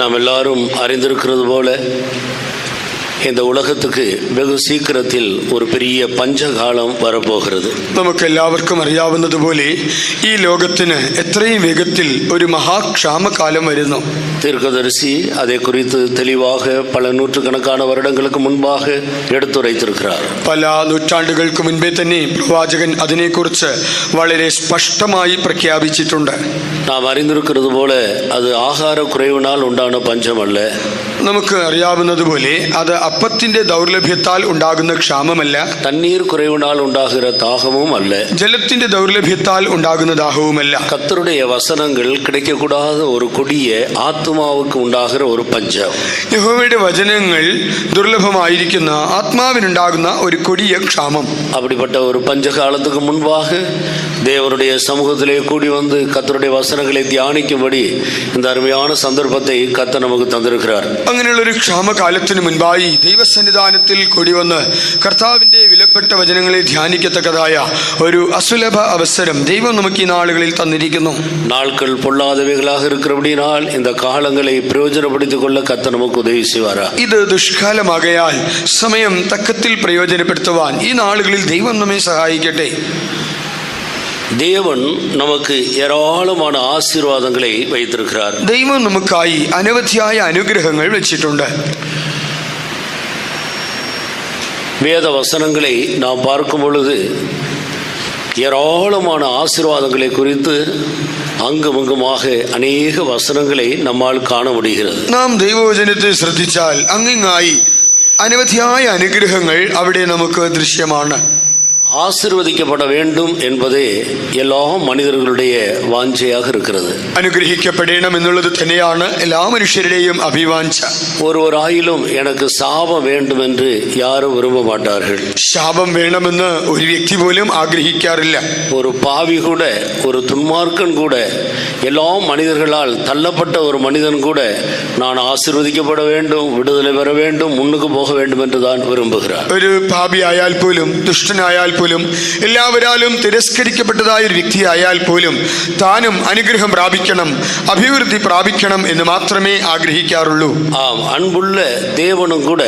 நாம் எல்லாரும் அறிந்திருக்கிறது போல இந்த உலகத்துக்கு வெகு சீக்கிரத்தில் ஒரு பெரிய പഞ്ചകാലം வரப்போகிறது. നമുക്ക് എല്ലാവർക്കും അറിയാവുന്നതുപോലെ ഈ ലോകത്തിന് എത്രയും വേഗത്തിൽ ഒരു മഹാക്ഷാമകാലം വരുന്നു. தீர்க்கதரிசி அதை குறித்து தெளிவாக பல நூற்றுக்கணக்கான வருடங்களுக்கு முன்பாக எடுத்துரைத்திருக்கிறார். പല നൂറ്റാണ്ടുകൾക്ക് മുൻപേ തന്നെ പ്രവാചകൻ അതിനെക്കുറിച്ച് വളരെ സ്പഷ്ടമായി പ്രഖ്യാപിച്ചിട്ടുണ്ട്. நாம் அறிந்திருக்கிறது போல அது ஆகார குறைவினால் உண்டான பஞ்சம் அல்ல. നമുക്ക് അറിയാവുന്നതുപോലെ അത് അപ്പത്തിന്റെ ദൗർലഭ്യത്താൽ ഉണ്ടാകുന്ന ക്ഷാമമല്ല. தண்ணீர் குறைவினால் உண்டாகிற தாகமும் அல்ல. ജലത്തിന്റെ ദൗർലഭ്യത്താൽ ഉണ്ടാകുന്ന ദാഹവുമല്ല. கர்த்தருடைய வசனங்கள் கிடைக்கக்கூடாத ஒரு கொடிய ஆத்மாவுக்கு உண்டாகிற ஒரு பஞ்சம். യഹോവയുടെ വചനങ്ങൾ ദുർലഭമായിരിക്കുന്ന ആത്മാവിനുണ്ടാകുന്ന ഒരു കൊടിയ ക്ഷാമം. அப்படிப்பட்ட ஒரு பஞ்ச காலத்துக்கு முன்பாக தேவனுடைய சமூகத்திலே கூடி வந்து கர்த்தருடைய வசனங்களை தியானிக்கும்படி இந்த அருமையான சந்தர்ப்பத்தை கர்த்தர் நமக்கு தந்திருக்கிறார். അങ്ങനെയുള്ള ഒരു ക്ഷാമകാലത്തിന് മുൻപായി ദൈവസന്നിധാനത്തിൽ കൂടി വന്ന് കർത്താവിന്റെ വിലപ്പെട്ട വചനങ്ങളെ ധ്യാനിക്കത്തക്കതായ ഒരു അസുലഭ അവസരം ദൈവം നമുക്ക് ഈ നാളുകളിൽ തന്നിരിക്കുന്നു. நாட்கள் பொல்லாதவைகளாக இருக்கிறபடினால் இந்த காலங்களை பிரயோஜனப்படுத்திக் கொள்ள கர்த்தர் நமக்கு உதவி செய்வாரா. ഇത് ദുഷ്കാലമാകയാൽ സമയം തക്കത്തിൽ പ്രയോജനപ്പെടുത്തുവാൻ ഈ നാളുകളിൽ ദൈവം നമ്മെ സഹായിക്കട്ടെ. தேவன் நமக்கு ஏராளமான ஆசீர்வாதங்களை வைத்திருக்கிறார். ദൈവം നമുക്കായി അനവധിയായ അനുഗ്രഹങ്ങൾ വെച്ചിട്ടുണ്ട്. வேத வசனங்களை நாம் பார்க்கும் பொழுது ஏராளமான ஆசீர்வாதங்களை குறித்து அங்குமங்குமாக அநேக வசனங்களை நம்மால் காண முடிகிறது. നാം ദൈവവചനത്തെ ശ്രദ്ധിച്ചാൽ അങ്ങിങ്ങായി അനവധിയായ അനുഗ്രഹങ്ങൾ അവിടെ നമുക്ക് ദൃശ്യമാണ്. ஆசீர்வதிக்கப்பட வேண்டும் என்பதே எல்லா மனிதர்களுடைய வாஞ்சையாக இருக்கிறது. അനുഗ്രഹിക്കപ്പെടണം എന്നുള്ളത് തന്നെയാണ് എല്ലാ മനുഷ്യരുടെയും അഭിവാഞ്ച. ஒருவராயிலும் எனக்கு சாபம் வேண்டும் என்று யாரும் விரும்ப மாட்டார்கள். ശാപം വേണമെന്ന് ഒരു വ്യക്തി പോലും ആഗ്രഹിക്കാറില്ല. ஒரு பாவி கூட, ஒரு துன்மார்க்கன் கூட, எல்லா மனிதர்களால் தள்ளப்பட்ட ஒரு மனிதன் கூட நான் ஆசீர்வதிக்கப்பட வேண்டும், விடுதலை பெற வேண்டும், முன்னுக்கு போக வேண்டும் என்று தான் விரும்புகிறார். ഒരു പാപിയായാൽ പോലും ദുഷ്ടനായാൽ പോലും എല്ലാവരാലും തിരസ്കരിക്കപ്പെട്ടതായ ഒരു വ്യക്തിയായാൽ പോലും താനും അനുഗ്രഹം പ്രാപിക്കണം, അഭിവൃദ്ധി പ്രാപിക്കണം എന്ന് മാത്രമേ ആഗ്രഹിക്കാറുള്ളൂ. ஆம், அன்புள்ள தேவனும் கூட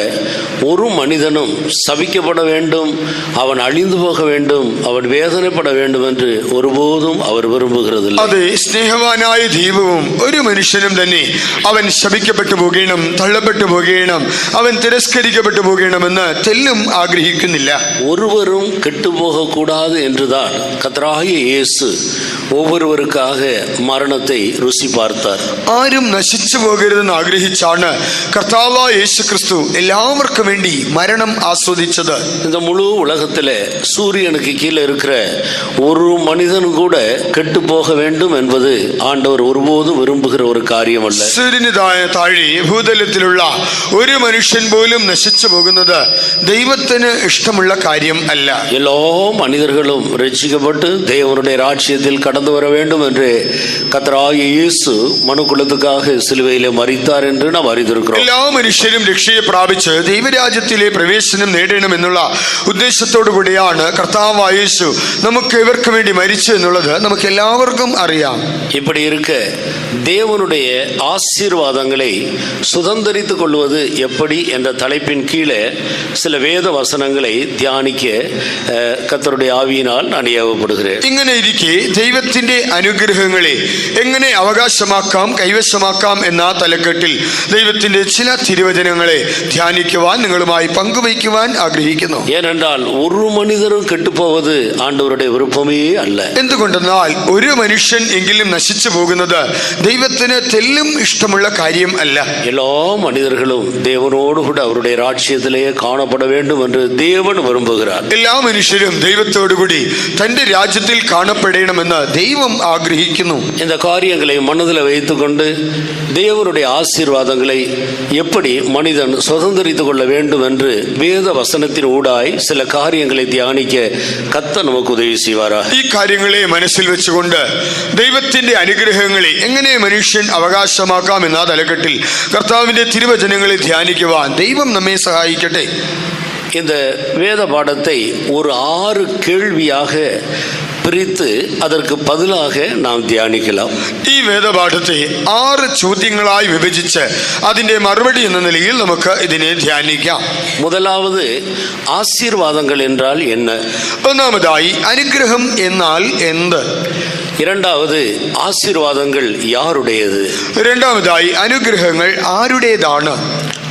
ஒரு மனிதனும் சபிக்கப்பட வேண்டும், அவன் அழிந்து போக வேண்டும், அவன் வேதனைப்பட வேண்டும் என்று ஒருபோதும் அவர் விரும்புகிறது. അതെ, സ്നേഹവാനായ ദൈവവും ഒരു മനുഷ്യനും തന്നെ അവൻ ശപിക്കപ്പെട്ടു പോകണം, തള്ളപ്പെട്ടു പോകണം, അവൻ തിരസ്കരിക്കപ്പെട്ടു പോകണമെന്ന് തെല്ലും ആഗ്രഹിക്കുന്നില്ല. ஒருவரும் கெட்டு போகக்கூடாது என்றுதான் கர்த்தராகிய இயேசு ஒவ்வொருவருக்காக மரணத்தை ருசி பார்த்தார். ആരും നശിച്ചു പോകരുതെന്ന് ആഗ്രഹിച്ചാണ് കർത്താവായ യേശു ക്രിസ്തു എല്ലാവർക്കും വേണ്ടി മരണം ആസ്വദിച്ചത്. இந்த முழு உலகத்திலே சூரியனுக்கு கீழே இருக்கிற ஒரு மனிதன் கூட கெட்டு போக வேண்டும் என்பது ஆண்டவர் ஒருபோதும் விரும்புகிற ஒரு காரியம் அல்ல. സൂര്യന് താഴെ ഭൂതലത്തിലുള്ള ഒരു മനുഷ്യൻ പോലും നശിച്ചു പോകുന്നത് ദൈവത്തിന് ഇഷ്ടമുള്ള കാര്യം അല്ല. எல்லா மனிதர்களும் ரட்சிக்கப்பட்டு தேவனுடைய ராஜ்யத்தில் கடந்து வர வேண்டும் என்று கர்த்தராகிய இயேசு மனுக்குலத்துக்காக சிலுவையிலே மரித்தார் என்று நாம் அறிந்திருக்கிறோம். എല്ലാ മനുഷ്യരും രക്ഷയെ പ്രാപിച്ച് ദൈവരാജ്യത്തിലെ പ്രവേശനം നേടണം എന്നുള്ള ഉദ്ദേശത്തോടു കൂടിയാണ് കർത്താവായ യേശു നമുക്ക് ഇവർക്ക് വേണ്ടി മരിച്ചു എന്നുള്ളത് നമുക്ക് എല്ലാവർക്കും അറിയാം. இப்படி இருக்க தேவனுடைய ஆசீர்வாதங்களை சுதந்தரித்துக் கொள்வது எப்படி என்ற தலைப்பின் கீழே சில வேத வசனங்களை தியானிக்க கர்த்தருடைய ആവിയിനാൽ நான் ഏവപ്പെടുகிறேன். ഇങ്ങനെ ഇരിക്കെ ദൈവത്തിന്റെ അനുഗ്രഹങ്ങളെ എങ്ങനെ അവകാശമാക്കാം, കൈവശമാക്കാം എന്ന തലക്കെട്ടിൽ ദൈവത്തിന്റെ ചില തിരുവചനങ്ങളെ ധ്യാനിക്കുവാൻ നിങ്ങളുമായി പങ്കുവയ്ക്കുവാൻ ആഗ്രഹിക്കുന്നു. ஏனென்றால் ஒரு மனிதரும் கெட்டுப்போவது ஆண்டவருடைய விருப்பமே அல்ல. എന്തുകൊണ്ടെന്നാൽ ഒരു മനുഷ്യൻ എങ്കിലും നശിച്ചു പോകുന്നത് ദൈവത്തിന് തെല്ലും ഇഷ്ടമുള്ള കാര്യം അല്ല. எல்லா மனிதர்களும் தேவனோடு கூட அவருடைய ராஜ்யத்திலேயே காணப்பட வேண்டும் என்று தேவன் விரும்புகிறார். എല്ലാ മനുഷ്യരും ദൈവത്തോടുകൂടി തന്റെ രാജ്യത്തിൽ കാണപ്പെടണമെന്ന് ദൈവം ആഗ്രഹിക്കുന്നു. இந்த காரியங்களை மனதில் வைத்துக்கொண்டு தேவனுடைய ஆசீர்வாதங்களை எப்படி மனிதன் சுதந்திரித்துக் கொள்ள வேண்டும் என்று வேத வசனத்தின் ஊடாய் சில காரியங்களை தியானிக்க கர்த்தர் நமக்கு உதவி செய்வாரா. ഈ കാര്യങ്ങളെ മനസ്സിൽ വെച്ചുകൊണ്ട് ദൈവത്തിന്റെ അനുഗ്രഹങ്ങളെ എങ്ങനെ മനുഷ്യൻ അവകാശമാക്കാം എന്ന തലക്കെട്ടിൽ കർത്താവിന്റെ തിരുവചനങ്ങളെ ധ്യാനിക്കുവാൻ ദൈവം നമ്മെ സഹായിക്കട്ടെ. இந்த வேத பாடத்தை ஒரு 6 கேள்வியாக பிரித்து அதற்கு பதிலாக நாம் தியானிக்கலாம். ഈ വേദപാഠത്തെ 6 ചോദ്യങ്ങളായി വിഭജിച്ച് അതിന്റെ മറുപടി എന്ന നിലയിൽ നമുക്ക് ഇതിനെ ധ്യാനിക്കാം. முதலாவது, ஆசீர்வாதங்கள் என்றால் என்ன? ഒന്നാമതായി അനുഗ്രഹം എന്നാൽ എന്ത്? இரண்டாவது, ஆசீர்வாதங்கள் யாருடையது? രണ്ടാമതായി അനുഗ്രഹങ്ങൾ ആരുടേതാണ്?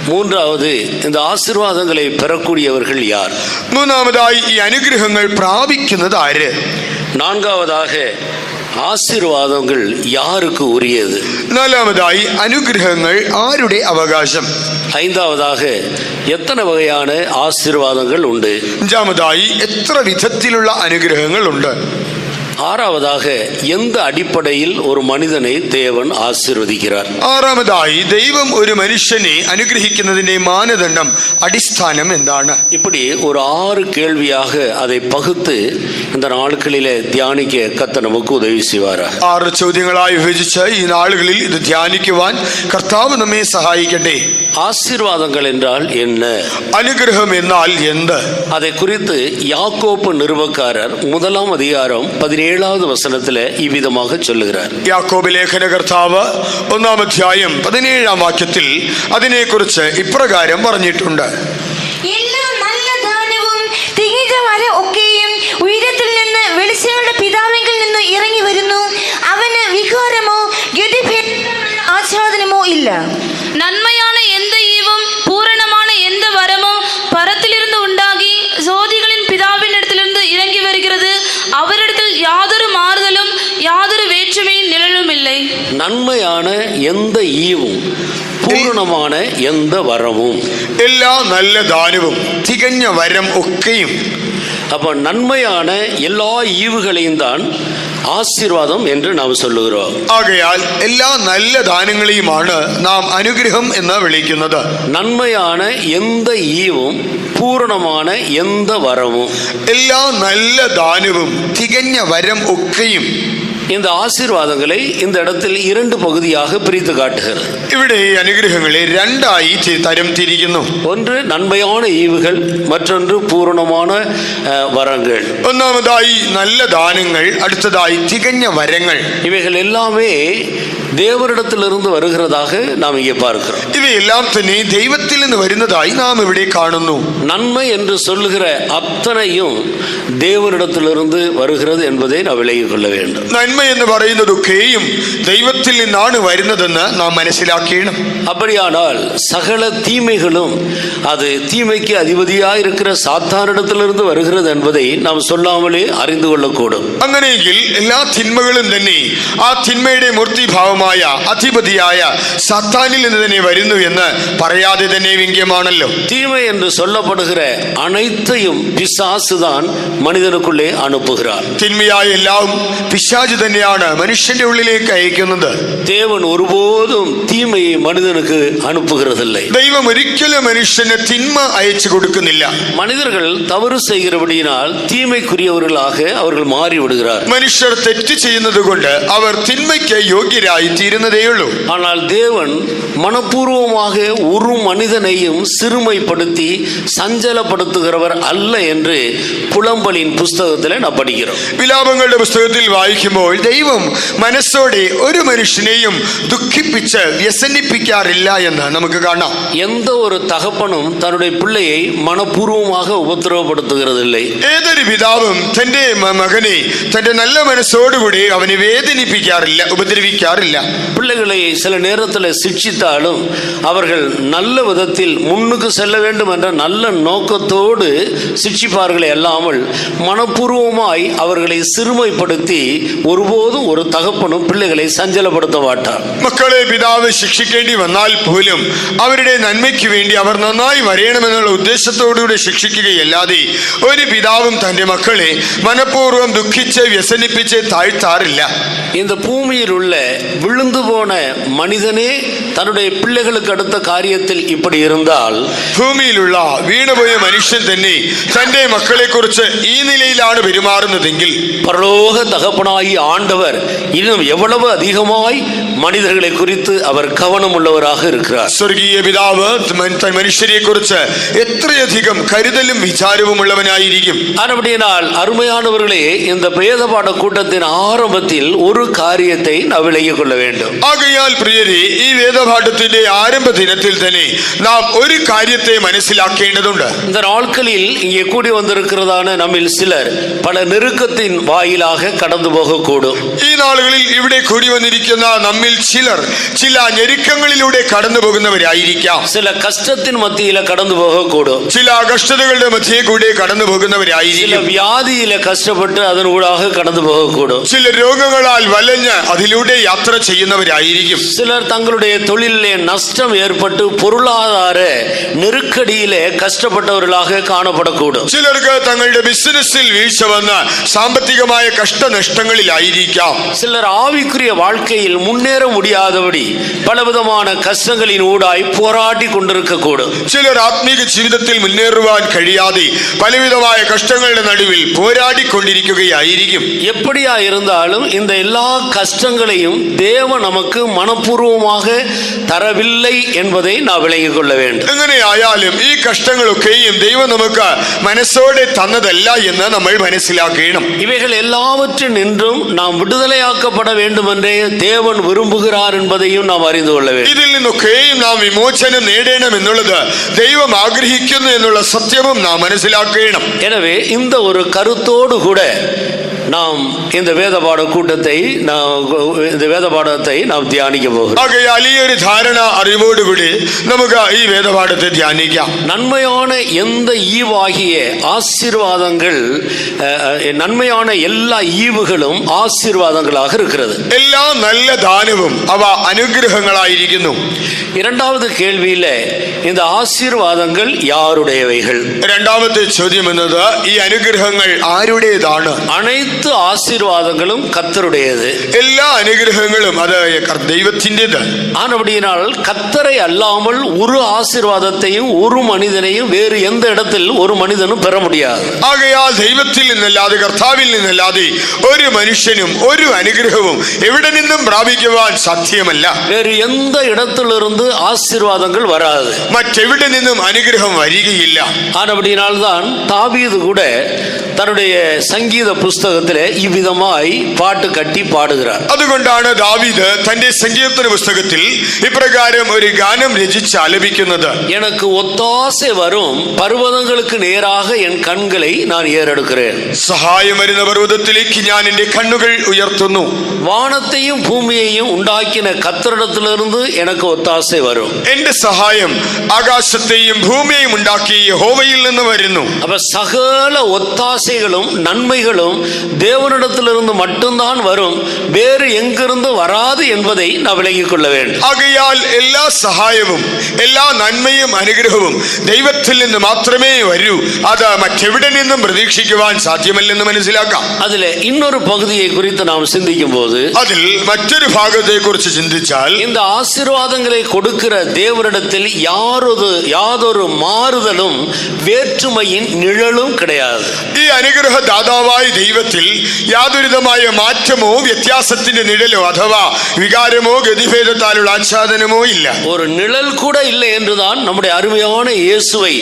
மூன்றாவது, இந்த ஆசீர்வாதங்களை பெறக்கூடியவர்கள் யார்? മൂന്നാമതായി ഈ അനുഗ്രഹങ്ങൾ പ്രാപിക്കുന്നത് ആര്? நான்காவதாக, ஆசீர்வாதங்கள் யாருக்கு உரியது? നാലാമതായി അനുഗ്രഹങ്ങൾ ആരുടെ അവകാശം? ஐந்தாவதாக, எத்தனை வகையான ஆசீர்வாதங்கள் உண்டு? അഞ്ചാമതായി എത്ര വിധത്തിലുള്ള അനുഗ്രഹങ്ങൾ ഉണ്ട്? ஆறாவதாக, எந்த அடிப்படையில் ஒரு மனிதனை தேவன் ஆசீர்வதிக்கிறார்? ആറാമതായി ദൈവം ഒരു മനുഷ്യനെ അനുഗ്രഹിക്കുന്നതിന്റെ മാനദണ്ഡം അടിസ്ഥാനം എന്താണ്? இப்படி ஒரு 6 கேள்வியாக அதை பகுத்து இந்த நாட்களிலே தியானிக்க கர்த்தர் நமக்கு உதவி செய்வாரா. 6 ചോദ്യങ്ങളായി വിഭജിച്ച് ഈ നാളുകളിൽ ഇത് ധ്യാനിക്കുവാൻ കർത്താവ് നമ്മെ സഹായിക്കട്ടെ. ஆசீர்வாதங்கள் என்றால் என்ன? അനുഗ്രഹം എന്നാൽ എന്ത്? அதை குறித்து யாக்கோப்பு நிருபக்காரர் 1 அதிகாரம் 17வது வசனத்திலே இவ்விதமாக சொல்லுகிறார். യാക്കോബ് ലേഖന കർത്താവ് 1 അധ്യായം 17 വാക്യത്തിൽ അതിനെക്കുറിച്ച് ഇപ്രകാരം പറഞ്ഞിട്ടുണ്ട്. എല്ലാ നല്ല ദാനവും തികഞ്ഞ വരം ഒക്കെയും ഉയരത്തിൽ നിന്ന് വെളിച്ചങ്ങളുടെ പിതാവിങ്കിൽ നിന്ന് ഇറങ്ങി വരുന്നു. അവന് വികാരമോ ഗതിഭേദമുള്ള ആച്ഛാദനമോ ഇല്ല. நன்மையான எந்த ஈவும் பூரணமான எந்த வரமும் பரத்திலிருந்து உண்டாகி ஜோதிகளின் பிதாவினிடத்திலிருந்து இறங்கி வருகிறது. அவரிடத்தில் யாதொரு மாறுதலும் யாதொரு வேற்றுமையின் நிழலும் இல்லை. நன்மையான எந்த ஈவும் பூரணமான எந்த வரமும், എല്ലാ നല്ല ദാനവും തികഞ്ഞ വരം ഒക്കെയും. அப்ப நன்மையான எல்லா ஈவுகளையும் தான் ஆசீர்வாதம் என்று நாம் சொல்லுகிறோம். ആകയാൽ എല്ലാ നല്ല ദാനങ്ങളെയുമാണ് നാം അനുഗ്രഹം എന്ന് വിളിക്കുന്നത്. நன்மையான எந்த ஈவும் பூரணமான எந்த வரமும், എല്ലാ നല്ല ദാനവും തികഞ്ഞ വരം ഒക്കെയും. இந்த ஆசீர்வாதங்களை இந்த இடத்தில் 2 பகுதியாக பிரித்து காட்டுகிறது. ഇവിടെ ഈ അനുഗ്രഹങ്ങളെ രണ്ടായി തരം തിരിക്കുന്നു. ஒன்று நன்மையான ஈவுகள், மற்றொன்று பூரணமான வரங்கள். ഒന്നാമതായി നല്ല ദാനങ്ങൾ, അടുത്തതായി തികഞ്ഞ വരങ്ങൾ. இவைகள் எல்லாமே தேவனிடத்திலிருந்து வருகிறதாக நாம் இங்கே பார்க்கிறோம். ഇവയെല്ലാം തന്നെ ദൈവത്തിൽ നിന്ന് വരുന്നതായി നാം ഇവിടെ കാണുന്നു. நன்மை என்று சொல்லுகிற அத்தனையும் தேவனிடத்திலிருந்து வருகிறது என்பதை நாம் விளங்கிக் கொள்ள வேண்டும். നന്മ എന്ന് പറയുന്നതൊക്കെയും ദൈവത്തിൽ നിന്നാണ് വരുന്നതെന്ന് നാം മനസ്സിലാക്കണം. அப்படியானால் சகல தீமைகளும் அது தீமைக்கு அதிபதியாக இருக்கிற சாத்தானிடத்திலிருந்து வருகிறது என்பதை நாம் சொல்லாமலே அறிந்து கொள்ளக்கூடும். അങ്ങനെയെങ്കിൽ എല്ലാ തിന്മകളും തന്നെ ആ തിന്മയുടെ മൂർത്തിഭാവമായ അധിപതിയായ സാത്താനിൽ നിന്ന് തന്നെ വരുന്നു എന്ന് പറയാതെ തന്നെ വ്യംഗ്യമാണല്ലോ. தீமை என்று சொல்லப்படுகிற அனைத்தையும் பிசாசுதான் மனிதனுக்குள்ளே அனுப்புகிறார். തിന്മയായ എല്ലാം പിശാച് തന്നെയാണ് മനുഷ്യന്റെ ഉള്ളിലേക്ക് അയക്കുന്നത്. தேவன் ஒருபோதும் தீமையை மனிதனுக்கு அனுப்புகிறதில்லை. ദൈവം ഒരിക്കലും മനുഷ്യന് തിന്മ അയച്ചു കൊടുക്കുന്നില്ല. மனிதர்கள் தவறு செய்கிறபடியினால் தீமைக்குரியவர்களாக அவர்கள் மாறிவிடுகிறார். മനുഷ്യർ തെറ്റ് ചെയ്യുന്നത് കൊണ്ട് അവർ തിന്മയ്ക്ക് യോഗ്യരായി തീരുന്നതേയുള്ളൂ. ஆனால் தேவன் மனப்பூர்வமாக ஒரு மனிதனையும் சிறுமைப்படுத்தி சஞ்சலப்படுத்துகிறவர் அல்ல என்று புலம்பலின் புஸ்தகத்தில் நாம் படிக்கிறோம். വിലാപങ്ങളുടെ പുസ്തകത്തിൽ വായിക്കുമ്പോൾ ദൈവം മനസ്സോടെ ഒരു മനുഷ്യനെയും ദുഃഖിപ്പിച്ച് വ്യസനിപ്പിക്കാറില്ല എന്ന് നമുക്ക് കാണാം. எந்த ஒரு தகப்பனும் தன்னுடைய பிள்ளையை மனப்பூர்வமாக உபத்திரவப்படுத்துகிறதில்லை. ഏതൊരു പിതാവും തന്റെ മകനെ തന്റെ നല്ല മനസ്സോടുകൂടി അവനെ വേദനിപ്പിക്കാറില്ല, ഉപദ്രവിക്കാറില്ല. பிள்ளைகளை சில நேரத்தில் சிக்ஷித்தாலும் அவர்கள் நல்ல விதத்தில் முன்னுக்கு செல்ல வேண்டும் என்ற நல்ல நோக்கத்தோடு சிக்ஷிப்பார்களே அல்லாமல் மனப்பூர்வமாய் அவர்களை சிறுமைப்படுத்தி ஒருபோதும் ஒரு தகப்பனும் பிள்ளைகளை சஞ்சலப்படுத்த மாட்டார். മക്കളെ പിതാവ് ശിക്ഷിക്കേണ്ടി വന്നാൽ പോലും അവരുടെ നന്മയ്ക്ക് വേണ്ടി അവർ നന്നായി വരയണമെന്നുള്ള ഉദ്ദേശത്തോടുകൂടി ശിക്ഷിക്കുകയല്ലാതെ ഒരു പിതാവും തന്റെ മക്കളെ മനഃപൂർവ്വം ദുഃഖിച്ച് വ്യസനിപ്പിച്ച് താഴ്ത്താറില്ല. இந்த பூமியில் உள்ள விழுந்து போன மனிதனே தன்னுடைய பிள்ளைகளுக்கு அடுத்த காரியத்தில் இப்படி இருந்தால், ഭൂമിയിലുള്ള വീണുപോയ മനുഷ്യൻ തന്നെ തന്റെ മക്കളെ കുറിച്ച് ഈ നിലയിലാണ് പെരുമാറുന്നതെങ്കിൽ பரலோக தகப்பனாகி ஆண்டவர் இன்னும் எவ்வளவு அதிகமாய் மனிதர்களை குறித்து அவர் கவனம் உள்ளவராக இருக்கிறார். സ്വർഗീയ പിതാവ് മനുഷ്യരെ കുറിച്ച് എത്രയധികം കരുതലും വിചാരവും ഉള്ളവനായിരിക്കും. அப்படியானால் அருமையானவர்களே, இந்த வேதபாட கூட்டத்தின் ஆரம்பத்தில் ஒரு காரியத்தை நாம் விளங்கிக் கொள்ள வேண்டும். ആകയാൽ പ്രിയരെ, ഈ വേദപാഠത്തിന്റെ ആരംഭ ദിനത്തിൽ തന്നെ നാം ഒരു കാര്യത്തെ മനസ്സിലാക്കേണ്ടതുണ്ട്. இந்த நாட்களில் இங்கே கூடி வந்திருக்கிறதான நம்மில் சிலர் பல நெருக்கத்தின் வாயிலாக கடந்து போகக்கூடும். ഈ നാളുകളിൽ ഇവിടെ കൂടി വന്നിരിക്കുന്ന നമ്മിൽ ചിലർ ചില ഞെരുക്കങ്ങളിലൂടെ കടന്നു പോകുന്നവരായിരിക്കാം. சில கஷ்டத்தின் மத்தியில கடந்து போகக்கூடும். ചില കഷ്ടതകളുടെ മധ്യേ കൂടെ കടന്നു சில പോകുന്നവരായിരിക്കും. வியாதியில கஷ்டப்பட்டு அதன் ஊடாக கடந்து போகக்கூடும். ചില രോഗങ്ങളാൽ വലഞ്ഞ് അതിലൂടെ യാത്ര ചെയ്യുന്നവരായിരിക്കും. சிலர் தங்களுடைய தொழிலிலே நஷ்டம் ஏற்பட்டு பொருளாதார நெருக்கடியிலே கஷ்டப்பட்டவர்களாக காணப்படக்கூடும். ചിലർക്ക് തങ്ങളുടെ ബിസിനസ്സിൽ വീഴ്ച വന്ന് സാമ്പത്തികമായ കഷ്ടനഷ്ടങ്ങളിലായിരിക്കാം. சிலர் ஆவிக்குரிய வாழ்க்கையில் முன்னேற முடியாதபடி பலவிதமான கஷ்டங்களின் ஊடாய் போராடி கொண்டிருக்க கூடும். ചിലർ ആത്മീക ജീവിതത്തിൽ മുന്നേറുവാൻ കഴിയാതെ പലവിധമായ കഷ്ടങ്ങളുടെ നടുവിൽ പോരാടിക്കൊണ്ടിരിക്കുകയായിരിക്കും. எப்படியா இருந்தாலும் இந்த எல்லா கஷ்டங்களையும் தேவன் நமக்கு மனப்பூர்வமாக தரவில்லை என்பதை நாம் விளங்கிக் கொள்ள வேண்டும். എങ്ങനെയായാലും ഈ കഷ്ടങ്ങളൊക്കെയും ദൈവം നമുക്ക് മനസ്സോടെ തന്നതല്ല എന്ന് നമ്മൾ മനസ്സിലാക്കണം. இவைகள் எல்லாவற்றின் நின்றும் நாம் விடுதலையாக்கப்பட வேண்டும் என்றே தேவன் விரும்புகிறார் என்பதையும் நாம் அறிந்து கொள்ள வேண்டும். ഇതിൽ നിന്നൊക്കെയും നാം വിമോചനം നേടണം എന്നുള്ളത് ദൈവം ആഗ്രഹിക്കുന്നു എന്നുള്ള സത്യവും നാം മനസ്സിലാക്കണം. எனவே இந்த ஒரு கருத்தோடு கூட நாம் இந்த வேதபாட கூட்டத்தை இந்த வேதபாடத்தை நாம் தியானிக்க போகிறோம். ആകയാൽ ഈ ഒരു ധാരണ അറിവോടുകൂടി നമുക്ക് ഈ വേദപാഠത്തെ ധ്യാനിക്കാം. நன்மையான எந்த ஈவாகிய ஆசீர்வாதங்கள், நன்மையான எல்லா ஈவுகளும் ஆசீர்வாதங்களாக இருக்கிறது. എല്ലാ നല്ല ദാനവും അവ അനുഗ്രഹങ്ങളായിരിക്കുന്നു. இரண்டாவது கேள்வியில இந்த ஆசீர்வாதங்கள் யாருடையவைகள்? രണ്ടാമത്തെ ചോദ്യം എന്നത് ഈ അനുഗ്രഹങ്ങൾ ആരുടേതാണ്? அனைத்து ஆசீர்வாதங்களும் கர்த்தருடையது. എല്ലാ അനുഗ്രഹങ്ങളും അത് ദൈവത്തിൻ്റെത്. ஆனபடியினால் கர்த்தரை அல்லாமல் ஒரு ஆசீர்வாதத்தையும் ஒரு மனிதனையும் வேறு எந்த இடத்தில் ஒரு மனிதனும் பெற முடியாது. ആകയാൽ ദൈവത്തിൽ നിന്നല്ലാതെ കർത്താവിൽ നിന്നല്ലാതെ ഒരു മനുഷ്യനും ഒരു അനുഗ്രഹവും എവിടെ നിന്നും പ്രാപിക്കുവാൻ സാധ്യമല്ല. வேறு எந்த இடத்திலிருந்து ஆசீர்வாதங்கள் வராது. മറ്റെവിടെ നിന്നും അനുഗ്രഹം വരികയില്ല. ஆனபடியினால்தான் தாவீது கூட தன்னுடைய சங்கீத புஸ்தகத்திலே இவ்விதமாய் பாட்டு கட்டி பாடுகிறார். അതുകൊണ്ടാണ് ദാവീദ് തന്റെ സങ്കീർത്തന പുസ്തകത്തിൽ ഇപ്രകാരം ഒരു ഗാനം രചിച്ച് ആലപിക്കുന്നത്. எனக்கு ஒத்தாசை வரும் பர்வதங்களுக்கு நேராக என் கண்களை நான் ஏறெடுக்கிறேன். സഹായം വരുന്ന പർവ്വതത്തിലേക്ക് ഞാൻ എന്റെ കണ്ണുകൾ ഉയർത്തുന്നു. வானத்தையும் பூமியையும் உண்டாக்கின கர்த்தரிடத்திலிருந்து எனக்கு ஒத்தாசை வரும். എന്റെ സഹായം ആകാശത്തെയും ഭൂമിയെയും ഉണ്ടാക്കിയ യഹോവയിൽ നിന്ന് വരുന്നു. அப்ப சகல ஒத்தாசைகளும் நன்மைகளும் தேவனிடத்திலிருந்து மட்டும்தான் வரும், வேறு எங்கிருந்து வராது என்பதை நாம் விளங்கிக் கொள்ள வேண்டும். ആകയാൽ എല്ലാ സഹായവും എല്ലാ നന്മയും അനുഗ്രഹവും ദൈവത്തിൽ നിന്ന് മാത്രമേ വരൂ. അത് മറ്റെവിടെ നിന്നും പ്രതീക്ഷിക്കുവാൻ സാധ്യമല്ലെന്ന് മനസ്സിലാക്കാം. அதுல இன்னொரு பகுதியை குறித்து நாம் சிந்திக்கும் போது, അതിൽ മറ്റൊരു ഭാഗത്തെ കുറിച്ച് ചിന്തിച്ചാൽ, இந்த ஆசீர்வாதங்களை கொடுக்கிற தேவனிடத்தில் யாதொரு மாறுதலும் வேற்றுமையின் நிழலும் கிடையாது. ഈ അനുഗ്രഹ ദാതാവായ ദൈവത്തിൽ യാതൊരുവിധമായ മാറ്റമോ വ്യത്യാസത്തിന്റെ നിഴലോ അഥവാ വികാരമോ ഗതിഭേദത്താലുള്ള ആച്ഛാദനമോ ഇല്ല. ஒரு நிழல் கூட இல்லை என்றுதான் நம்முடைய அருமையான இயேசுவை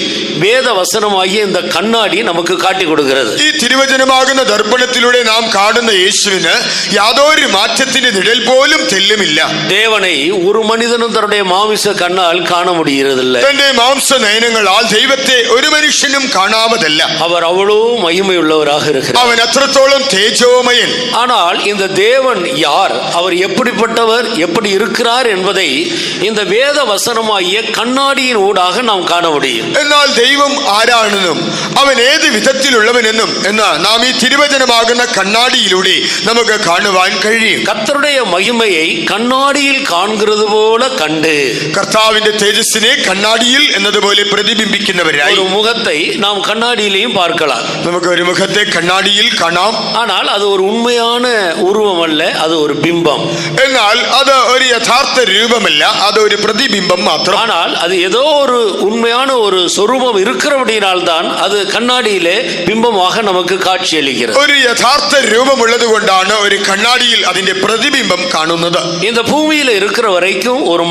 வேத வசனமாகிய இந்த கண்ணாடி நமக்கு காட்டி கொடுக்கிறது. ഈ തിരുവചനമാകുന്ന ദർപ്പണത്തിലൂടെ നാം കാണുന്ന യേശുവിന് യാതൊരു മാറ്റത്തിന്റെ നിഴൽ പോലും തെല്ലുമില്ല. தேவனை ஒரு மனிதனும் தன்னுடைய மாமிச கண்ணால் காண முடிகிறதில்லை. തന്റെ മാംസ നയനങ്ങളാൽ ദൈവത്തെ ഒരു മനുഷ്യനും കാണാവതല്ല. அவர் அவ்வளோ மகிமை உள்ளவராக இருக்கிறார். അവൻ അത്രത്തോളം തേജോമയൻ. ஆனால் இந்த தேவன் யார், அவர் எப்படிப்பட்டவர், எப்படி இருக்கிறார் என்பதை இந்த வேத வசனமாகிய கண்ணாடியின் ஊடாக நாம் காண முடியும். എന്നാൽ ദൈവം ആരാണെന്നും അവൻ ഏത് വിധത്തിലുള്ളവനെന്നും എന്ന് നാം ഈ തിരുവചനമാകുന്ന കണ്ണാടിയിലൂടെ നമുക്ക് കാണുവാൻ കഴിയും. கர்த்தருடைய மகிமையை கண்ணாடியில் காண்கிறது போல கண்டு, കർത്താവിന്റെ തേജസ്സിനെ കണ്ണാടിയിൽ എന്നതുപോലെ പ്രതിബിംബിക്കുന്നവരായി ஒரு முகத்தை நாம் கண்ணாடியிலையும் பார்க்கலாம். നമുക്ക് ഒരു മുഖത്തെ കണ്ണാടിയിൽ കാണാം. ஆனால் அது ஒரு உண்மையான உருவம் அல்ல, அது ஒரு பிம்பம். എന്നാൽ അത് ഒരു യഥാർത്ഥ രൂപമല്ല, അത് ഒരു പ്രതിബിംബം മാത്രം. ஆனால் அது ஏதோ ஒரு உண்மையான ஒரு சொரூபம் இருக்கிறபடியால் தான் அது கண்ணாடியிலே பிம்பமாக நமக்கு காட்சி அளிக்கிறது. ഒരു യഥാർത്ഥ രൂപമുള്ളത് കൊണ്ടാണ് ഒരു കണ്ണാടിയിൽ അതിന്റെ പ്രതിബിംബം കാണുന്നത്. இந்த பூமியில இருக்கிற வரைக்கும் ஒரு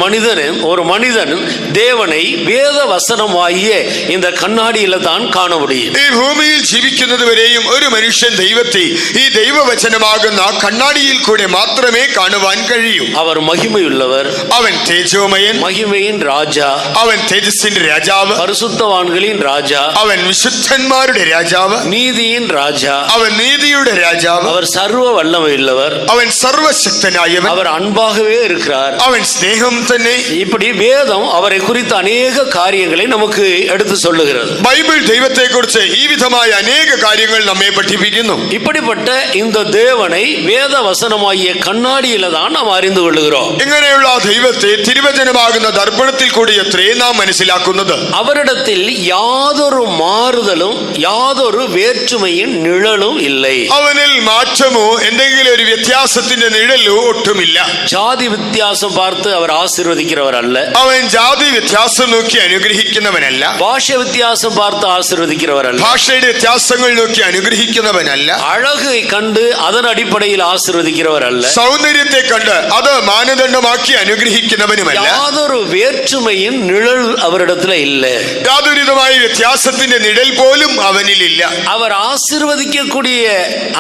மனிதன் தேவனை வேத வசனமாகிய இந்த கண்ணாடியில தான் காண முடியும். ഈ ഭൂമിയിൽ ജീവിക്കുന്നത് വരെയും ഒരു മനുഷ്യൻ ദൈവത്തെ ഈ ദൈവവചനമാകുന്ന കണ്ണാടിയിൽ കൂടെ മാത്രമേ കാണുവാൻ കഴിയൂ. அவர் மகிமையுள்ளவர், അവൻ തേജോമയൻ, மகிமையின் ராஜா, അവൻ തേജസ്സിന്റെ രാജാവ്, பரிசுத்தவான்களின் ராஜா, അവൻ വിശുദ്ധന്മാരുടെ രാജാവ്, நீதியின் ராஜா, അവൻ നീതിയുടെ രാജാവ്, அவர் சர்வ வல்லமையுள்ளவர், അവൻ സർവശക്തനായവൻ, அவர் அன்பாகவே இருக்கிறார். അവൻ സ്നേഹം തന്നെ. இப்படி வேதம் அவரை குறித்த அநேக காரியங்களை நமக்கு எடுத்து சொல்லுகிறது. ബൈബിൾ ദൈവത്തെ കുറിച്ച് ഈ വിധമായ അനേക കാര്യങ്ങൾ നമ്മെ പഠിപ്പിക്കുന്നു. இப்படிப்பட்ட இந்த தேவனை வேத வசனமாகிய கண்ணாடியில தான் நாம் அறிந்து கொள்ளுகிறோம். ഇങ്ങനെയുള്ള ദൈവത്തെ തിരുവചനമാകുന്ന ദർപ്പണത്തിൽ കൂടിയത്രേ നാം മനസ്സിലാക്കുന്നത്. அவரிடத்தில் யாதொரு மாறுதலும் யாதொரு வேற்றுமையின் நிழலும் இல்லை. അവനിൽ മാറ്റമോ എന്തെങ്കിലും ഒരു വ്യത്യാസത്തിന്റെ നിഴലോ ഒട്ടുമില്ല. ஜாதி வித்தியாசம் பார்த்து அவர் ஆசீர்வதிக்கிறவர் அல்ல. അവൻ ജാതി വ്യത്യാസം നോക്കി അനുഗ്രഹിക്കുന്നവനല്ല. பாஷை வித்தியாசம் பார்த்து ஆசீர்வதிக்கிறவர் அல்ல. ഭാഷയുടെ വ്യത്യാസങ്ങൾ നോക്കി അനുഗ്രഹിക്കുന്നവനല്ല. அழகை கண்டு அதன் அடிப்படையில் ஆசீர்வதிக்கிறவர் அல்ல. സൗന്ദര്യത്തെ കണ്ട് അത് മാനദണ്ഡമാക്കി അനുഗ്രഹിക്കുന്നവനുമല്ല. யாதொரு வேற்றுமையின் நிழல் அவரிடத்துல இல்லை. യാതൊരുവിധമായ വ്യത്യാസത്തിന്റെ നിഴൽ പോലും അവനിലില്ല. அவர் ஆசீர்வதிக்கக்கூடிய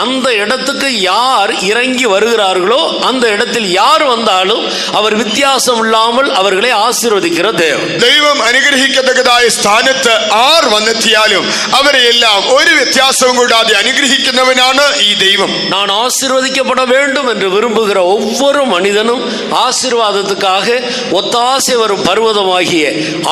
அந்த இடத்துக்கு யார் இறங்கி வருகிறார்களோ அந்த இடத்தில் யார் வந்தாலும் அவர் வித்தியாசம் இல்லாமல் அவர்களை ஆசீர்வதிக்கிற தேவன். ദൈവം അനുഗ്രഹിക്കത്തക്കതായ സ്ഥാനത്ത് ആർ വന്നെത്തിയാലും അവരെ എല്ലാം ഒരു വ്യത്യാസവും കൂടാതെ അനുഗ്രഹിക്കുന്നവനാണ് ഈ ദൈവം. நான் ஆசீர்வதிக்கப்பட வேண்டும் என்று விரும்புகிற ஒவ்வொரு மனிதனும் ஆசீர்வாதத்துக்காக ஒத்தாசை வரும் பர்வதமாகிய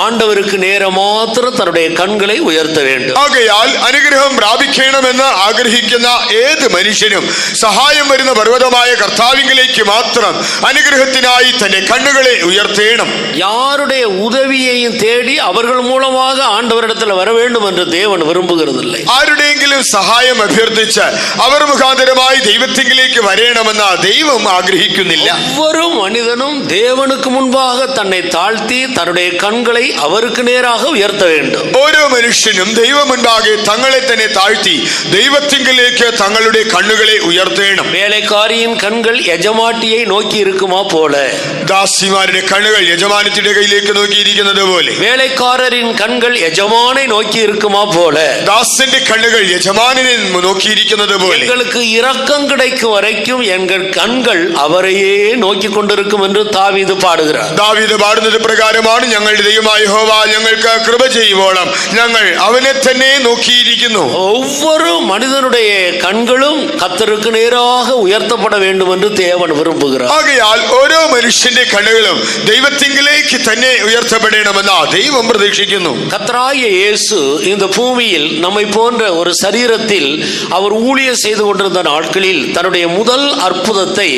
ஆண்டவருக்கு நேர மாத்திரம் தன்னுடைய கண்களை உயர்த்த வேண்டும். ആകയാൽ അനുഗ്രഹം പ്രാപിക്കണമെന്ന് ആഗ്രഹിക്കുന്ന ഏത് മനുഷ്യനും സഹായം വരുന്ന പർവ്വതമായ കർത്താവിലേക്ക് മാത്രം അനുഗ്രഹത്തിനായി തന്റെ കണ്ണുകളെ ഉയർത്തേണം. யாருடைய உதவியையும் தேடி அவர்கள் மூலமாக ஆண்டவரிடத்தில் வர வேண்டும் என்று தேவன் விரும்புகிறதில்லை. ആരുടെയെങ്കിലും സഹായം അഭ്യർത്ഥിച്ച് അവർ മുഖാന്തരമായി ദൈവത്തിലേക്ക് വരണമെന്ന് ദൈവം ആഗ്രഹിക്കുന്നില്ല. ஒவ்வொரு மனிதனும் தேவனுக்கு முன்பாக தன்னை தாழ்த்தி தன்னுடைய கண்களை அவருக்கு நேராக உயர்த்த வேண்டும். ഓരോ മനുഷ്യനും ദൈവം മുൻപാകെ തങ്ങളെ തന്നെ താഴ്ത്തി ദൈവത്തിങ്കിലേക്ക് തങ്ങളുടെ കണ്ണുകളെ ഉയർത്തേണം. வேலைக்காரியின் கண்கள் எஜமாட்டியை நோக்கி இருக்குமா போல, ദാസിമാരുടെ കണ്ണുകൾ യജമാനത്തിന്റെ കയ്യിലേക്ക് നോക്കിയിരിക്കുന്നത് പോലെ, வேலைக்காரரின் கண்கள் எஜமானை நோக்கி இருக்குமா போல, ദാസന്റെ കണ്ണുകൾ യജമാനെ നോക്കിയിരിക്കുന്നത് പോലെ எங்களுக்கு இரக்கம் கிடைக்கும் வரைக்கும் எங்கள் கண்கள் அவரையே நோக்கி கொண்டிருக்கும் என்று தாவீது பாடுகிறார். ദാവീദ് പാടുന്നത് പ്രകാരമാണ്, ഞങ്ങളുടെ ദൈവമായ യഹോവ ഞങ്ങൾക്ക് കൃപ ചെയ്യുവോളം ഞങ്ങൾ അവനെ തന്നെ നോക്കിയിരിക്കുന്നു. ஒவ்வொரு மனிதனுடைய கண்களும் கர்த்தருக்கு நேராக உயர்த்தப்பட வேண்டும் என்று தேவன் விரும்புகிறார். ആകയാൽ ഓരോ മനുഷ്യന്റെ കണ്ണുകളും ദൈവത്തിങ്കിലേക്ക് തന്നെ ഉയർത്തപ്പെടണമെന്ന് ദൈവം പ്രതീക്ഷിക്കുന്നു. கர்த்தராகிய இயேசு இந்த பூமியில் நம்மை போன்ற ஒரு சரீரத்தில் அவர் ஊழியம் செய்து கொண்டிருந்த நாட்களில் தன்னுடைய முதல் அற்புதத்தை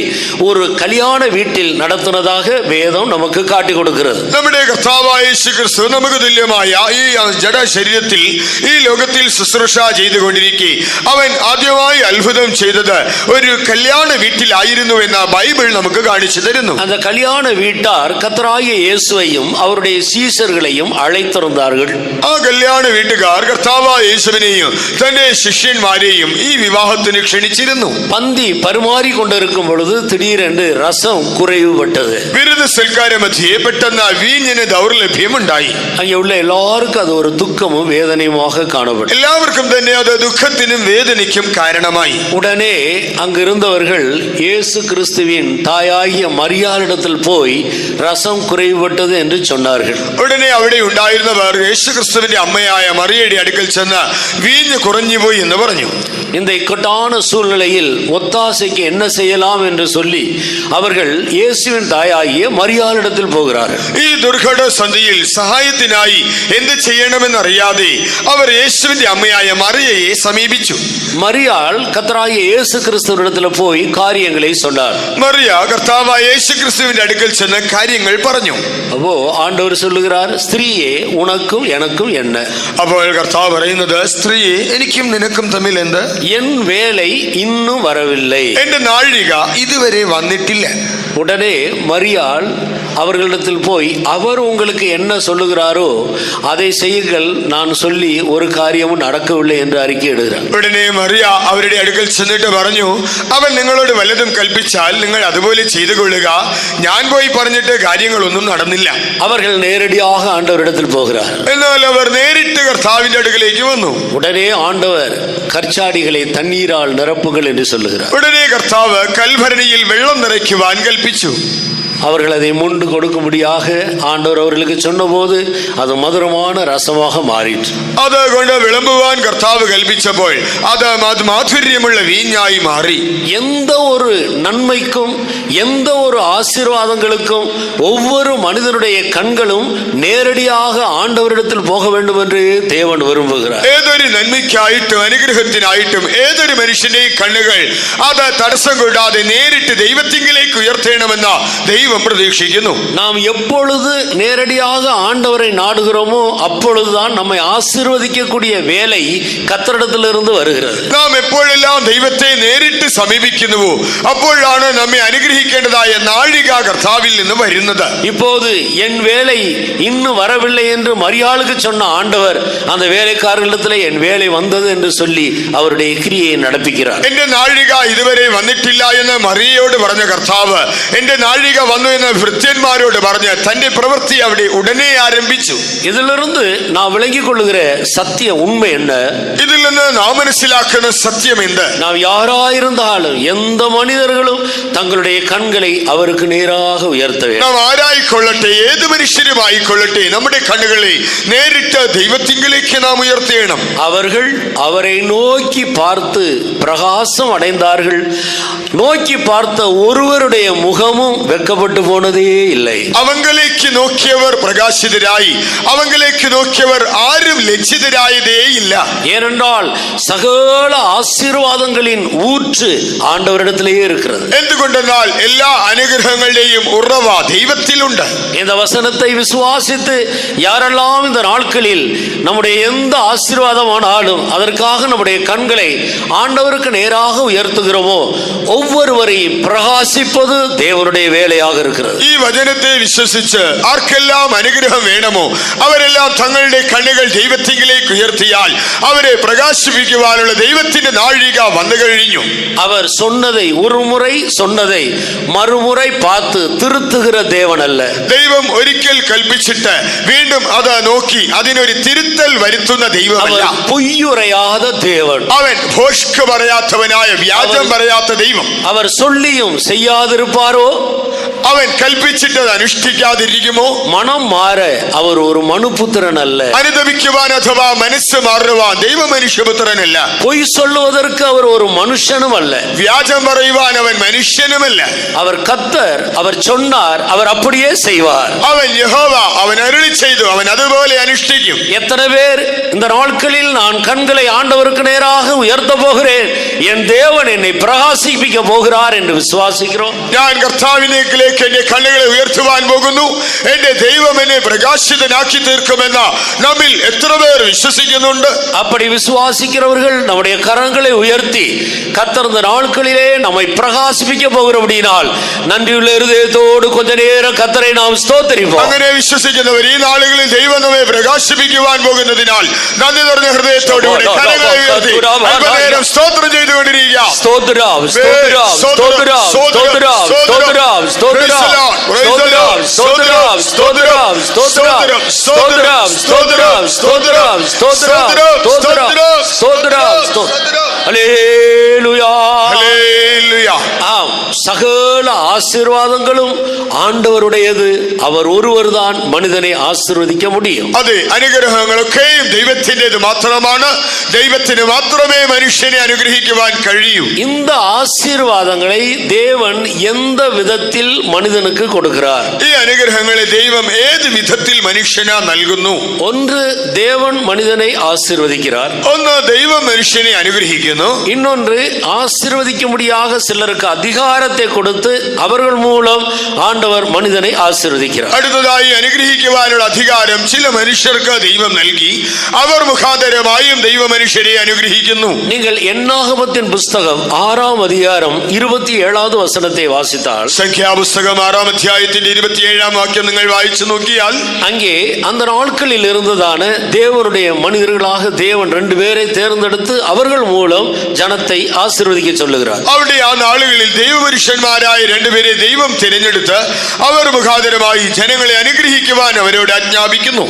ஒரு கல்யாண வீட்டில் நடத்தினதாக வேதம் நமக்கு காட்டி கொடுக்கிறது. നമ്മുടെ കർത്താവായ യേശു ക്രിസ്തു നമുക്ക് തുല്യമായ ഈ ജഡ ശരീരത്തിൽ ഈ ലോകത്തിൽ ശുശ്രൂഷ ചെയ്തുകൊണ്ടിരിക്കെ അവൻ ആദ്യമായി അത്ഭുതം ചെയ്തത് ഒരു കല്യാണ വീട്ടിലായിരുന്നു എന്ന് ബൈബിൾ നമുക്ക് കാണിച്ചു തരുന്നു. அந்த கல்யாண வீட்டார் கர்த்தராகிய இயேசுவையும் அவருடைய சீஷர்களையும் அழைத்திருந்தார்கள். ആ കല്യാണ വീട്ടുകാർ കർത്താവായ യേശുവിനെയും തന്റെ ശിഷ്യന്മാരെയും ഈ വിവാഹത്തിന് ക്ഷണിച്ചിരുന്നു. பந்தி பரிமாறி கொண்டிருக்கும் பொழுது திடீரென்று ரசம் குறைவுபட்டது. വിരുദ്ധ സൽക്കാര മധ്യേ പെട്ടെന്ന് വീഞ്ഞിന് ദൗർലഭ്യം ഉണ്ടായി. அங்கே உள்ள எல்லாருக்கும் அது ஒரு துக்கமும் வேதனையுமாக காணப்படும். എല്ലാവർക്കും തന്നെ അത് ദുഃഖത്തിനും വേദനയ്ക്കും കാരണമായി. உடனே அங்கிருந்தவர்கள் இயேசு கிறிஸ்துவின் தாயாகிய மரியாளிடத்தில் போய் ரசம் குறைவுபட்டது என்று சொன்னார்கள். ഉടനെ അവിടെ ഉണ്ടായിരുന്നവർ യേശു ക്രിസ്തുവിന്റെ അമ്മയായ മറിയയുടെ അടുക്കൽ ചെന്ന് വീഞ്ഞ് കുറഞ്ഞുപോയി എന്ന് പറഞ്ഞു. இந்த இக்கட்டான சூழ்நிலையில் ஒத்தாசைக்கு என்ன செய்யலாம் என்று சொல்லி அவர்கள் இயேசுவின் தாயாகிய மரியாளிடத்தில் போகிறார்கள். ഈ ദുർഘട സന്ധിയിൽ സഹായത്തിനായി എന്ത് ചെയ്യണമെന്നറിയാതെ അവർ യേശുവിന്റെ അമ്മയായ മറിയയെ സമീപിച്ചു. மரியாள் கர்த்தராகிய இயேசு கிறிஸ்துவினிடத்தில் போய் காரியங்களை சொன்னார். മറിയ കർത്താവായ യേശു ക്രിസ്തുവിന്റെ അടുക്കൽ ചെന്ന് കാര്യങ്ങൾ പറഞ്ഞു. அப்போ ஆண்டவர் சொல்லுகிறார், ஸ்திரீயே உனக்கும் எனக்கும் என்ன? അപ്പോൾ കർത്താവ് പറയുന്നത്, സ്ത്രീയെ എനിക്കും നിനക്കും തമ്മിൽ എന്ത്? என் வேலை இன்னும் வரவில்லை. എന്റെ നാഴിക ഇതുവരെ വന്നിട്ടില്ല. உடனே மரியாள் அவர்களிடத்தில் போய், அவர் உங்களுக்கு என்ன சொல்லுகிறாரோ அதை செய்யுங்கள், நான் சொல்லி ஒரு காரியமும் நடக்கவில்லை என்று அறிக்கையிடுகிறார். ഉടനെ മറിയ അവരുടെ അടുക്കൽ ചെന്നിട്ട് പറഞ്ഞു, അവൻ നിങ്ങളോട് വല്ലതും കൽപ്പിച്ചാൽ നിങ്ങൾ അതുപോലെ ചെയ്തു കൊള്ളുക. ഞാൻ പോയി പറഞ്ഞിട്ട് കാര്യങ്ങളൊന്നും നടന്നില്ല. அவர்கள் நேரடியாக ஆண்டவரிடத்தில் போகிறார். എന്നാൽ അവർ നേരിട്ട് കർത്താവിന്റെ അടുക്കലേക്ക് വന്നു. உடனே ஆண்டவர் கற்சாடிகளை தண்ணீரால் நிரப்புங்கள் என்று சொல்லுகிறார். ഉടനെ കർത്താവ് കൽഭരണിയിൽ വെള്ളം നിറയ്ക്കുവാൻ കൽപ്പിച്ചു. அவர்கள் அதை முண்டு கொடுக்கும்படியாக ஆண்டவர் அவர்களுக்கு சொன்னபோது அது மதுரமான ரசமாக மாறிற்று. അതുകൊണ്ട് വിളമ്പുവാൻ കർത്താവ് കൽപ്പിച്ചപ്പോൾ അത് മാധുര്യമുള്ള വീഞ്ഞായി മാറി. எந்த ஒரு நன்மைக்கும் எந்த ஒரு ஆசீர்வாதங்களுக்கும் ஒவ்வொரு மனிதனுடைய கண்களும் நேரடியாக ஆண்டவரிடத்தில் போக வேண்டும் என்று தேவன் விரும்புகிறார். ഏതൊരു നന്മയ്ക്കായിട്ടും അനുഗ്രഹത്തിനായിട്ടും ഏതൊരു മനുഷ്യന്റെയും കണ്ണുകൾ അത് തടസ്സം കൂടാതെ നേരിട്ട് ദൈവത്തിങ്കിലേക്ക് ഉയർത്തണമെന്ന ദൈവം பிரதீட்சிക്കുന്നു. நாம் எப்பொழுது நேரடியாக ஆண்டவரை நாடுகிறோமோ அப்பொழுதுதான் நம்மை ஆசீர்வதிக்கக்கூடிய வேலை கர்த்தரிடத்திலிருந்து வருகிறது. നാം എപ്പോഴെല്ലാം ദൈവത്തെ നേരിട്ട് സമീപിക്കുന്നുവോ അപ്പോഴാണ് നമ്മെ അനുഗ്രഹിക്കേണ്ടതായ നാഴിക കർത്താവിൽ നിന്ന് വരുന്നത്. இப்போது என் வேலை இன்னும் வரவில்லை என்று மரியாளுக்கு சொன்ன ஆண்டவர் அந்த வேலைக்காரர்களிடத்தில் என் வேலை வந்தது என்று சொல்லி அவருடைய கிரியை நடப்பிக்கிறார். എന്റെ നാഴിക ഇതുവരെ വന്നിട്ടില്ല എന്ന് മറിയയോട് പറഞ്ഞ കർത്താവ് എന്റെ നാഴിക വന്നു എന്ന് ഭൃത്യന്മാരോട് പറഞ്ഞ് തന്റെ പ്രവൃത്തി അവിടെ ഉടനെ ആരംഭിച്ചു. இதிலிருந்து நான் விளங்கிக் கொள்ளுகிற சத்திய உண்மை என்ன? ഇതിൽ നിന്ന് നാം മനസ്സിലാക്കുന്ന സത്യം എന്ത്? நாம் யாராயிருந்தாலும் எந்த மனிதர்களும் தங்களுடைய கண்களை அவருக்கு நேராக உயர்த்த வேண்டும். നാം ആരായിക്കൊള്ളട്ടെ, ഏത് മനുഷ്യരുമായിക്കൊള്ളട്ടെ, നമ്മുടെ കണ്ണുകളെ നേരിട്ട് ദൈവത്തിങ്കിലേക്ക് നാം ഉയർത്തേണം. அவர்கள் அவரை நோக்கி பார்த்து பிரகாசம் அடைந்தார்கள். நோக்கி பார்த்த ஒருவருடைய முகமும் வெட்கப்பட்டு போனதே இல்லை. അവങ്കലേക്ക് നോക്കിയവർ പ്രകാശിതരായി, അവങ്കലേക്ക് നോക്കിയവർ ആരും ലജ്ജിതരായതേ ഇല്ല. ஏனென்றால் சகல ஆசீர்வாதங்களின் ஊற்று ஆண்டவரிடத்திலேயே இருக்கிறது. എന്തുകൊണ്ടെന്നാൽ എല്ലാ അനുഗ്രഹങ്ങളുടെയും ഉറവ ദൈവത്തിലുണ്ട്. இந்த வசனத்தை விசுவாசித்து யாரெல்லாம் இந்த நாட்களில் நம்முடைய எந்த ஆசீர்வாதமானாலும் அதற்காக நம்முடைய கண்களை ஆண்டவருக்கு நேராக உயர்த்துகிறோமோ ஒவ்வொருவரையும் பிரகாசிப்பது தேவனுடைய வேலையாக இருக்கிறது. ഈ വചനത്തെ വിശ്വസിച്ച് ആർക്കെല്ലാം അനുഗ്രഹം വേണമോ അവരെല്ലാം തങ്ങളുടെ കണ്ണുകൾ ദൈവത്തിങ്കിലേക്ക് ഉയർത്തിയാൽ അവരെ പ്രകാശിപ്പിക്കുവാനുള്ള ദൈവത്തിന്റെ നാഴിക വന്നു കഴിഞ്ഞു. அவர் சொன்னதை ஒரு முறை சொன்னதை மறுமுறை பார்த்து திருத்துகிற தேவன் அல்ல. ദൈവം ഒരിക്കൽ കൽപ്പിച്ചിട്ട് വീണ്ടും അത് നോക്കി അതിനൊരു തിരുത്തൽ വരുത്തുന്ന ദൈവമല്ല. அவர் பொய்யுரையாத தேவன். അവൻ ഭോഷ്ക് പറയാത്തവനായ വ്യാജം പറയാത്ത ദൈവം. அவர் சொல்லியும் செய்யாதிருப்பாரோ? അവൻ കൽപ്പിച്ചിട്ട് അനുഷ്ഠിക്കാതിരിക്കുമോ? மனம் மாற அவர் ஒரு மனுபுத்திரன் அல்ல. അനുദപിക്കുവാൻ അഥവാ മനസ്സ് മാറുവാൻ ദൈവ മനുഷ്യപുത്രനല്ല. பொய் சொல்லுவதற்கு அவர் ஒரு மனுஷனும் அல்ல. വ്യാജം പറയുവാൻ അവൻ മനുഷ്യനുമല്ല. அவர் கர்த்தர், அவர் சொன்னார், அவர் அப்படியே செய்வார். അവൻ യഹോവ, അവൻ അരുളി ചെയ്തു, അവൻ അതുപോലെ അനുഷ്ഠിക്കും. எத்தனை பேர் இந்த நாட்களில் நான் கண்களை ஆண்டவருக்கு நேராக உயர்த்த போகிறேன், என் தேவன் என்னை பிரகாசிப்பிக்க போகிறார் என்று விசுவாசிக்கிறோம். ഞാൻ കർത്താവിനേക്കിലേക്ക് എന്റെ കണ്ണുകളെ ഉയർത്തുവാൻ പോകുന്നു, എന്റെ ദൈവം എന്നെ പ്രകാശിതനാക്കി തീർക്കുമെന്ന നമ്മിൽ എത്ര പേർ വിശ്വസിക്കുന്നുണ്ട്? அப்படி விசுவாசிக்கிறவர்கள் நம்முடைய கரங்களை உயர்த்தி கர்த்தர் இந்த நாட்களிலே நம்மை பிரகாசிப்பிக்க போகிறபடியினால் நன்றியுள்ள இருதயத்தோடு கொஞ்ச நேரம் கர்த்தரை நாம் ஸ்தோத்திரிப்போம். അങ്ങനെ വിശ്വസിക്കുന്നവർ ഈ നാളുകളിൽ ദൈവം നമ്മെ പ്രകാശിപ്പിക്കുവാൻ പോകുന്നതിനാൽ നന്ദി നിറഞ്ഞ ഹൃദയത്തോടുകൂടി കരങ്ങളെ ഉയർത്തി അല്പനേരം സ്തോത്രം ചെയ്തുകൊണ്ടിരിക്കുക. ஸ்தோத்திரம், ஸ்தோத்திரம், ஸ்தோத்திரம், ஸ்தோத்திரம், ஸ்தோத்திரம், ஸ்தோத்திரம், ஸ்தோத்திரம், ஸ்தோத்திரம், ஸ்தோத்திரம், ஸ்தோத்திரம், ஸ்தோத்திரம், ஸ்தோத்திரம், ஸ்தோத்திரம், ஸ்தோத்திரம், ஸ்தோத்திரம், ஸ்தோத்திரம். அல்லேலூயா. ഹല്ലേലൂയ. ஆம், சகல ஆசீர்வாதங்களும் ஆண்டவருடையது. அவர் ஒருவர் தான் மனிதனை ஆசீர்வதிக்க முடியும். അതെ, അനുഗ്രഹങ്ങളൊക്കെയും ദൈവത്തിൻ്റെത് മാത്രമാണ്. ദൈവത്തിന് മാത്രമേ മനുഷ്യനെ അനുഗ്രഹിക്കുവാൻ കഴിയൂ. இந்த ஆசீர்வாதங்களை தேவன் எந்த விதத்தில் மனிதனுக்கு கொடுக்கிறார்? ഈ അനുഗ്രഹങ്ങളെ ദൈവം ഏത് വിധത്തിൽ മനുഷ്യന് നൽകുന്നു? ஒன்று, தேவன் மனிதனை ஆசீர்வதிக்கிறார். ഒന്ന്, ദൈവം മനുഷ്യനെ അനുഗ്രഹിക്കുന്നു. இன்னொன்று, ஆசீர்வதிக்கும்படியாக சிலருக்கு அதிகாரத்தை ஞானத்தை கொடுத்து அவர்கள் மூலம் ஆண்டவர் மனிதனை ஆசீர்வதிக்கிறார். അടുത്തതായി അനുഗ്രഹിക്കുവാനുള്ള അധികാരം ചില മനുഷ്യർക്ക് ദൈവം നൽകി അവർ മുഖാന്തരമായും ദൈവ മനുഷ്യരെ അനുഗ്രഹിക്കുന്നു. நீங்கள் என்னாகமத்தின் புஸ்தகம் 6ஆம் அதிகாரம் 27வது வசனத்தை வாசித்தால், സംഖ്യാപുസ്തകം 6ആം അധ്യായത്തിന്റെ 27ആം വാക്യം നിങ്ങൾ വായിച്ചു നോക്കിയാൽ அங்கே அந்த நாட்களில் இருந்ததான தேவனுடைய மனிதர்களாக தேவன் 2 பேரை தேர்ந்தெடுத்து அவர்கள் மூலம் ஜனத்தை ஆசீர்வதிக்க சொல்லுகிறார். അവിടെ ആ നാളുകളിൽ ദൈവപുരുഷന്മാരായ 2 പേരെ ദൈവം തിരഞ്ഞെടുത്ത് അവർ മുഖാന്തരമായി ജനങ്ങളെ അനുഗ്രഹിക്കുവാൻ അവരോട് ആജ്ഞാപിക്കുന്നു.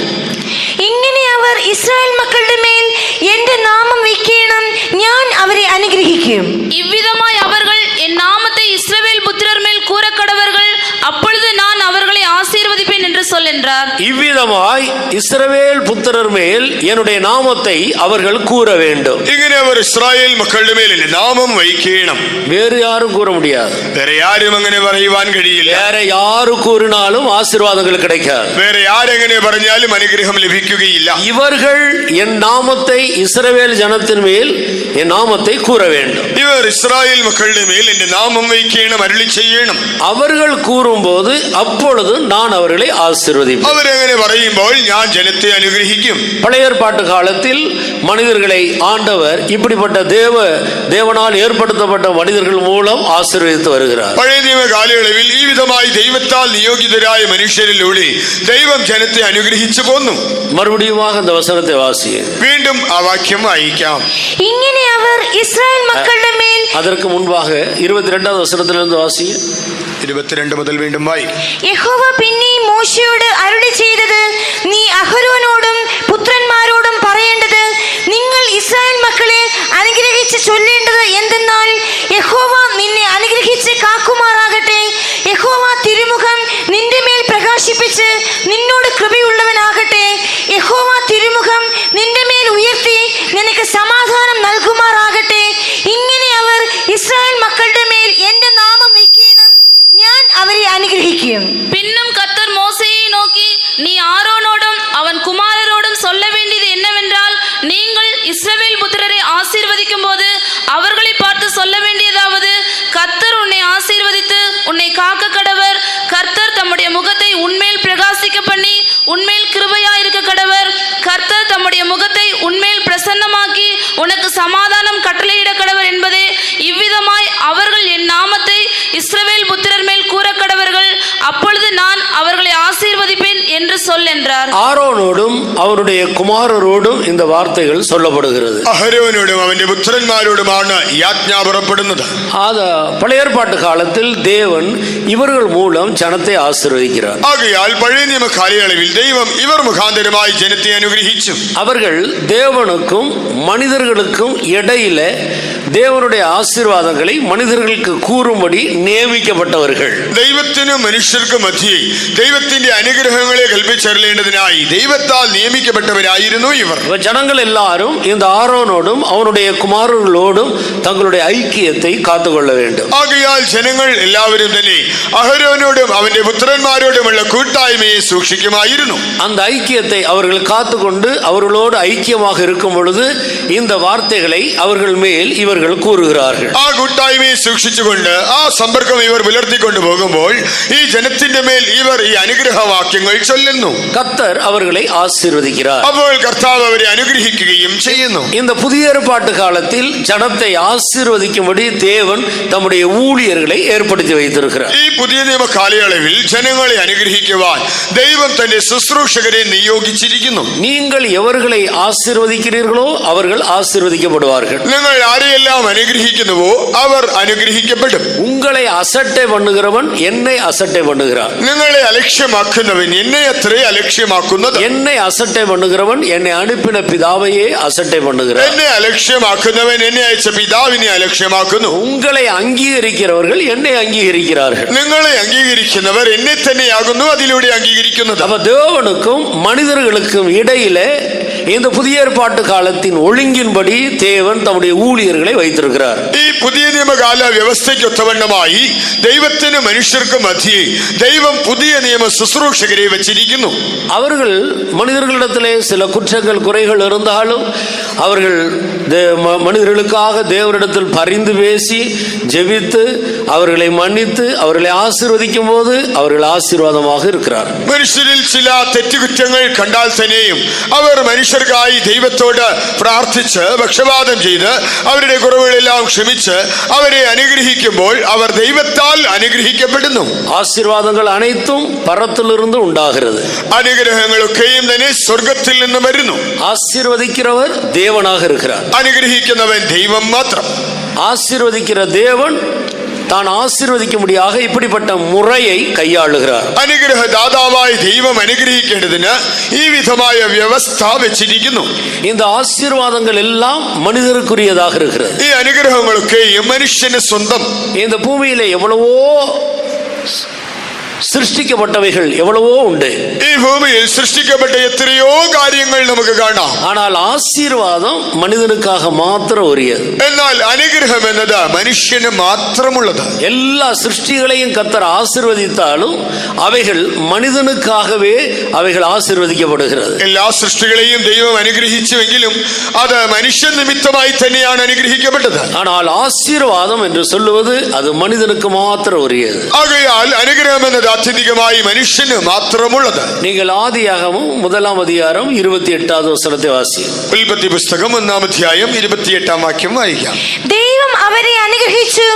ഇങ്ങനെ അവർ ഇസ്രായേൽ മക്കളുടെ മേൽ എന്റെ നാമം വെക്കണം, ഞാൻ അവരെ അനുഗ്രഹിക്കും. இவ்விதமாய் அவர்கள் என் நாமத்தை இஸ்ரவேல் புத்திரர் மேல் கூறக்கடவர்கள், அப்பொழுது நான் அவர்களை ஆசீர்வதிப்பேன் என்று சொல் என்றார். இவ்விதமாய் இஸ்ரவேல் புத்திரர் மேல் என்னுடைய நாமத்தை அவர்கள் கூற வேண்டும். ഇങ്ങനെ അവർ ഇസ്രായേൽ മക്കളുടെ മേൽ എന്റെ നാമം വയ്ക്കണം. வேறு யாரும் கூற முடியாது. വേറെ ആരും അങ്ങനെ പറയുവാൻ കഴിയില്ല. வேற யாரு கூறினாலும் ஆசீர்வாதங்கள் கிடைக்காது. വേറെ ആരെങ്ങനെ പറഞ്ഞാലും അനുഗ്രഹം ലഭിക്കുകയില്ല. இவர்கள் என் நாமத்தை இஸ்ரவேல் ஜனத்தின் மேல் என் நாமத்தை கூற வேண்டும். ഇവർ ഇസ്രായേൽ മക്കളുടെ മേൽ എന്റെ നാമം വയ്ക്കണം, അരുളി ചെയ്യണം. அவர்கள் கூறும்போது அப்பொழுது நான் அவர்களை ஆசீர்வதிப்பேன். അവരങ്ങനെ പറയുമ്പോൾ ഞാൻ ജനത്തെ അനുഗ്രഹിക്കും. பழைய ஏற்பாட்டு காலத்தில் மனிதர்களை ஆண்டவர் இப்படிப்பட்ட தேவனால் ஏற்படுத்தப்பட்ட மனிதர்கள் மூலம் ஆசீர்வதித்து வருகிறார். പഴയ നിയമ കാലയളവിൽ ഈ വിധമായി ദൈവത്താൽ നിയോഗിതരായ മനുഷ്യരിലൂടെ ദൈവം ജനത്തെ അനുഗ്രഹിച്ചു പോന്നു. மறுபடியுமாக இந்த வசனத்தை வாசியே. വീണ്ടും ആ വാക്യം വായിക്കാം. ഇങ്ങനെ അവർ ഇസ്രായേൽ മക്കളുടെ മേൽ, அதற்கு முன்பாக 22வது வசனத்திலிருந்து வாசியே. 22 മുതൽ വീണ്ടും വായിക്കും. യഹോവ പിന്നെയും മോശയോട് അരുളി ചെയ്തത്, നീ അഹരോനോടും പുത്രന്മാരോടും പറയേണ്ടത്, നിങ്ങൾ ഇസ്രായേൽ മക്കളെ അനുഗ്രഹിച്ച് ചൊല്ലേണ്ടത് എന്തെന്നാൽ, യഹോവ നിന്നെ അനുഗ്രഹിച്ച് കാക്കുമാറാകട്ടെ. യഹോവ തിരുമുഖം നിന്റെ മേൽ പ്രകാശിപ്പിച്ച് നിന്നോട് കൃപയുള്ളവനാകട്ടെ. യഹോവ തിരുമുഖം നിന്റെ മേൽ ഉയർത്തി നിനക്ക് സമാധാനം നൽകുമാറാകട്ടെ. ഇങ്ങനെ അവർ ഇസ്രായേൽ മക്കളുടെ മേൽ എന്റെ നാമം വെക്കണം, ഞാൻ അവരെ അനുഗ്രഹിക്കും. பின்னும் கர்த்தர் மோசேயை நோக்கி, நீ ஆரோனோடும் அவன் குமாரரோடும் சொல்ல வேண்டியது என்னவென்றால், நீங்கள் இஸ்ரவேல் புத்திரரை ஆசீர்வதிக்கும் போது அவர்களை பார்த்து சொல்ல வேண்டியதாவது, கர்த்தர் உன்னை ஆசீர்வதித்து உன்னை காக்க கடவர். கர்த்தர் தம்முடைய முகத்தை உன்மேல் பிரகாசிக்க பண்ணி உன்மேல் கிருபையாயிருக்க கடவர். கர்த்தர் தம்முடைய முகத்தை உன்மேல் பிரசன்னமாக்கி உனக்கு சமாதானம் கட்டளையிட கடவர் என்பதே. இவ்விதமாய் அவர்கள் என் நாமத்தை இஸ்ரவேல் புத்திரர் மேல் கூற கடவர்கள், அப்பொழுது நான் அவர்களை ஆசீர்வதிப்பேன் என்று சொல் என்றார். ஆரோனோடும் அவருடைய குமாரரோடும் இந்த வார்த்தைகள் சொல்லப்படுகிறது. അഹരോനോടും അവന്റെ പുത്രന്മാരോടുമാണ് ഈ ആജ്ഞ പുറപ്പെടുന്നത്. பழைய ஏற்பாட்டு காலத்தில் தேவன் இவர்கள் மூலம் ஜனத்தை ஆசீர்வதிக்கிறார். ആകയാൽ പഴയ നിയമ കാലയളവിൽ ദൈവം ഇവർ മുഖാന്തരമായി ജനത്തെ അനുഗ്രഹിച്ചു. அவர்கள் தேவனுக்கும் மனிதர்களுக்கும் இடையில தேவனுடைய ஆசீர்வாதங்களை மனிதர்களுக்கு கூறும்படி நியமிக்கப்பட்டவர்கள். ദൈവത്തിനും മനുഷ്യർക്കും മധ്യേ ദൈവത്തിന്റെ അനുഗ്രഹങ്ങളെ കൽപ്പിച്ചറിയേണ്ടതിനായി ദൈവത്താൽ നിയമിക്കപ്പെട്ടവരായിരുന്നു ഇവർ. ஜனங்கள் எல்லாரும் இந்த ஆரோனோடும் அவனுடைய குமாரர்களோடும் தங்களுடைய ஐக்கியத்தை காத்துக்கொள்ள வேண்டும். ആകയാൽ ജനങ്ങൾ എല്ലാവരും തന്നെ അഹരോനോടും അവന്റെ പുത്രന്മാരോടുമുള്ള കൂട്ടായ്മയെ സൂക്ഷിക്കുമായിരുന്നു. அந்த ஐக்கியத்தை அவர்கள் காத்துக்கொண்டு அவர்களோடு ஐக்கியமாக இருக்கும் பொழுது இந்த வார்த்தைகளை அவர்கள் மேல் இவர்கள் கூறுகிறார்கள். ആ കൂട്ടായ്മയെ സൂക്ഷിച്ചുകൊണ്ട് ആ സമ്പർക്കം ഇവർ പുലർത്തിക്കൊണ്ടു പോകുമ്പോൾ ഈ ജനത്തിന്റെ മേൽ ഇവർ ഈ അനുഗ്രഹവാക്യങ്ങൾ ചൊല്ലുന്നു. கர்த்தர் அவர்களை ஆசீர்வதிக்கிறார். അപ്പോൾ കർത്താവ് അവരെ അനുഗ്രഹിക്കുകയും ചെയ്യുന്നു. இந்த புதிய ஏற்பாட்டு காலத்தில் ஜனத்தை ஆசீர்வதிக்கும்படி தேவன் தம்முடைய ஊழியர்களை ஏற்படுத்தி வைத்திருக்கிறார். ഈ പുതിയ നിയമ കാലയളവിൽ ജനങ്ങളെ അനുഗ്രഹിക്കുവാൻ ദൈവം തന്റെ ശുശ്രൂഷകരെ നിയോഗിച്ചിരിക്കുന്നു. நீங்கள் எவர்களை ஆசீர்வதிக்கிறீர்களோ அவர்கள் ஆசீர்வதிக்கப்படுவார்கள். നിങ്ങൾ ആരെയെല്ലാം അനുഗ്രഹിക്കുന്നുവോ അവർ അനുഗ്രഹിക്കപ്പെടും. உங்களை அசட்டை பண்ணுகிறவன் என்னை அசட்டை பண்ணுகிறான். നിങ്ങളെ അലക്ഷ്യമാക്കുന്നവൻ എന്നെ അത്രേ അലക്ഷ്യമാക്കുന്നത്. என்னை அசட்டை பண்ணுகிறவன் என்னை அனுப்பின பிதாவையே அசட்டை பண்ணுகிறான். എന്നെ അലക്ഷ്യമാക്കുന്നവൻ എന്നെ അയച്ച പിതാവിനെ അലക്ഷ്യമാക്കുന്നു. உங்களை அங்கீகரிக்கிறவர்கள் என்னை அங்கீகரிக்கிறார்கள். നിങ്ങളെ അംഗീകരിക്കുന്നവർ എന്നെ തന്നെയാകുന്നു അതിലൂടെ അംഗീകരിക്കുന്നത്. அப்ப தேவனுக்கும் மனிதர்களுக்கும் இடையிலே இந்த புதிய ஏற்பாட்டு காலத்தின் ஒழுங்கின்படி தேவன் தம்முடைய ஊழியர்களை வைத்திருக்கிறார். ഈ പുതിയ നിയമകാല വ്യവസ്ഥയ്ക്ക് ഒത്തവണ്ണമായി ദൈവത്തിനും മനുഷ്യർക്കും മധ്യേ ദൈവം പുതിയ നിയമ ശുശ്രൂഷകരെ വച്ചിരിക്കുന്നു. அவர்கள் மனிதர்களிடத்திலே சில குற்றங்கள் குறைகள் இருந்தாலும் அவர்கள் மனிதர்களுக்காக தேவனிடத்தில் பரிந்து பேசி ஜெபித்து அவர்களை மன்னித்து அவர்களை ஆசீர்வதிக்கும் போது அவர்கள் ஆசீர்வாதமாக இருக்கிறார். മനുഷ്യരിൽ ചില തെറ്റുകുറ്റങ്ങൾ കണ്ടാൽ തന്നെയും അവർ മനുഷ്യർക്കായി ദൈവത്തോട് പ്രാർത്ഥിച്ച് പക്ഷപാതം ചെയ്ത് അവരുടെ കുറവുകളെല്ലാം ക്ഷമിച്ച് അവരെ അനുഗ്രഹിക്കുമ്പോൾ അവർ ദൈവത്താൽ അനുഗ്രഹിക്കപ്പെടുന്നു. ஆசீர்வாதங்கள் அனைத்தும் பரத்திலிருந்து உண்டாகிறது. അനുഗ്രഹങ്ങളൊക്കെയും തന്നെ സ്വർഗത്തിൽ നിന്ന് വരുന്നു. ஆசீர்வதிக்கிறவர் தேவனாக இருக்கிறார். അനുഗ്രഹിക്കുന്നവൻ ദൈവം മാത്രം. ஆசீர்வதிக்கிற தேவன் தான் ஆசீர்வதிக்கும்படியாக இப்படிப்பட்ட முறையை கையாளுகிறார். അനുഗ്രഹദാതാവായ ദൈവം അനുഗ്രഹിക്കേണ്ടതിന് ഈ വിധമായ വ്യവസ്ഥ വെച്ചിരിക്കുന്നു. இந்த ஆசீர்வாதங்கள் எல்லாம் மனிதருக்குரியதாக இருக்கிறது. ഈ അനുഗ്രഹങ്ങളൊക്കെയും മനുഷ്യന് സ്വന്തം. இந்த பூமியில எவ்வளவோ சிருஷ்டிக்கப்பட்டவைகள் எவ்வளவோ உண்டு. ഈ ഭൂമിയിൽ സൃഷ്ടിക്കപ്പെട്ട എത്രയോ കാര്യങ്ങൾ നമുക്ക് കാണാം. ஆனால் ஆசீர்வாதம் மனிதனுக்காக மாத்திரம் உரியது. എന്നാൽ അനുഗ്രഹം എന്നത് മനുഷ്യന് മാത്രമുള്ളത്. எல்லா சிருஷ்டிகளையும் கர்த்தர் ஆசீர்வதித்தாலும் அவைகள் மனிதனுக்காகவே அவைகள் ஆசீர்வதிக்கப்படுகிறது. എല്ലാ സൃഷ്ടികളെയും ദൈവം അനുഗ്രഹിച്ചുവെങ്കിലും അത് മനുഷ്യ നിമിത്തമായി തന്നെയാണ് അനുഗ്രഹിക്കപ്പെട്ടത്. ஆனால் ஆசீர்வாதம் என்று சொல்லுவது அது மனிதனுக்கு மாத்திரம் உரியது. ആകയാൽ അനുഗ്രഹം എന്നത് ആത്യന്തികമായി മനുഷ്യന് മാത്രമുള്ളത്. நீங்கள் ஆதியாகமம் 1 28வது வசனத்தை வாசி. ഉൽപ്പത്തി പുസ്തകം 1 അധ്യായം 28 വാക്യം വായിക്കാം. ദൈവം അവരെ അനുഗ്രഹിച്ചു,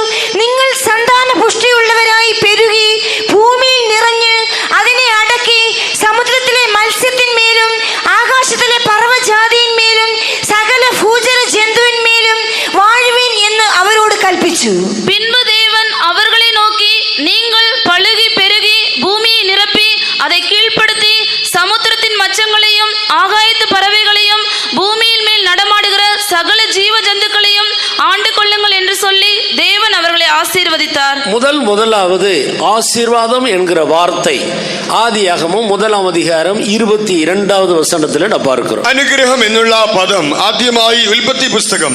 നിങ്ങൾ സന്താന പുഷ്ടിയുള്ളവരായി പെരുകി ഭൂമിയിൽ നിറഞ്ഞ് അതിനെ അടക്കി സമുദ്രത്തിലെ മത്സ്യത്തിന്മേലും ആകാശത്തിലെ പർവ്വജാതിന്മേലും സകല ഭൂചര ജന്തുവിന്മേലും വാഴുവിൻ എന്ന് അവരോട് കൽപ്പിച്ചു. பின்பு தேவன் அவர்களை நோக்கி, நீங்கள் பலுகி பெருகி பூமியை நிரப்பி அதை கீழ்ப்படுத்தி சமுத்திரத்தின் மச்சங்களையும் ஆகாயத்து பறவைகளையும் பூமியின் மேல் நடமாடுகிற சகல ஜீவ ஜந்துக்களையும் ஆண்டு கொள்ளுங்கள் என்று சொல்லி தேவன் அவர்களை ஆசீர்வதித்தார். முதலாவது ஆசீர்வாதம் என்கிற வார்த்தை ஆதியாகமம் 1 அதிகாரம் 22வது வசனத்தில் நாம் பார்க்கிறோம். അനുഗ്രഹം എന്നുള്ള പദം ആദ്യമായി ഉൽപ്പത്തി പുസ്തകം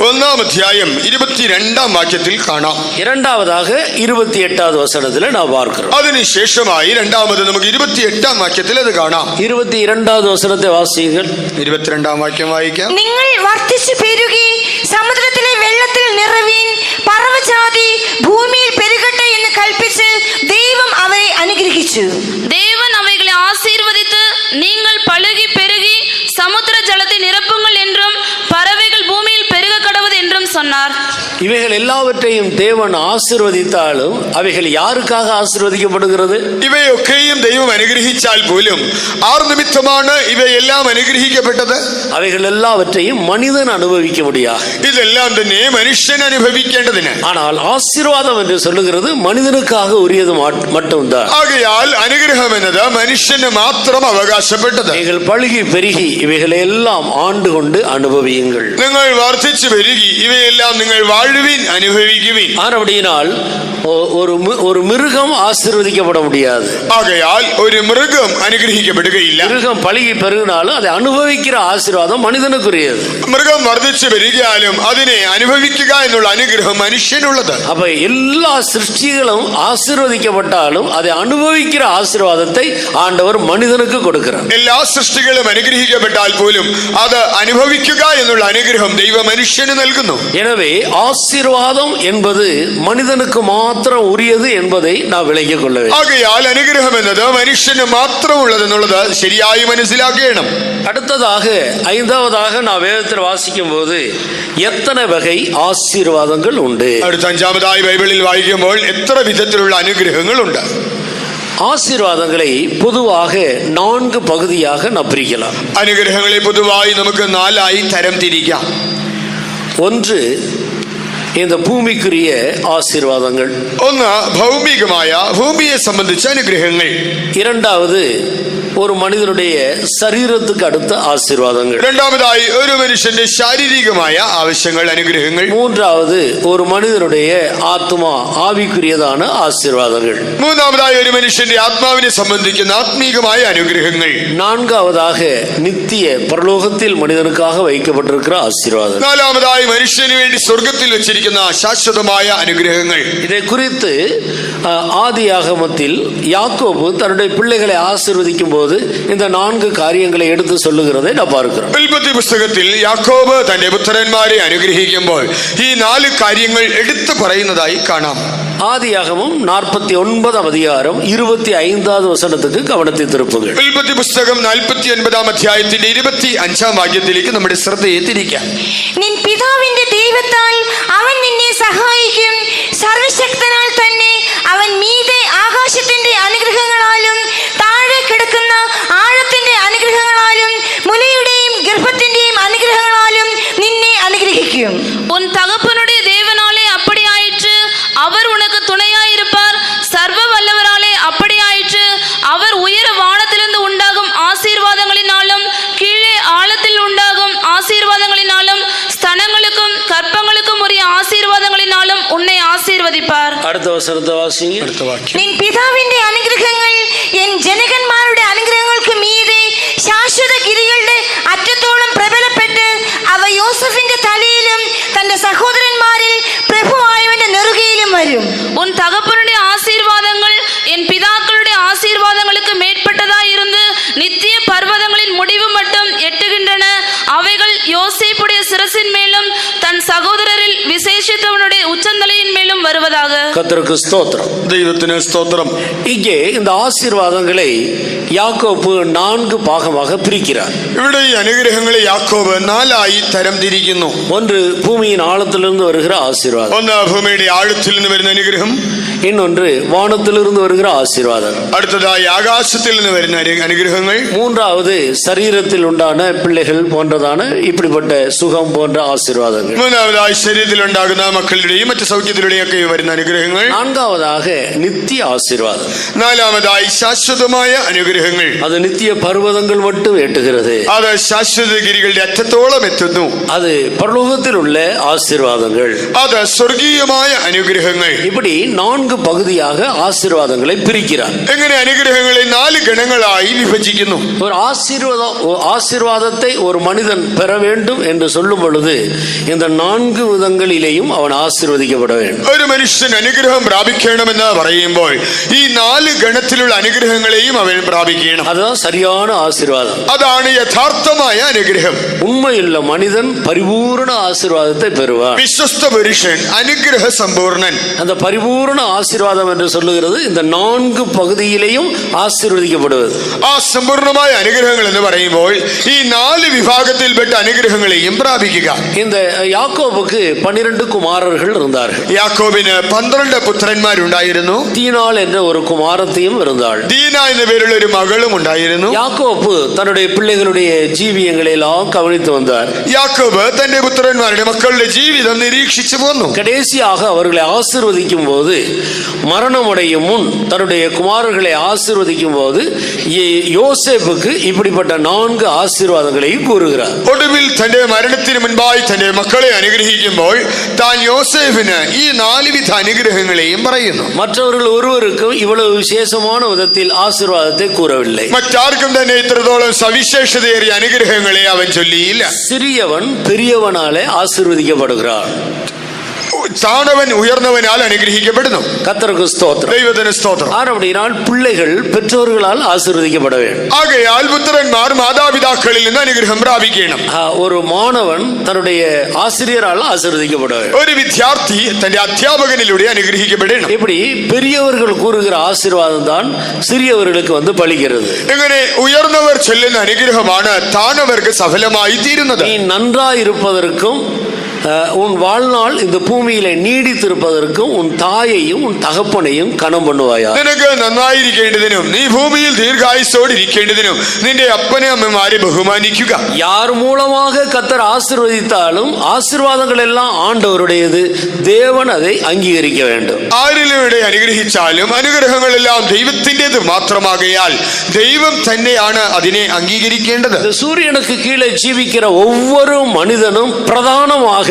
1 അധ്യായം 22 വാക്യത്തിൽ കാണാം. இரண்டாவதாக 28வது வசனத்தில் நாம் பார்க்கிறோம். അതിനുശേഷമായി രണ്ടാമത് നമുക്ക് 28 വാക്യത്തിൽ അത് കാണാം. 22வது വசனத்தை வாசியுங்கள். 22 വാക്യം വായിക്കാം. നിങ്ങൾ വർദ്ധിച്ചു പെരുകി സമുദ്രത്തിലെ വെള്ളത്തിൽ നിറവീൻ, പർവ്വജാതി ഭൂമിയിൽ പെരുകട്ടെ എന്ന് കൽപ്പിച്ച് ദൈവം അവരെ അനുഗ്രഹിച്ചു. தேவன் அவைகளை ஆசீர்வதித்து, நீங்கள் பலுகி பெருகி சமுத்திர ஜலத்தை நிரப்புங்கள் என்றும் பறவைகள் பூமியில் பெருக கடவுது என்றும் சொன்னார். இவைகள் எல்லாவற்றையும் தேவன் ஆசீர்வதித்தாலும் அவைகள் யாருக்காக ஆசீர்வதிக்கப்படுகிறது? ഇവയൊക്കെയും ദൈവം അനുഗ്രഹിച്ചാൽ പോലും ആർ നിമിത്തമാണ് ഇവയെല്ലാം അനുഗ്രഹിക്കപ്പെട്ടത്? அவைகள் எல்லாவற்றையும் மனிதன் அனுபவிக்க முடியாது. ഇതെല്ലാം തന്നെ മനുഷ്യൻ അനുഭവിക്കേണ്ടതിന്. ஆனால் ஆசீர்வாதம் என்று சொல்லுகிறது மனிதனுக்காக உரியது மட்டும்தான். ആകയാൽ അനുഗ്രഹം എന്നത് മനുഷ്യന് മാത്രം അവകാശപ്പെട്ടത്. நீங்கள் பழுகி பெருகி இவைகளை எல்லாம் ஆண்டு கொண்டு அனுபவியுங்கள். നിങ്ങൾ വർദ്ധിച്ചു പെരുകി ഇവയെല്ലാം നിങ്ങൾ വാഴുവിൻ, അനുഭവിക്കുവിൻ. அப்படினால் ஒரு மிருகம் ஆசீர்வதிக்கப்பட முடியாது. ആകയാൽ ഒരു മൃഗം അനുഗ്രഹിക്കപ്പെടുകയില്ല. மிருகம் பழுகி பெருகினாலும் அதை அனுபவிக்கிற ஆசீர்வாதம் மனிதனுக்குரியது. മൃഗം വർദ്ധിച്ചു പെരുകിയാലും അതിനെ അനുഭവിക്കുക എന്നുള്ള അനുഗ്രഹം മനുഷ്യനുള്ളത്. அப்ப எல்லா சிருஷ்டிகளும் ஆசீர்வதிக்கப்பட்டாலும் அதை அனுபவிக்கிற ஆசீர்வாதத்தை ஆண்டவர் மனிதனுக்கு கொடுக்கிறார். എല്ലാ സൃഷ്ടികളും അനുഗ്രഹിക്കപ്പെട്ടാൽ പോലും അത് അനുഭവിക്കുക എന്നുള്ള അനുഗ്രഹം ദൈവ മനുഷ്യന് നൽകുന്നു. எனவே ஆசீர்வாதம் என்பது மனிதனுக்கு மாத்திரம் உரியது என்பதை நாம் விளங்கிக் கொள்ள வேண்டும். ആകയാൽ അനുഗ്രഹം എന്നത് മനുഷ്യന് മാത്രമുള്ളത് എന്നുള്ളത് ശരിയായി മനസ്സിലാക്കണം. அடுத்ததாக 5வதாக நான் வேதத்தில் வாசிக்கும் போது எத்தனை வகை ஆசீர்வாதங்கள் உண்டு. അടുത്ത 5ാമതായി ബൈബിളിൽ വായിക്കുമ്പോൾ എത്ര വിധത്തിലുള്ള അനുഗ്രഹങ്ങളുണ്ട്. ஆசீர்வாதங்களை பொதுவாக 4 பகுதியாக நாம் பிரிக்கலாம். അനുഗ്രഹങ്ങളെ പൊതുവായി നമുക്ക് 4ആയി തരം തിരിക്കാം. ஒன்று இந்த பூமிக்குரிய ஆசீர்வாதங்கள். ഒന്ന് ഭൗമികമായ ഭൂമിയെ സംബന്ധിച്ച അനുഗ്രഹങ്ങൾ. இரண்டாவது ஒரு மனிதனுடைய சரீரத்துக்கு அடுத்த ஆசீர்வாதங்கள். രണ്ടാമതായി ഒരു മനുഷ്യന്റെ ശാരീരികമായ ആവശ്യങ്ങൾ, അനുഗ്രഹങ്ങൾ. மூன்றாவது ஒரு மனிதனுடைய ஆத்மா ஆவிக்குரியதான ஆசீர்வாதங்கள். മൂന്നാമതായി ഒരു മനുഷ്യന്റെ ആത്മാവിനെ സംബന്ധിക്കുന്ന ആത്മീകമായ അനുഗ്രഹങ്ങൾ. நான்காவதாக நித்திய பரலோகத்தில் மனிதனுக்காக வைக்கப்பட்டிருக்கிற ஆசீர்வாதம். നാലാമതായി മനുഷ്യന് വേണ്ടി സ്വർഗത്തിൽ വെച്ചിരിക്കുന്ന ശാശ്വതമായ അനുഗ്രഹങ്ങൾ. இதை குறித்து ஆதியாகமத்தில் யாக்கோபு தன்னுடைய பிள்ளைகளை ஆசீர்வதிக்கும் போது இந்த 4 காரியங்களை எடுத்து சொல்லுகிறதை நாம் பார்க்கிறோம். ഉൽപ്പത്തി പുസ്തകത്തിൽ യാക്കോബ് തന്റെ പുത്രന്മാരെ അനുഗ്രഹിക്കുമ്പോൾ ഈ 4 കാര്യങ്ങൾ എടുത്തു പറയുന്നതായി കാണാം. ஆதியாகமம் 49 அதிகாரம் 25வது வசனத்துக்கு கவனத்தை திருப்புங்கள். ഉൽപ്പത്തി പുസ്തകം 49 അധ്യായത്തിന്റെ 25 വാക്യത്തിലേക്ക് നമ്മുടെ ശ്രദ്ധയെ തിരിക്കാം. നിൻ പിതാവിന്റെ ദൈവത്താൽ അവൻ നിന്നെ സഹായിക്കും. സർവശക്തനാൽ തന്നെ അവൻ മീതെ ആകാശത്തിന്റെ അനുഗ്രഹങ്ങളാലും താഴെ കിടക്കുന്ന ആഴത്തിന്റെ അനുഗ്രഹങ്ങളാലും മുലയുടെയും ഗർഭത്തിന്റെയും അനുഗ്രഹങ്ങളാലും നിന്നെ അനുഗ്രഹിക്കും. உன் தகப்பனுடைய தேவனாலே அப்படி ஆயிற்று, அவர் உனக்கு துணையாயிருப்பார். சர்வ வல்லவராலே அப்படி ஆயிற்று, அவர் உயர வானத்திலிருந்து உண்டாகும் ஆசீர்வாதங்களினாலும் கீழே ஆழத்தில் உண்டாகும் ஆசீர்வாதங்களினாலும் ஸ்தனங்களுக்கும் கற்பங்களுக்கும் உரிய ஆசீர்வாதங்களினாலும் உன்னை ஆசீர்வதிப்பார். அடுத்த வசனத்தை வாசிங்க. അടുത്ത വാക്യം. നിൻ പിതാവിന്റെ അനുഗ്രഹങ്ങൾ എൻ ജനകന്മാരുടെ അനുഗ്രഹങ്ങൾക്ക് മീതെ ശാശ്വത ഗിരികളുടെ അറ്റത്തോളം പ്രബലപ്പെട്ട് അവ യോസഫിന്റെ തലയിലും തന്റെ സഹോദരന്മാരിൽ പ്രഭുവായവന്റെ നെറുകയിലും വരും. உன் தகப்பனுடைய ஆசீர்வாதங்கள் என் பிதாக்களுடைய ஆசீர்வாதங்களுக்கு மேற்பட்டதாய் இருந்து நித்திய பர்வதங்களின் முடிவு மட்டும் எட்டுகின்றன. அவைகள் யோசேப்புடைய சிரசின் மேலும் தன் சகோதரரில் விசேஷித்தவனுடைய உச்சந்தலையின் மேலும் வருவதாக. கர்த்தருக்கு ஸ்தோத்திரம். ദൈവത്തിന് സ്തോത്രം. இங்கே இந்த ஆசீர்வாதங்களை யாக்கோப்பு 4 பாகமாக பிரிக்கிறார். ഇവിടെ ഈ അനുഗ്രഹങ്ങളെ യാക്കോബ് 4 തരം തിരിക്കുന്നു. ஒன்று பூமியின் ஆழத்திலிருந்து வருகிற ஆசீர்வாதம், ഒന്ന് ഭൂമിയുടെ ആഴത്തിൽ നിന്ന് വരുന്ന അനുഗ്രഹം, இன்னொன்று வானத்திலிருந்து வருகிற ஆசீர்வாதம், അടുത്തതായി ആകാശത്തിൽ നിന്ന് വരുന്ന അനുഗ്രഹങ്ങൾ, மூன்றாவது சரீரத்தில் உண்டான பிள்ளைகள் போன்றதான இப்படிப்பட்ட சுகம் போன்ற ஆசீர்வாதங்கள், മൂന്നാമതായി ശരീരത്തിൽ ഉണ്ടാകുന്ന മക്കളുടെയും മറ്റ് സൗഖ്യത്തിലൂടെയും ഒക്കെ വരുന്ന അനുഗ്രഹങ്ങൾ, நான்காவதாக நித்திய ஆசீர்வாதம், നാലാമതായി ശാശ്വതമായ അനുഗ്രഹങ്ങൾ. அது நித்திய பர்வதங்கள் மட்டும் எட்டுகிறது. അത് ശാശ്വത ഗിരികളുടെ അറ്റത്തോളം എത്തുന്നു. அது பரலோகத்தில் உள்ள ஆசீர்வாதங்கள். അത് സ്വർഗീയമായ അനുഗ്രഹങ്ങൾ. இப்படி 4 பகுதியாக ஆசீர்வாதங்களை பிரிக்கிறார். എങ്ങനെ അനുഗ്രഹങ്ങളെ 4 ഗണങ്ങളായി വിഭജിക്കുന്നു. ஒரு ஆசீர்வாதத்தை ஒரு மனிதன் பெற வேண்டும் என்று சொல்லும் பொழுது இந்த 4 விதங்களிலேயும் அவன் ஆசீர்வதிக்கப்பட வேண்டும். ഒരു മനുഷ്യൻ അനുഗ്രഹം പ്രാപിക്കണമെന്ന് പറയുമ്പോൾ ഈ 4 ഗണത്തിലുള്ള അനുഗ്രഹങ്ങളെയും അവൻ പ്രാപിക്കണം. அதுதான் சரியான ஆசீர்வாதம். അതാണ് യഥാർത്ഥമായ അനുഗ്രഹം. உண்மையுள்ள மனிதன் பரிபூர்ண ஆசீர்வாதத்தை பெறுவார். വിശ്വസ്ത പുരുഷൻ അനുഗ്രഹ സമ്പൂർണൻ. அந்த பரிபூர்ண ஆசீர்வாதம் என்று சொல்லுகிறது இந்த 4 பகுதியிலேயும் ஆசீர்வதிக்கப்படுவது. ആ സമ്പൂർണമായ അനുഗ്രഹങ്ങൾ എന്ന് പറയുമ്പോൾ ഈ 4 വിഭാഗത്തിൽപ്പെട്ട അനുഗ്രഹങ്ങളെയും പ്രാപിക്കുക. இந்த யாக்கோபுக்கு 12 குமாரர்கள் இருந்தார்கள். യാക്കോബിന് 12 പുത്രന്മാരുണ്ടായിരുന്നു. தீனாள் என்ற ஒரு குமாரத்தையும் இருந்தாள். ദീന എന്ന പേരുള്ള ഒരു മകളും ഉണ്ടായിരുന്നു. யாக்கோபு தன்னுடைய பிள்ளைகளுடைய ஜீவியங்களை எல்லாம் கவனித்து வந்தார். യാക്കോബ് തന്റെ പുത്രന്മാരുടെ മക്കളുടെ ജീവിതം നിരീക്ഷിച്ചു പോന്നു. கடைசியாக அவர்களை ஆசீர்வதிக்கும் போது மரணமடையும் முன் தன்னுடைய குமாரர்களை ஆசீர்வதிக்கும் போது யோசேப்புக்கு இப்படிப்பட்ட 4 ஆசீர்வாதங்களையும் கூறுகிறார். ഒടുവിൽ തന്റെ മരണത്തിന് മുൻപായി തന്റെ മക്കളെ അനുഗ്രഹിക്കുമ്പോൾ താൻ യോസേഫിന് ഈ 4 വിധ അനുഗ്രഹങ്ങളെയും പറയുന്നു. மற்றவர்கள் ஒருவருக்கும் இவ்வளவு விசேஷமான விதத்தில் ஆசீர்வாதத்தை கூறவில்லை. മറ്റാർക്കും തന്നെ ഇത്രത്തോളം സവിശേഷതയേറിയ അനുഗ്രഹങ്ങളെ അവൻ ചൊല്ലിയില്ല. சிறியவன் பெரியவனாலே ஆசீர்வதிக்கப்படுகிறான். താണവൻ ഉയർന്നവനാൽ അനുഗ്രഹിക്കപ്പെടുന്നു. கர்த்தருக்கு ஸ்தோத்திரம். ദൈവത്തിന് സ്തോത്രം. ஆனபடியால் பிள்ளைகள் பெற்றோர்களால் ஆசீர்வதிக்கப்பட வேண்டும். ആകയാൽ പുത്രന്മാർ മാതാപിതാക്കളിൽ നിന്ന് അനുഗ്രഹം പ്രാപിക്കണം. ஒரு மாணவன் தன்னுடைய ஆசிரியரால் ஆசீர்வதிக்கப்பட வேண்டும். ഒരു വിദ്യാർത്ഥി തന്റെ അധ്യാപകനിലൂടെ അനുഗ്രഹിക്കപ്പെടണം. இப்படி பெரியவர்கள் கூறுகிற ஆசீர்வாதம் தான் சிறியவர்களுக்கு வந்து பலிக்கிறது. ഇങ്ങനെ ഉയർന്നവർ ചൊല്ലുന്ന അനുഗ്രഹമാണ് താണവർക്ക് സഫലമായി തീരുന്നത്. நீ நன்றாயிருப்பதற்கும் உன் வாழ்நாள் இந்த பூமியில நீடித்திருப்பதற்கும் உன் தாயையும் உன் தகப்பனையும் கனம் பண்ணுவாயா. നിനക്ക് നന്നായിരിക്കേണ്ടതിനും നീ ഭൂമിയിൽ ദീർഘായുസ്സോടെ ഇരിക്കേണ്ടതിനും നിന്റെ അപ്പനെ അമ്മമാരെ ബഹുമാനിക്കുക. யார் மூலமாக கர்த்தர் ஆசீர்வதித்தாலும் ஆசீர்வாதங்கள் எல்லாம் ஆண்டவருடையது. தேவன் அதை அங்கீகரிக்க வேண்டும். ആരിലൂടെ അനുഗ്രഹിച്ചാലും അനുഗ്രഹങ്ങളെല്ലാം ദൈവത്തിൻ്റെത് മാത്രമാകയാൽ ദൈവം തന്നെയാണ് അതിനെ അംഗീകരിക്കേണ്ടത്. இந்த சூரியனுக்கு கீழே ஜீவிக்கிற ஒவ்வொரு மனிதனும் பிரதானமாக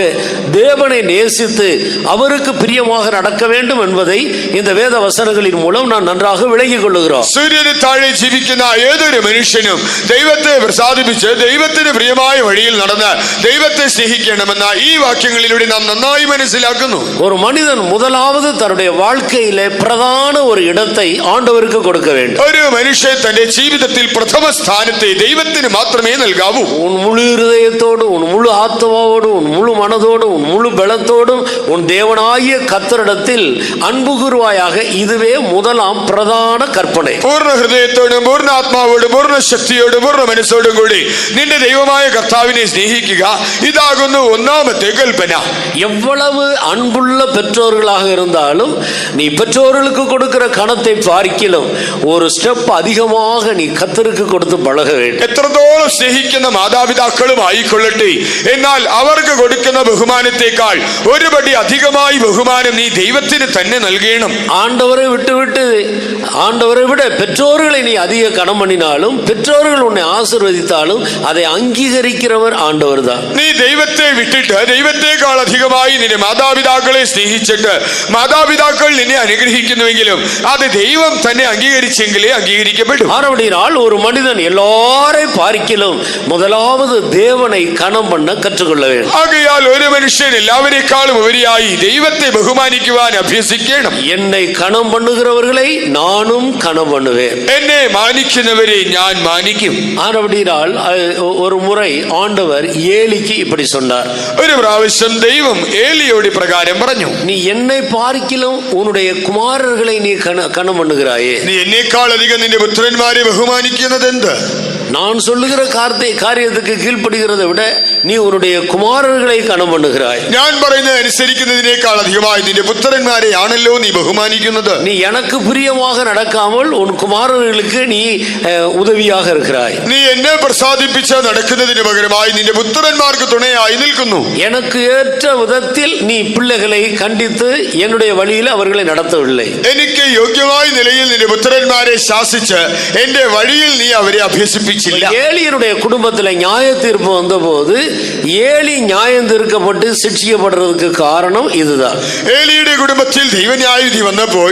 தேவனை நேசித்து அவருக்கு பிரியமாக நடக்க வேண்டும் என்பதை இந்த வேத வசனங்களின் மூலம் நான் நன்றாக விளங்கிக் கொள்ளுகிறோம். സൂര്യന് താഴെ ജീവിക്കുന്ന ഏതൊരു മനുഷ്യനും ദൈവത്തെ പ്രസാദിപ്പിച്ച് ദൈവത്തിന് പ്രിയമായ വഴിയിൽ നടന്ന് ദൈവത്തെ സ്നേഹിക്കണമെന്ന ഈ വാക്യങ്ങളിലൂടെ നാം നന്നായി മനസ്സിലാക്കുന്നു. ஒரு மனிதன் முதலாவது தன்னுடைய வாழ்க்கையிலே பிரதான ஒரு இடத்தை ஆண்டவருக்கு கொடுக்க வேண்டும். ഒരു മനുഷ്യൻ തന്റെ ജീവിതത്തിൽ പ്രഥമ സ്ഥാനത്തെ ദൈവത്തിന് മാത്രമേ നൽകാവൂ. உன் முழு இருதயத்தோடு, உன் முழு ஆத்மாவோடு, உன் முழு மனதோடும் உன் முழு பலத்தோடும் உன் தேவனாகிய கர்த்தரிடத்தில் அன்பு கூறுவாயாக. இதுவே முதலாம் பிரதான கற்பனை. പൂർണ്ണ ഹൃദയത്തോടും പൂർണ്ണ ആത്മാവോടും പൂർണ്ണ ശക്തിയോടും പൂർണ്ണ മനസ്സോടും കൂടി നിന്റെ ദൈവമായ കർത്താവിനെ സ്നേഹിക്കുക. ഇതാകുന്നു ഒന്നാമത്തെ കൽപ്പന. எவ்வளவு அன்புள்ள பெற்றோர்களாக இருந்தாலும் நீ பெற்றோர்களுக்கு கொடுக்கிற கணத்தை பார்க்கிலும் ஒரு ஸ்டெப் அதிகமாக நீ கர்த்தருக்கு கொடுத்து பழக வேண்டும். എത്രത്തോളം സ്നേഹിക്കുന്ന മാതാപിതാക്കളും ആയിക്കൊള്ളട്ടെ, എന്നാൽ അവർക്ക് കൊടുക്കുന്ന ബഹുമാനത്തെക്കാൾ ഒരുപടി അധികമായി ബഹുമാനം നീ ദൈവത്തിന് തന്നെ നൽകണം. ஆண்டவரை விட்டு ஆண்டவரை விட பெற்றோர்களை நீ அதிக கனம் பண்ணினாலும் பெற்றோர்கள் உன்னை ஆசீர்வதித்தாலும் அதை அங்கீகரிக்கிறவர் ஆண்டவர் தான். നീ ദൈവത്തെ വിട്ടിട്ട് ദൈവത്തെക്കാൾ അധികമായി നിന്റെ മാതാപിതാക്കളെ സ്നേഹിച്ചിട്ട് മാതാപിതാക്കൾ നിന്നെ അനുഗ്രഹിക്കുന്നുവെങ്കിലും അത് ദൈവം തന്നെ അംഗീകരിച്ചെങ്കിലേ അംഗീകരിക്കപ്പെടും. ஆனபடியால் ஒரு மனிதன் எல்லாரை பார்க்கிலும் முதலாவது தேவனை கனம் பண்ண கற்றுக்கொள்ள வேண்டும். ആകയാൽ ഒരു മനുഷ്യൻ എല്ലാവരെക്കാളും ഉപരിയായി ദൈവത്തെ ബഹുമാനിക്കുവാൻ അഭ്യസിക്കണം. என்னை கனம் பண்ணுகிறவர்களை நானும் கனம் பண்ணுவேன். എന്നെ മാനിക്കുന്നവരെ ഞാൻ മാനിക്കും. ஆனபடியால் ஒரு முறை ஆண்டவர் ஏலிக்கு இப்படி சொன்னார். ഒരു പ്രാവശ്യം ദൈവം ഏലിയോട് പ്രകാരം പറഞ്ഞു, நீ என்னை பார்க்கிலும் உன்னுடைய குமாரர்களை நீ கனம் பண்ணுகிறாயே. നീ എന്നേക്കാൾ അധികം നിന്റെ പുത്രന്മാരെ ബഹുമാനിക്കുന്നത് എന്ത്? நான் சொல்லுகிற காரியத்துக்கு கீழ்ப்படுகிறதை விட நீ உன்னுடைய குமாரர்களை கனம் பண்ணுகிறாய். ഞാൻ പറയുന്നത് അനുസരിക്കുന്നതിനേക്കാൾ അധികമായി നിന്റെ പുത്രന്മാരെ ആണല്ലോ നീ ബഹുമാനിക്കുന്നത്. நீ எனக்கு பிரியமாக நடக்காமல் உன் குமாரர்களுக்கு நீ உதவியாக இருக்கிறாய். നീ എന്നെ പ്രസാദിപ്പിച്ച് നടക്കുന്നതിന് പകരമായി നിന്റെ പുത്രന്മാർക്ക് തുണയായി നിൽക്കുന്നു. எனக்கு ஏற்ற விதத்தில் நீ பிள்ளைகளை கண்டித்து என்னுடைய வழியில் அவர்களை நடத்தவில்லை. എനിക്ക് യോഗ്യമായ നിലയിൽ നിന്റെ പുത്രന്മാരെ ശാസിച്ച് എന്റെ വഴിയിൽ നീ അവരെ അഭ്യസിപ്പിച്ചില്ല. ஏலியனுடைய குடும்பத்தில் நியாய தீர்ப்பு வந்த போது ஏலி நியாயம் தீர்க்கப்பட்டு சிக்ஷிக்கப்படுறதுக்கு காரணம் இதுதான். ഏലിയുടെ കുടുംബത്തിൽ ദൈവന്യായവിധി വന്നപ്പോൾ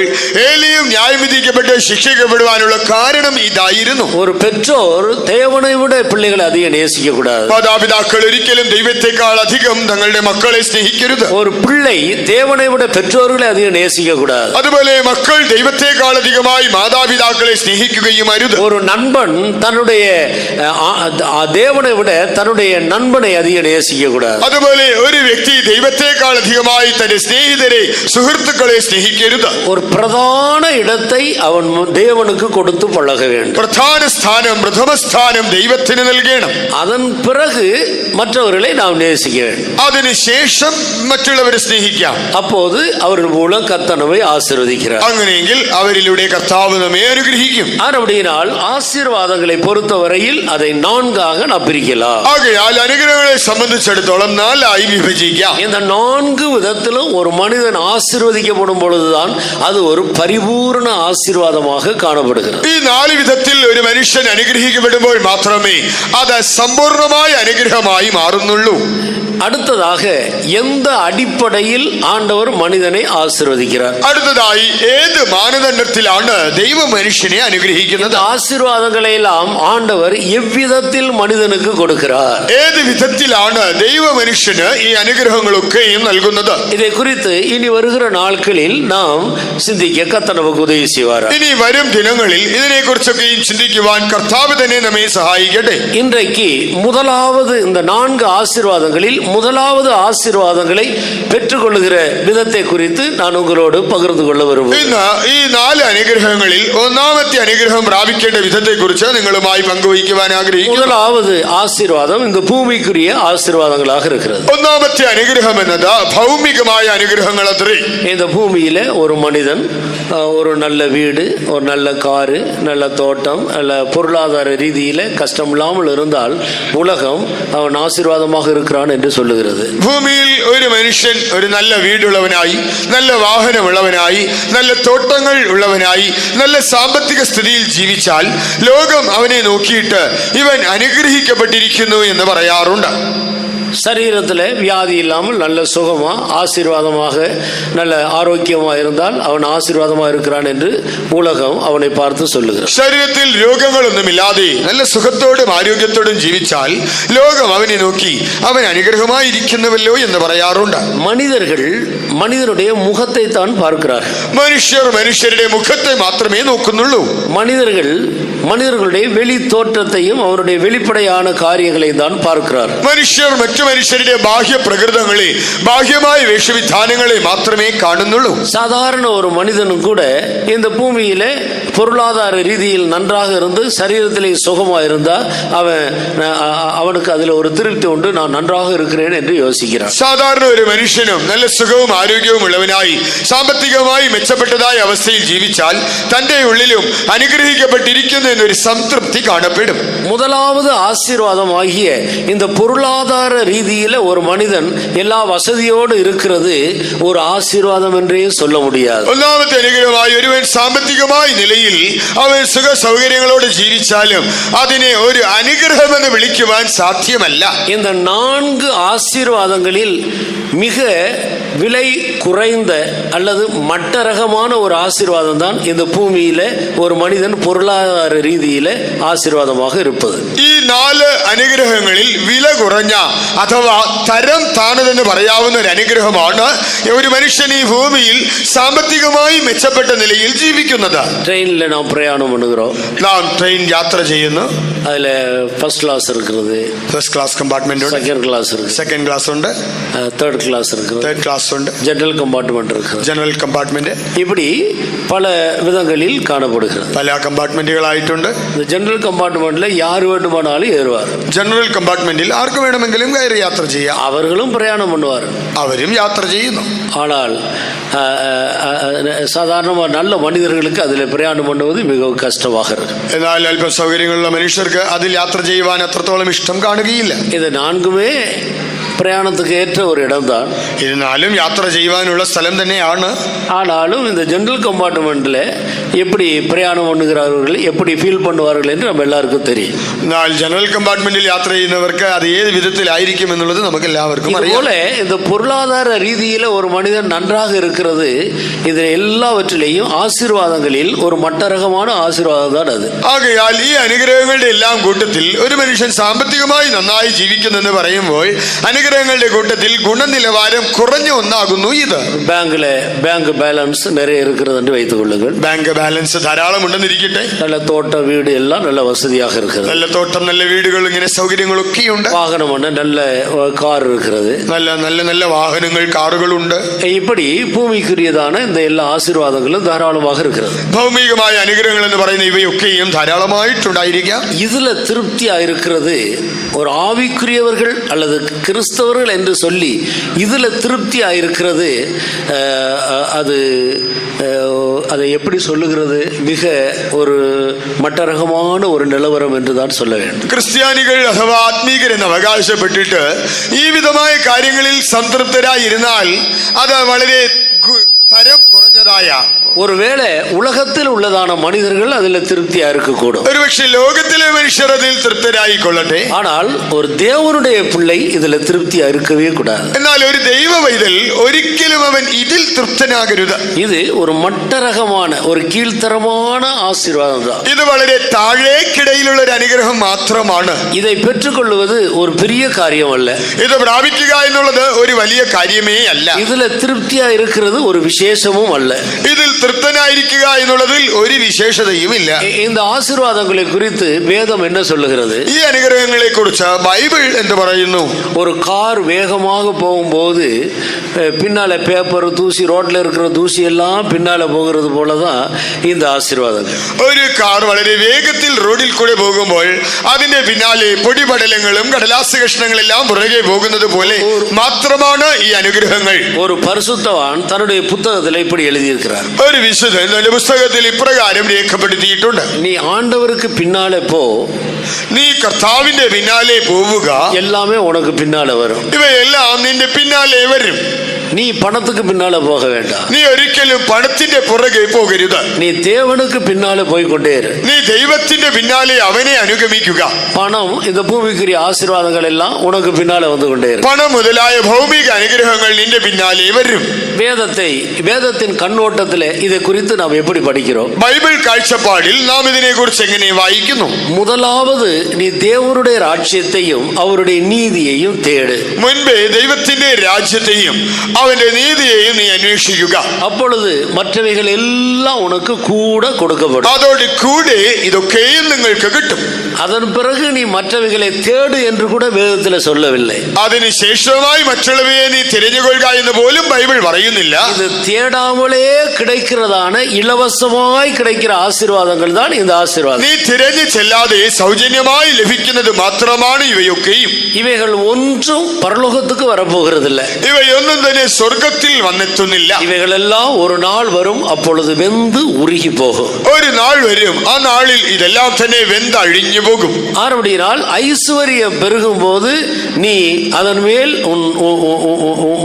ഏലിയും ന്യായം വിധിക്കപ്പെട്ട് ശിക്ഷിക്കപ്പെടുവാനുള്ള കാരണം ഇതായിരുന്നു. ஒரு பெற்றோர் தேவனை விட பிள்ளைகளை அதிகம் நேசிக்க கூடாது. മാതാപിതാക്കൾ ഒരിക്കലും ദൈവത്തെക്കാൾ അധികം തങ്ങളുടെ മക്കളെ സ്നേഹിക്കരുത്. ஒரு பிள்ளை தேவனை விட பெற்றோர்களை அதிகம் நேசிக்க கூடாது. അതുപോലെ മക്കൾ ദൈവത്തെക്കാൾ അധികമായി മാതാപിതാക്കളെ സ്നേഹിക്കുകയും അരുത്. ஒரு நண்பன் தன்னுடைய தேவனை விட தன்னுடைய நண்பனை அதிகம் நேசிக்க கூடாது. അതുപോലെ ഒരു വ്യക്തി ദൈവത്തെക്കാൾ അധികമായി തന്റെ സ്നേഹിതരെ സുഹൃത്തുക്കളെ സ്നേഹിക്കരുത്. ஒரு பிரதான இடத்தை அவன் தேவனுக்கு கொடுத்து பழக வேண்டும். പ്രധാന സ്ഥാനം പ്രഥമസ്ഥാനം ദൈവത്തിന് നൽകണം. அதன் பிறகு மற்றவர்களை நாம் நேசிக்க வேண்டும். അതിനുശേഷം മറ്റുള്ളവരെ സ്നേഹിക്കാം. அப்போது அவர்கள் மூலம் கர்த்தர் நம்மை ஆசீர்வதிக்கிறார். അങ്ങനെയെങ്കിൽ അവരിലൂടെ കർത്താവ് നമ്മെ അനുഗ്രഹിക്കും. அப்படினால் ஆசீர்வாதங்களை பொறுத்தவரையில் அதை நான்காக நாம் பிரிக்கலாம். ആകയാൽ അനുഗ്രഹങ്ങളെ സംബന്ധിച്ചിടത്തോളം നാലായി വിഭജിക്കാം. இந்த நான்கு விதத்திலும் ஒரு மனிதன் ஆசீர்வதிக்கப்படும் பொழுதுதான் அது ஒரு பரிபூர்ண ஆசீர்வாதமாக காணப்படுகிறது. ഈ നാല് വിധത്തിൽ ഒരു മനുഷ്യൻ അനുഗ്രഹിക്കപ്പെടുമ്പോൾ മാത്രമേ അത് സമ്പൂർണമായ അനുഗ്രഹമായി മാറുന്നുള്ളൂ. அடுத்ததாக எந்த அடிப்படையில் ஆண்டவர் மனிதனை ஆசீர்வதிக்கிறார்? അടുത്തതായി ഏത് മാനദണ്ഡത്തിലാണ് ദൈവം മനുഷ്യനെ അനുഗ്രഹിക്കുന്നത്? ஆசீர்வாதங்களை எல்லாம் ஆண்டவர் எவ்விதத்தில் மனிதனுக்கு கொடுக்கிறார்? ഏത് വിധത്തിലാണ് ദൈവ മനുഷ്യന് ഈ അനുഗ്രഹങ്ങളൊക്കെയും നൽകുന്നത്? இதை குறித்து இனி வருகிற நாட்களில் நாம் சிந்திக்க கர்த்தர் நமக்கு உதவி செய்வார். ഇനി വരും ദിനങ്ങളിൽ ഇതിനെക്കുറിച്ചൊക്കെയും ചിന്തിക്കുവാൻ കർത്താവ് തന്നെ നമ്മെ സഹായിക്കട്ടെ. இன்றைக்கு முதலாவது இந்த நான்கு ஆசீர்வாதங்களில் முதலாவது ஆசீர்வாதங்களை பெற்றுக்கொள்ளுகிற விதத்தை குறித்து நான் உங்களோடு பகிர்ந்து கொள்ள விரும்புகிறேன். ഇന്ന് ഈ നാല് അനുഗ്രഹങ്ങളിൽ ഒന്നാമത്തെ അനുഗ്രഹം പ്രാപിക്കേണ്ട വിധത്തെക്കുറിച്ച് നിങ്ങളുമായി പങ്കുവയ്ക്കുവാൻ ആഗ്രഹിക്കുന്നു. முதலாவது ஆசீர்வாதம் இந்த பூமிக்குரிய ஆசீர்வாதங்களாக இருக்கிறது. ഒന്നാമത്തെ അനുഗ്രഹം എന്നത് ഭൗമികമായ അനുഗ്രഹങ്ങൾ അത്രേ. இந்த பூமியில ஒரு மனிதன் ஒரு நல்ல வீடு, ஒரு நல்ல காரு, நல்ல தோட்டம், நல்ல பொருளாதார ரீதியில கஷ்டம் இல்லாமல் இருந்தால் உலகம் அவன் ஆசீர்வாதமாக இருக்கிறான் என்று சொல்லுகிறது. ഭൂമിയിൽ ഒരു മനുഷ്യൻ ഒരു നല്ല വീടുള്ളവനായി, നല്ല വാഹനമുള്ളവനായി, നല്ല തോട്ടങ്ങൾ ഉള്ളവനായി, നല്ല സാമ്പത്തിക സ്ഥിതിയിൽ ജീവിച്ചാൽ ലോകം അവനെ നോക്കിയിട്ട് ഇവൻ അനുഗ്രഹിക്കപ്പെട്ടിരിക്കുന്നു എന്ന് പറയാറുണ്ട്. சரீரத்தில் வியாதி இல்லாமல் நல்ல சுகமா ஆசீர்வாதமாக நல்ல ஆரோக்கியமாக இருந்தால் அவன் ஆசீர்வாதமாக இருக்கிறான் என்று உலகம் அவனை பார்த்து சொல்லுகிறார். ശരീരത്തിൽ രോഗങ്ങളൊന്നുമില്ലാതെ നല്ല സുഖത്തോടും ആരോഗ്യത്തോടും ജീവിച്ചാൽ ലോകം അവനെ നോക്കി അവൻ അനുഗ്രഹമായിരിക്കുന്നുവല്ലോ എന്ന് പറയാറുണ്ട്. மனிதனுடைய முகத்தை தான் பார்க்கிறார்கள். മനുഷ്യരുടെ മുഖത്തെ മാത്രമേ നോക്കുന്നുള്ളൂ. மனிதர்களுடைய வெளி தோற்றத்தையும் அவருடைய வெளிப்படையான காரியங்களையும் தான் பார்க்கிறார். മനുഷ്യർ മറ്റു മനുഷ്യരുടെ ബാഹ്യ പ്രകൃതങ്ങളെ, ബാഹ്യമായ വേഷവിധാനങ്ങളെ മാത്രമേ കാണുന്നുള്ളൂ. சாதாரண ஒரு மனிதனும் கூட இந்த பூமியில பொருளாதார ரீதியில் நன்றாக இருந்து சரீரத்திலே சுகமாக இருந்தா அவனுக்கு அதுல ஒரு திருப்தி உண்டு, நான் நன்றாக இருக்கிறேன் என்று யோசிக்கிறான். സാധാരണ ഒരു മനുഷ്യനും നല്ല സുഖവും ആരോഗ്യവും ഉള്ളവനായി സാമ്പത്തികമായി മെച്ചപ്പെട്ടതായ അവസ്ഥയിൽ ജീവിച്ചാൽ തന്റെ ഉള്ളിലും അനുഗ്രഹിക്കപ്പെട്ടിരിക്കുന്നു എന്നൊരു സംതൃപ്തി കാണപ്പെടും. முதலாவது ஆசீர்வாதம் ஆகிய இந்த பொருளாதார ரீதியில ஒரு மனிதன் எல்லா வசதியோடு இருக்கிறது ஒரு ஆசீர்வாதம் என்றே சொல்ல முடியாது. ഒന്നാമത്തെ അനുഗ്രഹമായി ഒരുവൻ സാമ്പത്തികമായ നിലയിൽ അവൻ സുഖ സൗകര്യങ്ങളോട് ജീവിച്ചാലും അതിനെ ഒരു അനുഗ്രഹം എന്ന് വിളിക്കുവാൻ സാധ്യമല്ല. இந்த 4 ஆசீர்வாதங்களில் மிக விலை குறைந்த அல்லது மட்டரகமான ஒரு ஆசீர்வாதம் தான் இந்த பூமியில ஒரு மனிதன் பொருளாதார ரீதியில ஆசீர்வாதமாக இருப்பது. ഈ 4 അനുഗ്രഹങ്ങളിൽ വില കുറഞ്ഞ അഥവാ തരം താണതെന്ന് പറയാവുന്ന ഒരു അനുഗ്രഹമാണ് ഒരു മനുഷ്യൻ ഈ ഭൂമിയിൽ സാമ്പത്തികമായി മെച്ചപ്പെട്ട നിലയിൽ ജീവിക്കുന്നത്. ட்ரெயின்ல நாம் பிரயாணம் பண்ணுகிறோம். നാം ട്രെയിൻ യാത്ര ചെയ്യുന്നു. அதுல ஃபர்ஸ்ட் கிளாஸ் இருக்கிறது, ഫസ്റ്റ് ക്ലാസ് കമ്പാർട്ട്മെന്റ് ഉണ്ട്, செகண்ட் கிளாஸ் இருக்கு, സെക്കൻഡ് ക്ലാസ് ഉണ്ട്, தேர்ட் கிளாஸ் இருக்கு, തേർഡ് ക്ലാസ് ഉണ്ട്, ஜெனரல் கம்பார்ட்மெண்ட் இருக்கு. ജനറൽ കമ്പാർട്ട്മെന്റ് இப்படி பல விதங்களில் காணப்படுகிறது. പല കമ്പാർട്ട്മെന്റുകളായിട്ടുണ്ട്. இந்த ஜெனரல் கம்பார்ட்மெண்ட்ல யார் வேண்டுமானாலும் ஏறுவார். ജനറൽ കമ്പാർട്ട്മെന്റിൽ ആർക്ക് വേണമെങ്കിലും കയറി യാത്ര ചെയ്യാം. அவர்களும் பிரயாணம் பண்ணுவார், അവരും യാത്ര ചെയ്യുന്നു. ஆனால் சாதாரண நல்ல மனிதர்களுக்கு அதில் பிரயாணம் பண்ணுவது மிகவும் கஷ்டமாக இருக்கு. എന്നാൽ അല്പ സൗകര്യങ്ങളുള്ള മനുഷ്യർക്ക് അതിൽ യാത്ര ചെയ്യുവാൻ അത്രത്തോളം ഇഷ്ടം കാണുകയില്ല. இது 4மே பிரயாணத்துக்கு ஏற்ற ஒரு இடம்தான். ഇരുന്നാലും യാത്ര ചെയ്യുവാനുള്ള സ്ഥലം തന്നെയാണ്. ஆனாலும் இந்த ஜெனரல் கம்பார்ட்மெண்ட்ல எப்படி பிரயாணம் பண்ணுகிறார்கள், எப்படி ஃபீல் பண்ணுவார்கள் என்று நம்ம எல்லாருக்கும் தெரியும். എന്നാൽ ജനറൽ കമ്പാർട്ട്മെന്റിൽ യാത്ര ചെയ്യുന്നവർക്ക് അത് ഏത് വിധത്തിലായിരിക്കും എന്നുള്ളത് നമുക്ക് എല്ലാവർക്കും അറിയാം. இதுபோல இந்த பொருளாதார ரீதியில ஒரு மனிதன் நன்றாக இருக்கிறது, இது எல்லாவற்றிலேயும் ஆசீர்வாதங்களில் ஒரு மட்டரகமான ஆசீர்வாதம் தான் அது. ആകയാൽ ഈ അനുഗ്രഹങ്ങളുടെ എല്ലാം കൂട്ടത്തിൽ ഒരു മനുഷ്യൻ സാമ്പത്തികമായി നന്നായി ജീവിക്കുന്നെന്ന് പറയുമ്പോൾ അനുഗ്രഹങ്ങളുടെ കൂട്ടത്തിൽ ഗുണനിലവാരം കുറഞ്ഞ ഒന്നാകുന്നു ഇത്. பேங்க் பேலன்ஸ் நிறைய இருக்கிறது என்று வைத்துக் கொள்ளுங்கள். ബാങ്ക് ബാലൻസ് ധാരാളം ഉണ്ടെന്നിരിക്കട്ടെ. நல்ல தோட்டம் வீடு எல்லாம் நல்ல வசதியாக இருக்கிறது. നല്ല തോട്ടം, നല്ല വീടുകൾ, ഇങ്ങനെ സൗകര്യങ്ങളൊക്കെയുണ്ട്. வாகனம் நல்ல கார் இருக்கிறது. നല്ല നല്ല നല്ല വാഹനങ്ങൾ, കാറുകളുണ്ട്. இப்படி பூமிக்குரியதான இந்த எல்லா ஆசீர்வாதங்களும் தாராளமாக இருக்கிறது. ഭൗമികമായ അനുഗ്രഹങ്ങൾ എന്ന് പറയുന്ന ഇവയൊക്കെയും ധാരാളമായിട്ടുണ്ടായിരിക്കാം. இதுல திருப்தியா இருக்கிறது ஒரு ஆவிக்குரியவர்கள் அல்லது கிறிஸ்தவர்கள் என்று சொல்லி இதுல திருப்தியா இருக்கிறது, அதை எப்படி சொல்லுகிறது, மிக ஒரு மட்டரகமான ஒரு நிலவரம் என்று தான் சொல்ல வேண்டும். ക്രിസ്ത്യാനികൾ അഥവാ ആത്മീകരെന്ന് അവകാശപ്പെട്ടിട്ട് ഈ വിധമായ കാര്യങ്ങളിൽ സംതൃപ്തരായിരുന്നാൽ അത് വളരെ തരം കുറഞ്ഞതായ, ஒருவேளை உலகத்தில் உள்ளதான மனிதர்கள் அதில் திருப்தியா இருக்கக்கூடும். ഒരുപക്ഷെ ലോകത്തിലെ മനുഷ്യർ അതിൽ തൃപ്തരായിക്കൊള്ളട്ടെ. ஆனால் ஒரு தேவனுடைய பிள்ளை இதுல திருப்தியா இருக்கவே கூடாது. എന്നാൽ ഒരു ദൈവ പൈതൽ ഒരിക്കലും അവൻ ഇതിൽ തൃപ്തനാകരുത്. இது ஒரு மட்டரகமான ஒரு கீழ்த்தரமான ஆசீர்வாதம் தான். ഇത് വളരെ താഴേക്കിടയിലുള്ള ഒരു അനുഗ്രഹം മാത്രമാണ്. இதை பெற்றுக்கொள்வது ஒரு பெரிய காரியம் அல்ல. ഇത് പ്രാപിക്കുക എന്നുള്ളത് ഒരു വലിയ കാര്യമേ അല്ല. இதுல திருப்தியா இருக்கிறது ஒரு விசேஷமும் அல்ல. ഇതിൽ തൃപ്തനായിരിക്കുക എന്നുള്ളതിൽ ഒരു വിശേഷതയും ഇല്ല. இந்த ஆசீர்வாதங்களை குறித்து வேதம் என்ன சொல்லுகிறது? ഈ അനുഗ്രഹങ്ങളെ കുറിച്ച് ബൈബിൾ എന്ത് പറയുന്നു? ஒரு கார் வேகமாக போகும்போது பின்னால பேப்பர் தூசி, ரோட்ல இருக்கிற தூசி எல்லாம் பின்னால போகிறது போலதான் இந்த ஆசீர்வாதங்கள். ഒരു കാർ വളരെ വേഗത്തിൽ റോഡിൽ കൂടെ പോകുമ്പോൾ അതിന്റെ പിന്നാലെ പൊടിപടലങ്ങളും കടലാസ് കഷ്ണങ്ങളെല്ലാം പുറകെ പോകുന്നത് പോലെ മാത്രമാണ് ഈ അനുഗ്രഹങ്ങൾ. ஒரு பரிசுத்தவான் தன்னுடைய புத்தகத்தில் இப்படி எழுதியிருக்கிறார். ഒരു വിശുദ്ധൻ തന്റെ പുസ്തകത്തിൽ ഇപ്രകാരം രേഖപ്പെടുത്തിയിട്ടുണ്ട്: நீ ஆண்டவருக்கு பின்னாலே போ, നീ കർത്താവിന്റെ പിന്നാലെ പോവുക, எல்லாமே உனக்கு பின்னால வரும். ഇവയെല്ലാം നിന്റെ പിന്നാലെ വരും. நீ பணத்துக்கு பின்னால போக வேண்டாம். നീ ഒരിക്കലും പണത്തിന്റെ പുറകെ പോകരുത്. நீ தேவனுக்கு பின்னால போய்கொண்டே இரு. നീ ദൈവത്തിന്റെ പിന്നാലെ അവനെ അനുഗമിക്കുക. பணம், இந்த பூமிக்குரிய ஆசீர்வாதங்கள் எல்லாம் உனக்கு பின்னால வந்து கொண்டே இரு. പണം മുതലായ ഭൗമിക അനുഗ്രഹങ്ങൾ നിന്റെ പിന്നാലെ വരും. வேதத்தின் கண்ணோட்டத்தில் இதை குறித்து நாம் எப்படி படிக்கிறோம்? ബൈബിൾ കാഴ്ചപ്പാടിൽ നാം ഇതിനെ കുറിച്ച് എങ്ങനെ വായിക്കുന്നു? முதலாவது நீ தேவனுடைய ராஜ்யத்தையும் அவருடைய நீதியையும் தேடு. മുൻപേ ദൈവത്തിന്റെ രാജ്യത്തെയും അവന്റെ നീതിയെയും നീ അന്വേഷിക്കുക. அப்பொழுது மற்றவைகள் எல்லாம் உனக்கு கூட கொடுக்கப்படும். അതോട് കൂടെ ഇതൊക്കെയും നിങ്ങൾക്ക് കിട്ടും. அதன் பிறகு நீ மற்றவைகளை தேடு என்று கூட வேதத்தில் சொல்லவில்லை. അതിനുശേഷമായി മറ്റുള്ളവയെ നീ തിരഞ്ഞുകൊള്ളുക എന്ന് പോലും ബൈബിൾ പറയുന്നില്ല. இது தேடாமலே கிடைக்கிறதான இலவசமாய் கிடைக்கிற ஆசீர்வாதங்கள் தான் இந்த ஆசீர்வாதம். നീ തിരഞ്ഞു ചെല്ലാതെ സൗജന്യമായി ലഭിക്കുന്നത് മാത്രമാണ് ഇവയൊക്കെയും. இவைகள் ஒன்றும் பரலோகத்துக்கு வரப்போகிறதில்லை. ഇവയൊന്നും തന്നെ സ്വർഗത്തിൽ വന്നെത്തുന്നില്ല. இவைகள் எல்லாம் ஒரு நாள் வரும், அப்பொழுது வெந்து உருகி போகும். ഒരു നാൾ വരും, ആ നാളിൽ ഇതെല്ലാം തന്നെ വെന്തഴിഞ്ഞു പോകും. ஆறுபடியினால் ஐஸ்வர்யம் பெருகும் போது நீ அதன் மேல்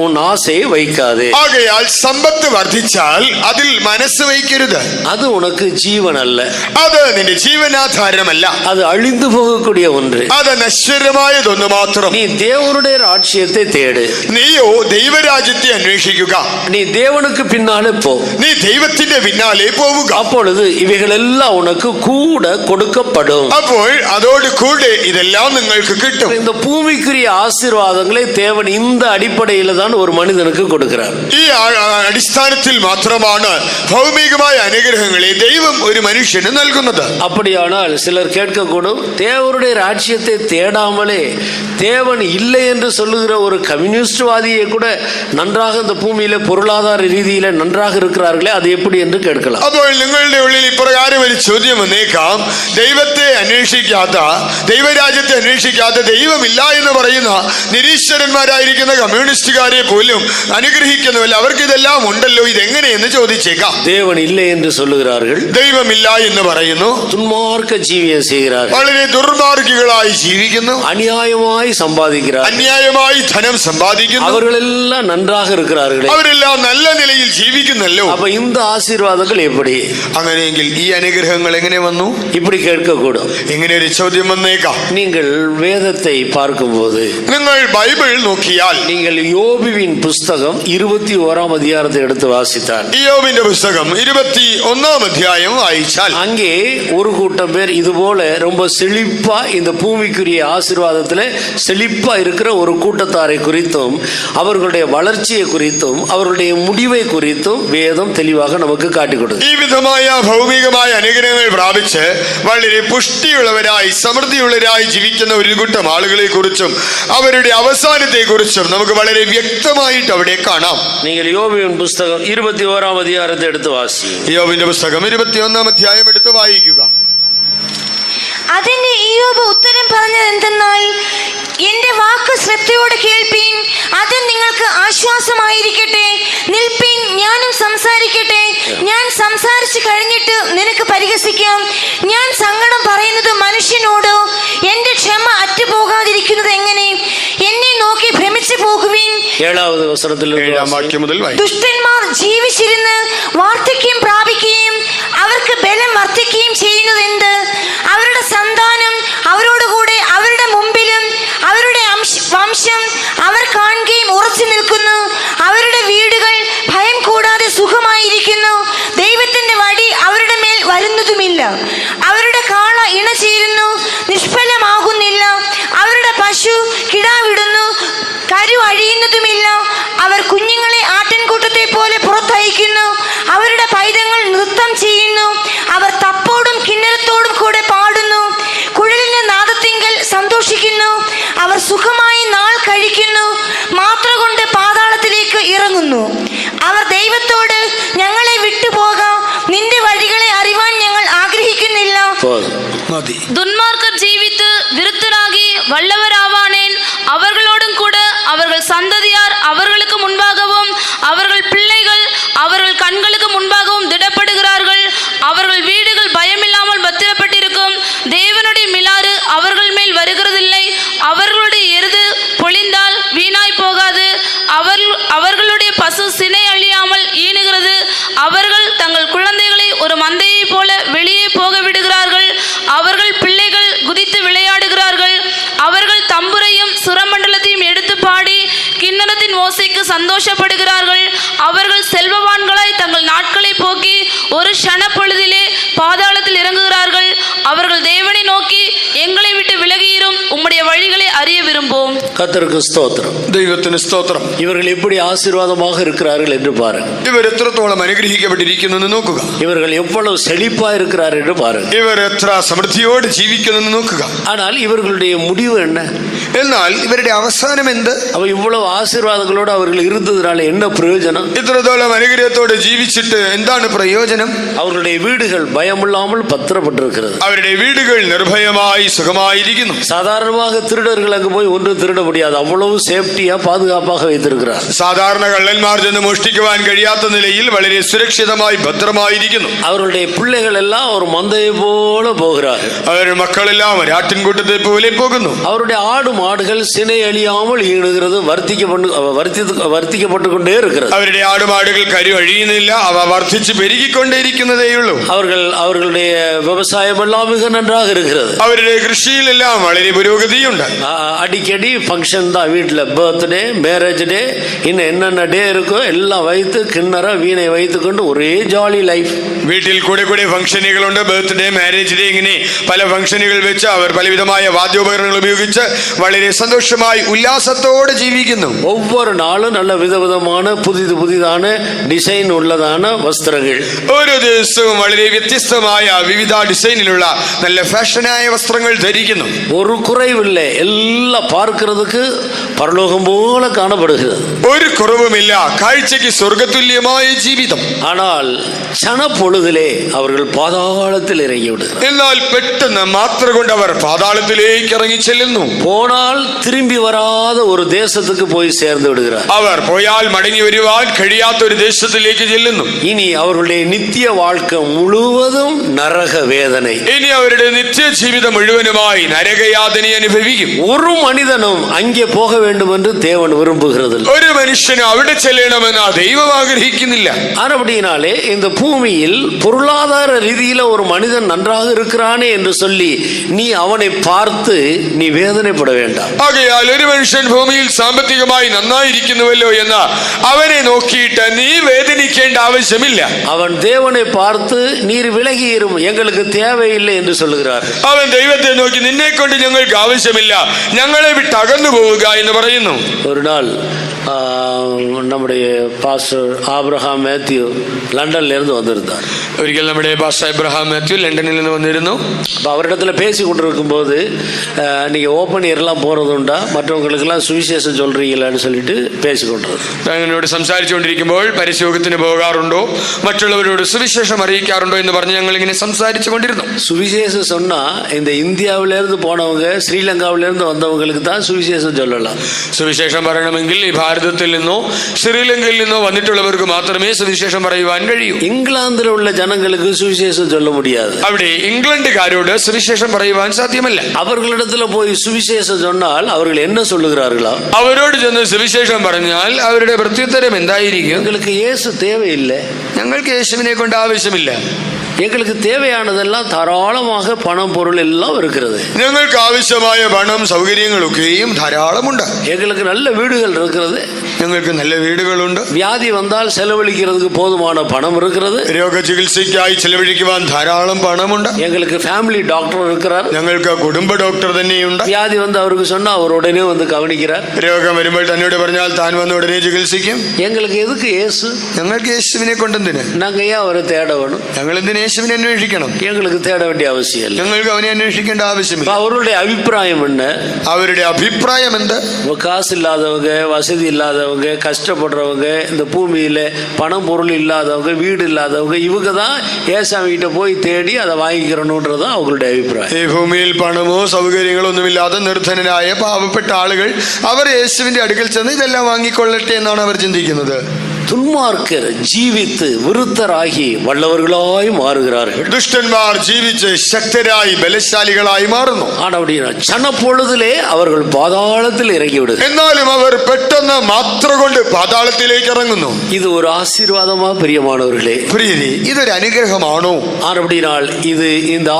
உன் ஆசையை வைக்காதே. ആകയാൽ സമ്പത്ത് വർദ്ധിച്ചാൽ അതിൽ മനസ്സ് വയ്ക്കരുത്. அது உனக்கு ஜீவன் அல்ல, അത് നിന്റെ ജീവനാധാരമല്ല, அது அழிந்து போகக்கூடிய ஒன்று. അത് നശ്വരമായതൊന്നു മാത്രം. நீ தேவனுடைய ராஜ்யத்தை தேடு, നീയോ ദൈവരാജ്യത്തെ അന്വേഷിക്കുക. நீ தேவனுக்கு பின்னாலே போ, നീ ദൈവത്തിന്റെ പിന്നാലെ പോവുക. அப்பொழுது இவைகள் எல்லாம் உனக்கு கூட கொடுக்கப்படும். അപ്പോൾ അതോട് കൂടെ ഇതെല്ലാം നിങ്ങൾക്ക് കിട്ടും. இந்த பூமிக்குரிய ஆசீர்வாதங்களை தேவன் இந்த அடிப்படையில் தான் ஒரு மனிதனுக்கு கொடுக்கிறார். ഈ അടിസ്ഥാനത്തിൽ മാത്രമാണ് ഭൗമികമായ അനുഗ്രഹങ്ങളെ ദൈവം ഒരു മനുഷ്യന് നൽകുന്നത്. அப்படியானால் சிலர் கேட்கக்கூடும், தேவனுடைய ராஜ்யத்தை தேடாமலே தேவன் இல்லை என்று சொல்லுகிற ஒரு கம்யூனிஸ்ட்வாதியை கூட நன்றாக இந்த பூமியில பொருளாதார ரீதியில நன்றாக இருக்கிறார்களே, அது எப்படி என்று கேட்கலாம். അപ്പോൾ നിങ്ങളുടെ ഉള്ളിൽ ഇപ്രകാരം ഒരു ചോദ്യം വന്നേക്കാം. ദൈവത്തെ അന്വേഷിക്കാത്ത, ദൈവരാജ്യത്തെ അന്വേഷിക്കാത്ത, ദൈവമില്ല എന്ന് പറയുന്ന നിരീശ്വരന്മാരായിരിക്കുന്ന കമ്മ്യൂണിസ്റ്റുകാരെ പോലും അനുഗ്രഹിക്കുന്നുവല്ല, അവർക്ക് ഇതെല്ലാം ഉണ്ടല്ലോ, ഇതെങ്ങനെയെന്ന് ചോദിച്ചേക്കാം. தேவன் இல்லை என்று சொல்லுகிறார்கள், ദൈവമില്ല എന്ന് പറയുന്നു, துன்மார்க்க ஜீவியம் செய்கிறார்கள், വളരെ ദുർമാർഗികളായി ജീവിക്കുന്നു, அநியாயமாய் சம்பாதிக்கிறார்கள், അന്യായമായി ധനം സമ്പാദിക്കുന്നു, அவர்கள் எல்லாம் நன்றாக இருக்கிறார்கள். അവരെല്ലാം നല്ല നിലയിൽ ജീവിക്കുന്നല്ലോ. அப்ப இந்த ஆசீர்வாதங்கள் எப்படி? അങ്ങനെയെങ്കിൽ ഈ അനുഗ്രഹങ്ങൾ എങ്ങനെ വന്നു? இப்படி கேட்கக்கூடும். ഇങ്ങനെ ഒരു ചോദ്യം വന്നേക്കാം. நீங்கள் வேதத்தை பார்க்கும்போது, നിങ്ങൾ ബൈബിൾ നോക്കിയാൽ, நீங்கள் யோபுவின் புஸ்தகம் 21ஆம் அதிகாரத்தை எடுத்து வாசித்தால், ഇയ്യോബിന്റെ പുസ്തകം 21 അധ്യായം വായിച്ചാൽ, அங்கே ஒரு கூட்டம் பேர் இது போல ரொம்ப செழிப்பா இந்த பூமிக்குரிய ஆசீர்வாதத்துல செழிப்பா இருக்கிற ஒரு கூட்டத்தாரை குறித்தும் அவர்களுடைய வளர்ச்சியை குறித்தும் அவர்களுடைய முடிவை குறித்தும் வேதம் தெளிவாக நமக்கு காட்டி கொடுக்கும். ഈ വിധമായ ഭൗമികമായ അനുഗ്രഹങ്ങൾ പ്രാപിച്ച് വളരെ പുഷ്ടിയുള്ളവരായി സമൃദ്ധിയുള്ളവരായി ജീവിക്കുന്ന ഒരു കൂട്ടം ആളുകളെ കുറിച്ചും അവരുടെ അവസാനത്തെ കുറിച്ചും നമുക്ക് വളരെ വ്യക്തമായിട്ട് അവിടെ കാണാം. நீங்கள் யோபுவின் புஸ்தகம் 21ஆம் அதிகாரத்தை எடுத்து வாசி. ഇയ്യോബിന്റെ പുസ്തകം 21 അധ്യായം എടുത്ത് വായിക്കുക. അതിന് ഇയ്യോബ് ഉത്തരം പറഞ്ഞത് എന്തെന്നാൽ, എന്റെ വാക്ക് ശ്രദ്ധയോടെ കേൾപ്പീൻ, അത് നിങ്ങൾക്ക് ആശ്വാസമായിരിക്കട്ടെ. നിൽപ്പീൻ, ഞാനും സംസാരിക്കട്ടെ. ഞാൻ സംസാരിച്ചു കഴിഞ്ഞിട്ട് നിനക്ക് പരിഹസിക്കാം. ഞാൻ സങ്കടം പറയുന്നത് മനുഷ്യനോട്, എന്റെ ക്ഷമ അറ്റുപോകാതിരിക്കുന്നത് എങ്ങനെ? എന്നെ നോക്കി ഭ്രമിച്ചു പോകുവിൻ. 7வது வசனத்தில் 7-ാം വാക്യം മുതൽ വായിക്കുക. ദുഷ്ടന്മാർ ജീവിച്ചിരുന്ന് വാർദ്ധക്യം പ്രാപിക്കുകയും അവർക്ക് ബലം വർദ്ധിക്കുകയും ചെയ്യുന്നത് എന്ത്? അവരുടെ സന്താനം അവരോടുകൂടെ അവരുടെ മുമ്പിലും അവരുടെ വംശം അവർ കാണുകയും ഉറച്ചു നിൽക്കുന്നു. അവരുടെ വീടുകൾ ഭയം കൂടാതെ സുഖമായിരിക്കുന്നു. ദൈവത്തിന്റെ വടി അവരുടെ മേൽ വരുന്നതുമില്ല. അവരുടെ കാള ഇണചേരുന്നു, നിഷ്ഫലമാകുന്നില്ല. അവരുടെ പശു കിടാവിടുന്നു, കരു അഴിയുന്നതുമില്ല. അവർ കുഞ്ഞുങ്ങളെ ആട്ടിൻകൂട്ടത്തെ പോലെ പുറത്തയക്കുന്നു. അവരുടെ പൈതങ്ങൾ നൃത്തം ചെയ്യുന്നു. അവർ തപ്പോടും കിന്നരത്തോടും കൂടെ പാടുന്നു. കുഴലിന്റെ നാദത്തിങ്കൽ സന്തോഷിക്കുന്നു. അവർ സുഖമായി നാൾ കഴിക്കുന്നു. മാത്ര കൊണ്ട് പാതാളത്തിലേക്ക് ഇറങ്ങുന്നു. അവർ ദൈവത്തോട്, ഞങ്ങളെ വിട്ടുപോകാം, നിന്റെ വഴികളെ അറിവാൻ ഞങ്ങൾ ആഗ്രഹിക്കുന്നില്ല. துன்மார்க்கர் ஜீவித்து விருத்தராகி வல்லவராவானேன். அவர்களோடும் கூட அவர்கள் சந்ததியார் அவர்களுக்கு முன்பாகவும் அவர்கள் பிள்ளைகள் அவர்கள் கண்களுக்கு முன்பாகவும் திடப்படுகிறார்கள். அவர்கள் வீடுகள் பயமில்லாமல் பத்திரப்பட்டிருக்கும். தேவனுடைய மிலாறு அவர்கள் மேல் வருகிறதில்லை. அவர்களுடைய எருது பொழிந்தால் வீணாய் போகாது. அவர்களுடைய பசு சினை அழியாமல் ஈனுகிறது. அவர்கள் தங்கள் குழந்தைகளை ஒரு மந்தையை போல வெளியே போக விடுகிறார்கள். அவர்கள் பிள்ளைகள் குதித்து விளையாடுகிறார்கள். அவர்கள் தம்புரையும் சுரமண்டலத்தையும் எடுத்து பாடி கிண்ணறத்தின் ஓசைக்கு சந்தோஷப்படுகிறார்கள். அவர்கள் செல்வவான்களாய் தங்கள் நாட்களை போக்கி ஒரு க்ஷண பொழுதிலே பாதாளத்தில் இறங்குகிறார்கள். அவர்கள் தேவனை நோக்கி, எங்களை விட்டு விலகியிரும், உம்முடைய வழிகளை அறிய விரும்புவோம். கர்த்தருக்கு ஸ்தோத்திரம். ദൈവത്തിന് സ്തോത്രം. இவர்கள் எப்படி ஆசீர்வாதமாக இருக்கிறார்கள் என்று பாருங்க. ഇവർ എത്രത്തോളം അനുഗ്രഹിക്കപ്പെട്ടിരിക്കുന്നു എന്ന് നോക്കുക. இவர்கள் எவ்வளவு செழிப்பா இருக்கிறார் என்று பாருங்க. ഇവർ എത്ര സമൃദ്ധിയോടെ ജീവിക്കുന്നു എന്ന് നോക്കുക. ஆனால் இவர்களுடைய முடிவு என்ன? എന്നാൽ ഇവരുടെ അവസാനം എന്ത്? அவ இவ்வளவு ஆசீர்வாதங்களோடு அவர்கள் இருந்ததுனால என்ன பிரயோஜனம்? ഇത്രത്തോളം അനുഗ്രഹത്തോടെ ജീവിച്ചിട്ട് എന്താണ് പ്രയോജനം? அவர்களுடைய வீடுகள் பயமில்லாமல் பத்திரப்பட்டிருக்கிறது. അവരുടെ വീടുകൾ നിർഭയമായി സുഖമായിരിക്കുന്നു. சாதாரணமாக திருடர்கள் அங்கு போய் ஒன்று திருட முடியாது. அவ்வளவு சேஃப்டியா பாதுகாப்பாக வைத்திருக்கிறார். സാധാരണ കള്ളന്മാർ ചെന്ന് മോഷ്ടിക്കുവാൻ കഴിയാത്ത നിലയിൽ വളരെ സുരക്ഷിതമായി ഭദ്രമായിരിക്കുന്നു. அவர்களுடைய பிள்ளைகள் எல்லாம் ஒரு மந்தையை போல போகிறார்கள். അവരുടെ മക്കളെല്ലാം ഒരാട്ടിൻകൂട്ടത്തെ പോലെ പോകുന്നു. அவருடைய ஆடு மாடுகள் சினை அழியாமல் ஈடுகிறது, வர்த்திக்கப்பட்டு கொண்டே இருக்கிறது. അവരുടെ ആടുമാടുകൾ കരു അഴിയുന്നില്ല, അവ വർദ്ധിച്ച് പെരുകിക്കൊണ്ടേയിരിക്കുന്നതേയുള്ളൂ. அவர்களுடைய விவசாயம் எல்லாம் மிக நன்றாக இருக்கிறது. അവരുടെ കൃഷിയിലെല്ലാം വളരെ പുരോഗതിയുണ്ട്. அடிக்கடி ஃபங்க்ஷன் தான் வீட்டில். பர்த்டே, மேரேஜ் டே, இன்னும் என்னென்ன டே இருக்கோ எல்லாம் வைத்து கிண்ணற வீணை வைத்து கொண்டு ஒரே ஜாலி லைஃப். വീട്ടിൽ കൂടെ കൂടെ ഫംഗ്ഷനുകളുണ്ട്. ബർത്ത്ഡേ, മാരേജ് ഡേ, ഇങ്ങനെ പല ഫംഗ്ഷനുകൾ വെച്ച് അവർ പലവിധമായ വാദ്യോപകരണങ്ങൾ ഉപയോഗിച്ച് വളരെ സന്തോഷമായി ഉല്ലാസത്തോടെ ജീവിക്കുന്നു. ஒவ்வொரு நாளும் நல்ல விதவிதமான புதிதான டிசைன் உள்ளதான வஸ்திரங்கள். ഓരോ ദിവസവും വളരെ വ്യത്യസ്തമായ വിവിധ ഡിസൈനിലുള്ള നല്ല ഫാഷനായ വസ്ത്രങ്ങൾ ധരിക്കുന്നു. ஒரு குறைவில்லை, எல்லாம் பார்க்கிறதுக்கு பரலோகம் போல காணப்படுகிறது. ഒരു കുറവുമില്ല, കാഴ്ചയ്ക്ക് സ്വർഗതുല്യമായ ജീവിതം. ஆனால் சன பொழுதிலே அவர்கள் பாதாளத்தில் இறங்கி விடுகிறார். എന്നാൽ പെട്ടെന്ന് മാത്ര കൊണ്ട് അവർ പാതാളത്തിലേക്ക് ഇറങ്ങി ചെല്ലുന്നു. போனால் திரும்பி வராத ஒரு தேசத்துக்கு போய் சேர்ந்து விடுகிறார். അവർ പോയാൽ മടങ്ങി വരുവാൻ കഴിയാത്ത ഒരു ദേശത്തിലേക്ക് ചെല്ലുന്നു. இனி அவர்களுடைய நித்திய வாழ்க்கை முழுவதும் நரக வேதனை. ഇനി അവരുടെ നിത്യജീവിതം മുഴുവനുമായി നരകയാതന അനുഭവിക്കും. ஒரு மனிதனும் அங்கே போக வேண்டும் என்று தேவன் விரும்புகிறது. ഒരു മനുഷ്യനും അവിടെ ചെല്ലണമെന്ന് ദൈവം ആഗ്രഹിക്കുന്നില്ല. அப்படினாலே இந்த பூமியில் பொருளாதார ரீதியில ஒரு மனிதன் நன்றாக இருக்கிறானே என்று சொல்லி நீ அவனை பார்த்து நீ வேதனைப்பட வேண்டாம். ആകയാൽ ഒരു മനുഷ്യൻ ഭൂമിയിൽ സാമ്പത്തികമായി നന്നായിരിക്കുന്നുവല്ലോ എന്ന് അവനെ നോക്കിയിട്ട് നീ വേദനിക്കേണ്ട ആവശ്യമില്ല. அவன் தேவனை பார்த்து நீர் விலகி இரும், எங்களுக்கு தேவையில்லை என்று சொல்லுகிறார். അവൻ ദൈവത്തെ നോക്കി നിന്നെ കൊണ്ട് ഞങ്ങൾക്ക് ആവശ്യമില്ല, ഞങ്ങളെ വിട്ട് അകന്നു പോവുക എന്ന് പറയുന്നു. ஒரு நாள் நம்முடைய பாஸ்டர் ஆபிரகாம் மேத்யூ லண்டன்ல இருந்து வந்திருந்தார். ഒരിക്കൽ നമ്മുടെ പാസ്റ്റർ അബ്രഹാം മാത്യു ലണ്ടനിൽ നിന്ന് വന്നിരുന്നു. அப்போ அவரிடத்துல பேசி கொண்டிருக்கும் போது நீங்க ஓப்பன் இயர்லாம் போறதுண்டா, மற்றவங்களுக்கெல்லாம் சுவிசேஷம் சொல்றீங்களான்னு சொல்லிட்டு பேசி கொண்டிருந்தோம். എന്നോട് സംസാരിച്ചുകൊണ്ടിരിക്കുമ്പോൾ പരിശോധത്തിന് പോകാറുണ്ടോ, മറ്റുള്ളവരോട് സുവിശേഷം അറിയിക്കാറുണ്ടോ എന്ന് പറഞ്ഞ് ഞങ്ങൾ ഇങ്ങനെ സംസാരിച്ചു കൊണ്ടിരുന്നു. சுவிசேஷம் சொன்னா இந்த இந்தியாவிலிருந்து போனவங்க, ஸ்ரீலங்காவிலிருந்து வந்தவங்களுக்கு தான் சுவிசேஷம் சொல்லலாம். സുവിശേഷം പറയണമെങ്കിൽ ഈ ഭാരതത്തിൽ നിന്നോ ശ്രീലങ്കയിൽ നിന്നോ വന്നിട്ടുള്ളവർക്ക് മാത്രമേ സുവിശേഷം പറയുവാൻ കഴിയൂ. இங்கிலாந்துல உள்ள ஜனங்களுக்கு சுவிசேஷம் சொல்ல முடியாது. അവിടെ ഇംഗ്ലണ്ടുകാരോട് സുവിശേഷം പറയുവാൻ സാധ്യമല്ല. அவர்களிடத்துல போய் சுவிசேஷம் சொன்னால் அவர்கள் என்ன சொல்லுகிறார்களா? അവരോട് ചെന്ന് സുവിശേഷം പറഞ്ഞാൽ അവരുടെ പ്രത്യുത്തരം എന്തായിരിക്കും? எங்களுக்கு இயேசு தேவையில்லை, ഞങ്ങൾക്ക് യേശുവിനെ കൊണ്ട് ആവശ്യമില്ല, எங்களுக்கு தேவையானதெல்லாம் தாராளமாக பணம் பொருள் எல்லாம் இருக்கிறது, ഞങ്ങൾക്ക് ആവശ്യമായ പണം സൗകര്യങ്ങളൊക്കെയും ധാരാളമുണ്ട്, எங்களுக்கு நல்ல வீடுகள் இருக்கிறது, ഞങ്ങൾക്ക് നല്ല വീടുകളുണ്ട്, வியாதி வந்தால் செலவழிக்கிறதுக்கு போதுமான பணம் இருக்கிறது, രോഗചികിത്സയ്ക്കായി ചെലവഴിക്കുവാൻ ധാരാളം പണമുണ്ട്, எங்களுக்கு ஃபேமிலி டாக்டர் இருக்கிறார், ഞങ്ങൾക്ക് കുടുംബ ഡോക്ടർ തന്നെയുണ്ട്, வியாதி வந்து அவருக்கு சொன்னா அவர் உடனே வந்து கவனிக்கிறார், രോഗം വരുമ്പോൾ തന്നോട് പറഞ്ഞാൽ താൻ വന്ന് ഉടനെ ചികിത്സിക്കും. எங்களுக்கு எதுக்கு இயேசு? ഞങ്ങൾക്ക് യേശുവിനെ കൊണ്ടെന്തിന്? நாங்க ஏன் அவரை தேட வேணும்? ഞങ്ങൾ എന്തിന് യേശുവിനെ അന്വേഷിക്കണം? எங்களுக்கு தேட வேண்டிய அவசியம் இல்லை. ഞങ്ങൾക്ക് അവനെ അന്വേഷിക്കേണ്ട ആവശ്യമില്ല. அவருடைய அபிப்பிராயம் என்ன? അവരുടെ അഭിപ്രായം എന്ത്? காசு இல்லாதவங்க, வசதி இல்லாதவங்க, கஷ்டப்படுறவங்க, இந்த பூமியில பணம் பொருள் இல்லாதவங்க, வீடு இல்லாதவங்க, இவங்க தான் ஏசாமி கிட்ட போய் தேடி அதை வாங்கிக்கிறணும்ன்றது அவங்களுடைய அபிப்பிராயம். ഈ ഭൂമിയിൽ പണമോ സൗകര്യങ്ങളോ ഒന്നുമില്ലാതെ നിർധനരായ പാവപ്പെട്ട ആളുകൾ അവർ യേശുവിന്റെ അടുക്കൽ ചെന്ന് ഇതെല്ലാം വാങ്ങിക്കൊള്ളട്ടെ എന്നാണ് അവർ ചിന്തിക്കുന്നത്. துன்மார்க்கர் ஜீவித்து விருத்தராகி வல்லவர்களாய் மாறுகிறார்கள். ദുഷ്ടന്മാർ ജീവിച്ച് ശക്തരായി ബലശാലികളായി മാറുന്നു. சனப்பொழுதிலே அவர்கள் பாதாளத்தில் இறங்கி விடுகிறார்கள். എന്നാലും അവർ പെട്ടെന്ന് മാത്ര കൊണ്ട് പാതാളത്തിലേക്ക് ഇറങ്ങുന്നു. இது ஒரு ஆசீர்வாதமா பிரியமானவர்களே? പ്രിയരേ, ഇതൊരു അനുഗ്രഹമാണോ? அப்படினால் இது இந்த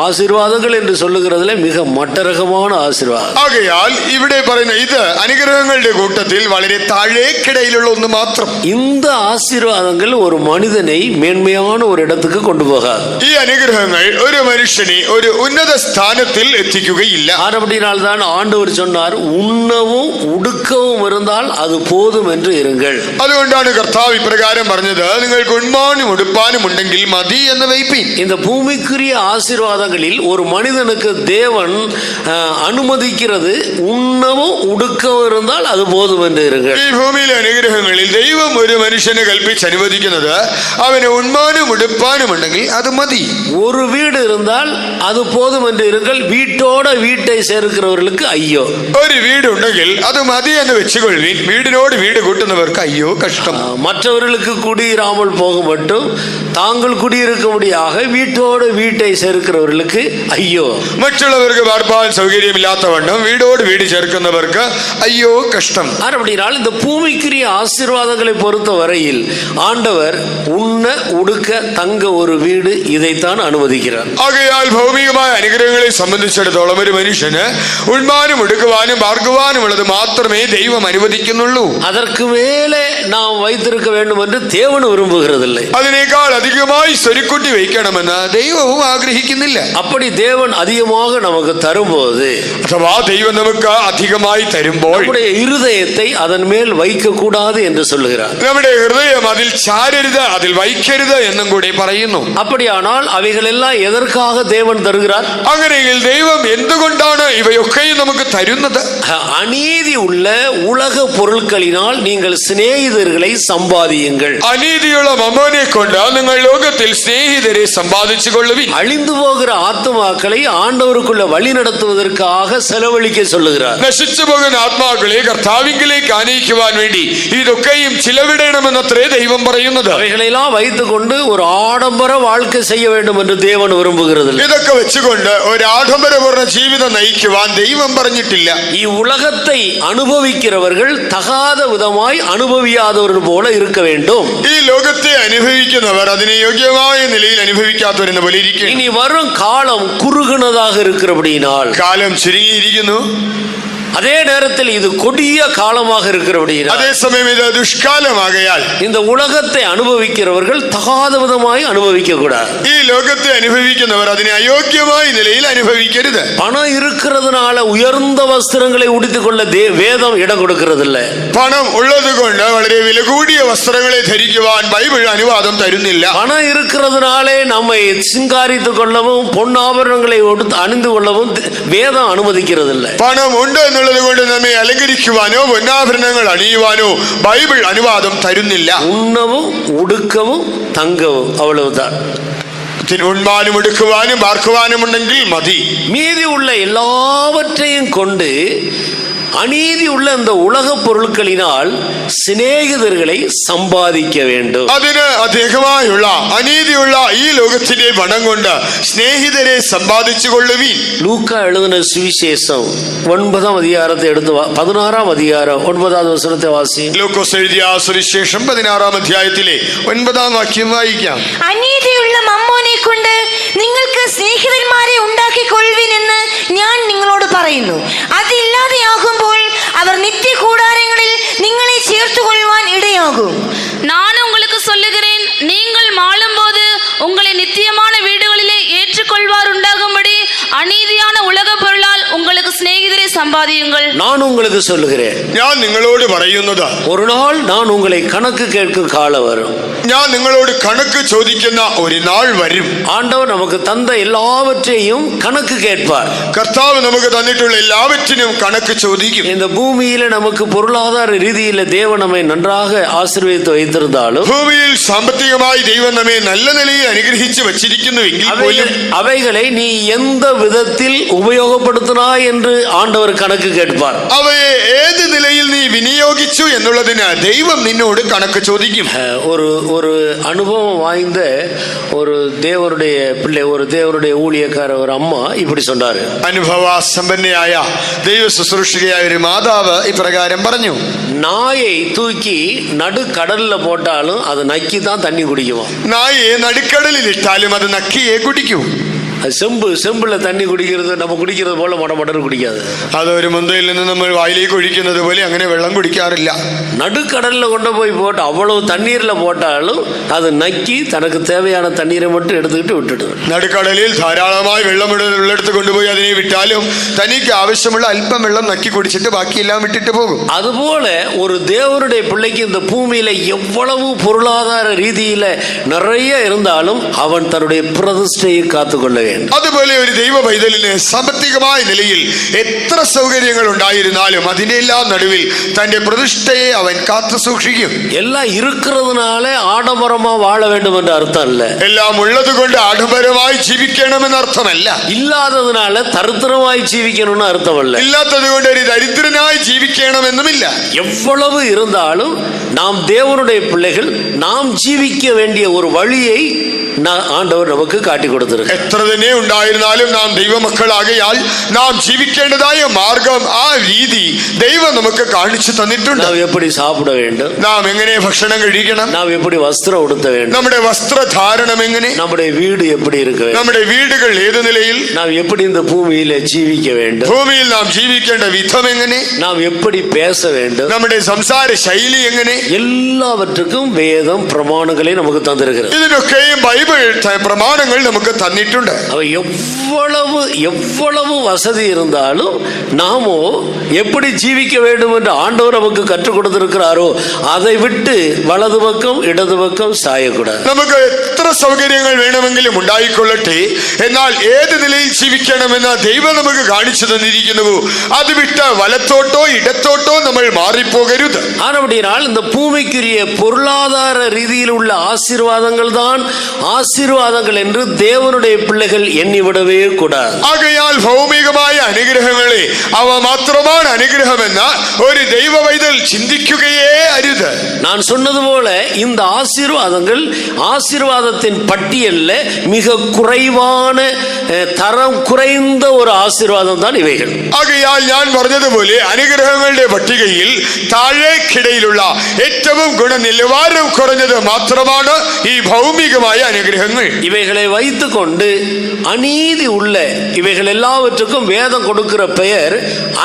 ആശീർവാദങ്ങൾ என்று சொல்லுகிறதுல மிக மட்டரகமான ஆசீர்வாதம். ആകയാൽ ഇവിടെ പറയുന്ന ഇത് അനുഗ്രഹങ്ങൾ അനുഗ്രഹങ്ങളുടെ കൂട്ടത്തിൽ വളരെ താഴേക്കിടയിലുള്ള ഒന്ന് മാത്രം. இந்த ஆசீர்வாதங்கள் ஒரு மனிதனை மேன்மையான ஒரு இடத்துக்கு கொண்டு போகாது. ഈ അനുഗ്രഹങ്ങൾ ഒരു മനുഷ്യനെ ഒരു ഉന്നത സ്ഥാനത്തിൽ എത്തിക്കുകയില്ല. அப்படினால்தான் ஆண்டவர் சொன்னார், உண்ணவும் உடுக்கவும் இருந்தால் அது போதும் என்று இருங்கள். അതുകൊണ്ടാണ് കർത്താവ് ഇപ്രകാരം പറഞ്ഞത്, നിങ്ങൾക്ക് ഉണ്മാനും ഉടുപ്പാനും ഉണ്ടെങ്കിൽ മതി എന്ന് വയ്പ്പീൻ. இந்த பூமிக்குரிய ஆசீர்வாதங்களில் ஒரு மனிதனுக்கு தேவன் அனுமதிக்கிறது உண்ணவும் உடுக்கவும் இருந்தால் அது போதும் என்று இருங்கள். ഈ ഭൂമിയിലെ അനുഗ്രഹങ്ങളിൽ ദൈവം ഒരു മനുഷ്യന് കൽപ്പിച്ച് അനുവദിക്കുന്നത് അവന് ഉണ്മാനും ഉടുപ്പാനും ഉണ്ടെങ്കിൽ അത് മതി. ஒரு வீடு இருந்தால் அது போதும் என்று இருங்கள். வீட்டோட வீட்டை சேர்க்கிறவர்களுக்கு ஐயோ. ഒരു വീടുണ്ടെങ്കിൽ അത് മതി എന്ന് വെച്ചുകൊള്ളുവീൻ. വീടിനോട് വീട് കൂട്ടുന്നവർക്ക് അയ്യോ കഷ്ടം. மற்றவர்களுக்கு குடியிராமல் போக மட்டும் தாங்கள் குடியிருக்கும்படியாக வீட்டோடு வீட்டை சேர்க்கிறவர்களுக்கு ஐயோ. മറ്റുള്ളവർക്ക് പാർപ്പാൻ സൗകര്യമില്ലാത്തവണ്ണം വീടോട് വീട് ചേർക്കുന്നവർക്ക് അയ്യോ കഷ്ടം. அப்படினால் இந்த பூமிக்குரிய ஆசீர்வாதங்களை பொறுத்த வரையில் ஆண்டவர் உண்ண உடுக்க தங்க ஒரு வீடு இதைத்தான் அனுமதிக்கிறார். ആകയാൽ ഭൗമികമായ അനുഗ്രഹങ്ങളെ സംബന്ധിച്ചിടത്തോളം ഒരു മനുഷ്യന് ഉണ്മാനും ഉടുക്കുവാനും പാർക്കുവാനും ഉള്ളത് മാത്രമേ ദൈവം അനുവദിക്കുന്നുള്ളൂ. அதற்கு மேலே நாம் வைத்திருக்க வேண்டும் என்று தேவன் விரும்புகிறதில்லை. അതിനേക്കാൾ അധികമായി സ്വരുക്കുട്ടി വയ്ക്കണമെന്ന് ദൈവവും ആഗ്രഹിക്കുന്നില്ല. அப்படி தேவன் அதிகமாக நமக்கு தரும்போது, അഥവാ ദൈവം നമുക്ക് അധികമായി തരുമ്പോൾ நம்முடைய இருதயத்தை அதன் மேல் வைக்க கூடாது என்று சொல்லுகிறார். നമ്മുടെ ഹൃദയം അതിൽ ചാരരുത്, അതിൽ വയ്ക്കരുത് എന്നും കൂടി പറയുന്നു. அப்படியானால் அவைகள் எல்லாம் எதற்காக தேவன் தருகிறார்? അങ്ങനെയെങ്കിൽ ദൈവം എന്തുകൊണ്ടാണ് ഇവയൊക്കെയും നമുക്ക് തരുന്നത്? அநீதி உள்ள உலக பொருட்களினால் நீங்கள் சிநேகிதர்களை சம்பாதியுங்கள். അനീതിയുള്ള മമ്മോനെ കൊണ്ട് നിങ്ങൾ ലോകത്തിൽ സ്നേഹിതരെ സമ്പാദിച്ചു കൊള്ളുവിൻ. அழிந்து போகிற ஆத்துமாக்களை ஆண்டவருக்குள்ள வழி நடத்துவதற்காக செலவழிக்க சொல்லுகிறார். നശിച്ചു പോകുന്ന ആത്മാക്കളെ കർത്താവിങ്കിലേക്ക് ആനയിക്കുവാൻ വേണ്ടി ഇതൊക്കെയും ചിലവിടണമെന്നത്രേ ദൈവം പറയുന്നത്. அவைகளெல்லாம் வைத்துக்கொண்டு ஒரு ஆடம்பர வாழ்க்கை செய்ய வேண்டும் என்று தேவன் விரும்புகிறது. ഇതൊക്കെ വെച്ചുകൊണ്ട് ഒരു ആഡംബരപൂർണ്ണ ജീവിതം നയിക്കുവാൻ ദൈവം പറഞ്ഞിട്ടില്ല. இவ்வுலகத்தை அனுபவிக்கிறவர்கள் தகாத விதமாய் அனுபவியாதவர்கள் போல இருக்க வேண்டும். ഈ ലോകത്തെ അനുഭവിക്കുന്നവർ അതിനെ യോഗ്യമായ നിലയിൽ അനുഭവിക്കാത്തവരെന്ന പോലെ ഇരിക്കും. இனி வரும் காலம் குறுகுனதாக இருக்கிறபடியினால், കാലം ചുരുങ്ങിയിരിക്കുന്നു. அதே நேரத்தில் இது கொடிய காலமாக இருக்கிறபடியினால், അതേസമയം ഇത് ദുഷ്കാലമാകയാൽ இந்த உலகத்தை அனுபவிக்கிறவர்கள் தகாத விதமாய் அனுபவிக்க கூடாது. ഈ ലോകത്തെ അനുഭവിക്കുന്നവർ അതിനെ അയോഗ്യമായ നിലയിൽ അനുഭവിക്കരുത്. பணம் இருக்கிறதுனால உயர்ந்த வஸ்திரங்களை உடுத்திக் கொள்ள வேதம் இடம் கொடுக்கிறதில்ல. പണം ഉള്ളത് കൊണ്ട് വളരെ വില കൂടിയ വസ്ത്രങ്ങളെ ധരിക്കുവാൻ ബൈബിൾ അനുവാദം തരുന്നില്ല. பணம் இருக்கிறதுனாலே நம்மை சிங்காரித்துக் கொள்ளவும் பொன்னாபரணங்களை அணிந்து கொள்ளவும் வேதம் அனுமதிக்கிறதில்லை. പണം ഉണ്ട് എന്നുള്ളത് കൊണ്ട് നമ്മെ അലങ്കരിക്കുവാനോ പൊന്നാഭരണങ്ങൾ അണിയുവാനോ ബൈബിൾ അനുവാദം തരുന്നില്ല. உண்ணவும் உடுக்கவும் தங்கவும் அவ்வளவுதான். ഉണ്മാനും എടുക്കുവാനും പാർക്കുവാനും ഉണ്ടെങ്കിൽ മതി. மீதி உள்ள எல்லாவற்றையும் கொண்டு அநீதி உள்ள இந்த உலக பொருட்களினால் சிநேகிதர்களை சம்பாதிக்க வேண்டும். അതിന് അധികമായുള്ള അനീതിയുള്ള ഈ ലോകത്തിന്റെ പണം കൊണ്ട് സ്നേഹിതരെ സമ്പാദിച്ചു കൊള്ളുവീൻ. லூக்கா எழுதின சுவிசேஷம் 9ஆம் அதிகாரத்தை எடுத்து 16ஆம் அதிகாரம் 9வது வசனத்தை வாசி. ലൂക്കോസ് എഴുതിയ സുവിശേഷം 16ആം അധ്യായത്തിലെ 9ാം വാക്യം വായിക്കാം. അനീതിയുള്ള മമ്മോനെ കൊണ്ട് നിങ്ങൾക്ക് സ്നേഹിതന്മാരെ ഉണ്ടാക്കിക്കൊള്ളുവിൻ എന്ന് ഞാൻ നിങ്ങളോട് പറയുന്നു. അതില്ലാതെയാകുമ്പോൾ അവർ നിത്യ കൂടാരങ്ങളിൽ നിങ്ങളെ ചേർത്തുകൊള്ളുവാൻ ഇടയാകും. நான் உங்களுக்கு சொல்லுகிறேன், நீங்கள் மாளும்போது உங்களை நித்தியமான வீடுகளிலே ஏற்றுக்கொள்வார் உண்டாகும்படி அநீதியான உலக பொருளால் உங்களுக்கு சிநேகிதரை சம்பாதியுங்கள். நான் உங்களுக்கு சொல்லுகிறேன், ഞാൻ നിങ്ങളോട് പറയുന്നത്, ஒரு நாள் நான் உங்களை கணக்கு கேட்கும் காலம் வரும். ഞാൻ നിങ്ങളോട് കണക്ക് ചോദിക്കുന്ന ഒരു നാൾ വരും. ஆண்டவர் நமக்கு தந்த எல்லாவற்றையும் கணக்கு கேட்பார். കർത്താവ് നമുക്ക് തന്നിട്ടുള്ള എല്ലാവറ്റിനും കണക്ക് ചോദിക്കും. இந்த பூமியில நமக்கு பொருளாதார ரீதியில தேவன் நம்மை நன்றாக ஆசீர்வதித்து வைத்திருந்தாலும், ഭൂമിയിൽ സാമ്പത്തികമായി ദൈവം നമ്മെ നല്ല നിലയിൽ അനുഗ്രഹിച്ച് വച്ചിരിക്കുന്നുവെങ്കിൽ പോലും அவைகளை நீ எந்த விதத்தில் உபயோகப்படுத்தினாய் என்று ஆண்டவர் கணக்கு கேட்பார். അവയെ ഏത് നിലയിൽ നീ വിനിയോഗിച്ചു എന്നുള്ളതിന് ദൈവം നിന്നോട് കണക്ക് ചോദിക്കും. ஒரு அனுபவம் வாய்ந்த ஒரு தேவனுடைய பிள்ளை, ஒரு தேவனுடைய ஊழியக்கார ஒரு அம்மா இப்படி சொன்னாரு. അനുഭവ സമ്പന്നയായ ദൈവ ശുശ്രൂഷകയായ ഒരു മാതാവ് ഇപ്രകാരം പറഞ്ഞു, நாயை தூக்கி நடுக்கடல்ல போட்டாலும் அது நக்கி தான் தண்ணி குடிக்குமா. നായയെ നടുക്കടലിൽ ഇട്ടാലും അത് നക്കിയേ കുടിക്കൂ. அது செம்புல தண்ணி குடிக்கிறது நம்ம குடிக்கிறது போல மொடமொடன்னு குடிக்காது. അത് ഒരു മുന്തയിൽ നിന്ന് നമ്മൾ വായിലേക്ക് ഒഴിക്കുന്നത് പോലെ അങ്ങനെ വെള്ളം കുടിക്കാറില്ല. நடுக்கடல்ல கொண்டு போய் போட்டு அவ்வளவு தண்ணீர்ல போட்டாலும் அது நக்கி தனக்கு தேவையான தண்ணீரை மட்டும் எடுத்துக்கிட்டு விட்டுடுது. നടുക്കടലിൽ ധാരാളമായി വെള്ളം ഉള്ളിടത്ത് കൊണ്ടുപോയി അതിനെ വിട്ടാലും തനിക്ക് ആവശ്യമുള്ള അല്പം വെള്ളം നക്കി കുടിച്ചിട്ട് ബാക്കിയെല്ലാം വിട്ടിട്ട് പോകും. அதுபோல ஒரு தேவனுடைய பிள்ளைக்கு இந்த பூமியில எவ்வளவு பொருளாதார ரீதியில நிறைய இருந்தாலும் அவன் தன்னுடைய பிரதிஷ்டையை காத்துக்கொள்ள வேண்டும். അതുപോലെ ഒരു ദൈവ പൈതലിന് സാമ്പത്തികമായ നിലയിൽ എത്ര സൗകര്യങ്ങൾ ഉണ്ടായിരുന്നാലും അതിന്റെ എല്ലാം നടുവിൽ തന്റെ പ്രതിഷ്ഠയെ അവൻ കാത്തു സൂക്ഷിക്കും. எல்லாம் இருக்கிறதுனால ஆடம்பரமா வாழ வேண்டும் என்ற அர்த்தம் இல்ல. എല്ലാം ഉള്ളത് കൊണ്ട് ആഡംബരമായി ജീവിക്കണമെന്ന് അർത്ഥമല്ല. இல்லாததுனால தரித்திரமாய் ஜீவிக்கணும்னு அர்த்தம் அல்ல. ഇല്ലാത്തത് കൊണ്ട് ഒരു ദരിദ്രനായി ജീവിക്കണമെന്നുമില്ല. எவ்வளவு இருந்தாலும் நாம் தேவனுடைய பிள்ளைகள் நாம் ஜீவிக்க வேண்டிய ஒரு வழியை ஆண்டவர் நமக்கு காட்டி கொடுத்திருக்கிறார். എത്ര തന്നെ ഉണ്ടായിരുന്നാലും നാം ദൈവമക്കളാകയാൽ നാം ജീവിക്കേണ്ടതായ മാർഗം ആ രീതി ദൈവം നമുക്ക് കാണിച്ചു തന്നിട്ടുണ്ട്. நாம் எப்படி சாப்பிட வேண்டும், നാം എങ്ങനെ ഭക്ഷണം കഴിക്കണം, நாம் எப்படி வஸ்திரம் உடுத்த வேண்டும், നമ്മുടെ വസ്ത്രധാരണം എങ്ങനെ, நம்முடைய வீடு எப்படி இருக்க வேண்டும், നമ്മുടെ വീടുകൾ ഏത് നിലയിൽ, நாம் எப்படி இந்த பூமியில ஜீவிக்க வேண்டும், ഭൂമിയിൽ നാം ജീവിക്കേണ്ട വിധം എങ്ങനെ, நாம் எப்படி பேச வேண்டும், നമ്മുടെ സംസാര ശൈലി എങ്ങനെ, எல்லாவற்றுக்கும் வேதம் பிரமாணங்களை நமக்கு தந்திருக்கிறது. ഇതിനൊക്കെയും ബൈബിൾ പ്രമാണങ്ങൾ നമുക്ക് തന്നിട്ടുണ്ട്. அவ எவ்வளவு வசதி இருந்தாலும் நாமோ எப்படி ஜீவிக்க வேண்டும் என்று ஆண்டவர் நமக்கு கற்றுக் கொடுத்திருக்கிறாரோ அதை விட்டு வலது பக்கம் இடது பக்கம் சாயக்கூடாது. നമുക്ക് എത്ര സൗകര്യങ്ങൾ വേണമെങ്കിലും ഉണ്ടായിക്കൊള്ളട്ടെ, എന്നാൽ ഏത് നിലയിൽ ജീവിക്കണമെന്ന് ദൈവം നമുക്ക് കാണിച്ചു തന്നിരിക്കുന്നുവോ അത് വിട്ട് വലത്തോട്ടോ ഇടത്തോട്ടോ നമ്മൾ മാറിപ്പോകരുത്. ஆனபடியால் இந்த பூமிக்குரிய பொருளாதார ரீதியில் உள்ள ஆசீர்வாதங்கள் தான் ஆசீர்வாதங்கள் என்று தேவனுடைய பிள்ளைகள் எண்ணிவிடவே கூடாது. ആകയാൽ ഭൗമികമായ അനുഗ്രഹങ്ങളെ അവ മാത്രമാണ് അനുഗ്രഹമെന്ന് ഒരു ദൈവ പൈതൽ ചിന്തിക്കുകയേ അരുത്. நான் சொன்னது போல இந்த ஆசீர்வாதத்தின் பட்டியல்ல மிக குறைவான தரம் குறைந்த ஒரு ஆசீர்வாதம் தான் இவைகள். ആകയാൽ ഞാൻ പറഞ്ഞതുപോലെ അനുഗ്രഹങ്ങളുടെ പട്ടികയിൽ താഴേക്കിടയിലുള്ള ഏറ്റവും ഗുണനിലവാരം കുറഞ്ഞത് മാത്രമാണ് ഈ ഭൗമികമായ അനുഗ്രഹങ്ങൾ. இவைகளை வைத்துக் கொண்டு அநீதி உள்ள இவைகள் எல்லாவற்றுக்கும் வேதம் கொடுக்கிற பெயர்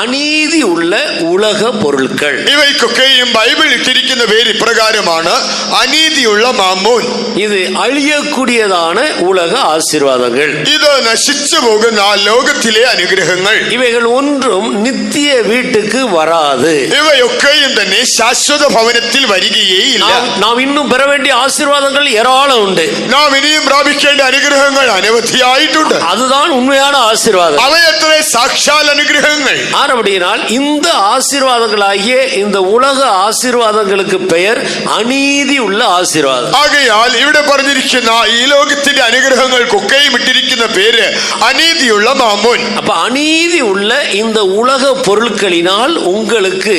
அநீதி உள்ள உலக பொருட்கள். ഇവയ്ക്കൊക്കെയും ബൈബിൾ ഇട്ടിരിക്കുന്ന പേര് ഇപ്രകാരമാണ്, അനീതിയുള്ള മാമ്മോൻ. இது அழியக்கூடியதான உலக ஆசீர்வாதங்கள். ഇത് നശിച്ചു പോകുന്ന ലോകത്തിലെ അനുഗ്രഹങ്ങൾ. இவைகள் ஒன்றும் நித்திய வீட்டுக்கு வராது. ഇവയൊക്കെയും തന്നെ ശാശ്വത ഭവനത്തിൽ വരികയേ ഇല്ല. நாம் இன்னும் பெற வேண்டிய ஆசீர்வாதங்கள் ஏராளம் உண்டு. നാം ഇനിയും പ്രാപിക്കേണ്ട അനുഗ്രഹങ്ങൾ അനവധിയായിട്ടുണ്ട്. அதுதான் உண்மையான ஆசீர்வாதம். അവയത്ര സാക്ഷാൽ അനുഗ്രഹങ്ങൾ. ஆனபடியினால் இந்த ஆசீர்வாதங்களாகிய இந்த உலக ஆசீர்வாதங்களுக்கு பெயர் அநீதி உள்ள ஆசீர்வாதம். ആകയാൽ ഇവിടെ പറഞ്ഞിരിക്കുന്ന ഈ ലോകത്തിന്റെ അനുഗ്രഹങ്ങൾക്കൊക്കെയും ഇട്ടിരിക്കുന്ന പേര് അനീതിയുള്ള മാമ്മോൻ. அப்ப அநீதி உள்ள இந்த உலக பொருட்களினால் உங்களுக்கு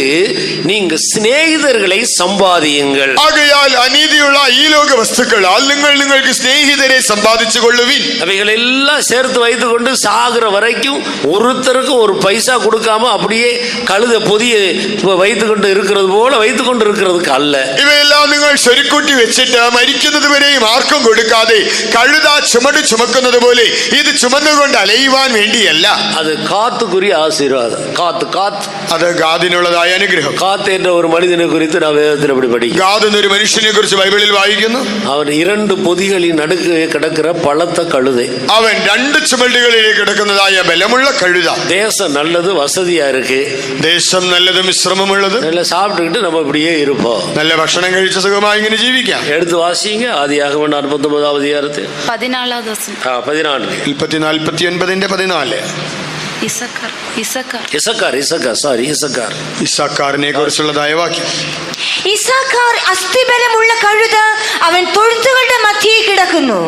நீங்க சிநேகிதர்களை சம்பாதியுங்கள். ആകയാൽ അനീതിയുള്ള ഈ ലോക വസ്തുക്കളാൽ നിങ്ങൾക്ക് സ്നേഹിതരെ സമ്പാദിച്ചു കൊള്ളുവിൻ. அவைகள் எல்லாம் சேர்த்து வைத்துக் கொண்டு சாகிற வரைக்கும் ஒருத்தருக்கும் ஒரு பைசா கொடுக்காம அப்படியே கழுத பொதிய வைத்துக் கொண்டு இருக்கிறது போல வைத்துக் கொண்டு இருக்கிறதுக்கு அல்ல. ഇവയെല്ലാം നിങ്ങൾ സ്വരുക്കൂട്ടി വെച്ചിട്ട് മരിക്കുന്നത് വരെയും ആർക്കും കൊടുക്കാതെ കഴുത ചുമട് ചുമക്കുന്നത് പോലെ ഇത് ചുമന്നുകൊണ്ട് അലയുവാൻ വേണ്ടിയല്ല. அது காத்துக்குரிய ஆசீர்வாதம். காத்து അത് ഗാദിനുള്ളതായ അനുഗ്രഹം. காத்து என்ற ஒரு மனிதனை குறித்து நான் வேதத்தில் எப்படி படிக்கிறேன். ഗാദ് എന്നൊരു മനുഷ്യനെ കുറിച്ച് ബൈബിളിൽ വായിക്കുന്നു. அவன் 2 பொதிகளின் நடுக்கு கிடக்கிற பலத்த கழுதை. അവൻ 2 ചുമടുകളിൽ കിടക്കുന്നതായ ബലമുള്ള കഴുത. தேசம் நல்லது, வசதியா இருக்கு, ദേശം നല്ലതും വിശ്രമമുള്ളത്, நல்லா சாப்பிட்டுக்கிட்டு நம்ம இப்படியே இருப்போம். നല്ല ഭക്ഷണം കഴിച്ച സുഖമായി ഇങ്ങനെ ജീവിക്കാം. எடுத்து வாசிங்க ஆதியாகமம் 49 அதிகாரத்தில் 14வது வசனம். 14. 49:14. ഇസ്സാക്കാറിനെ കുറിച്ചുള്ളതായ വാക്യം. ഇസ്സാക്കാർ അസ്ഥിബലമുള്ള കഴുത, അവൻ തൊഴുത്തുകളുടെ മധ്യേ കിടക്കുന്നു.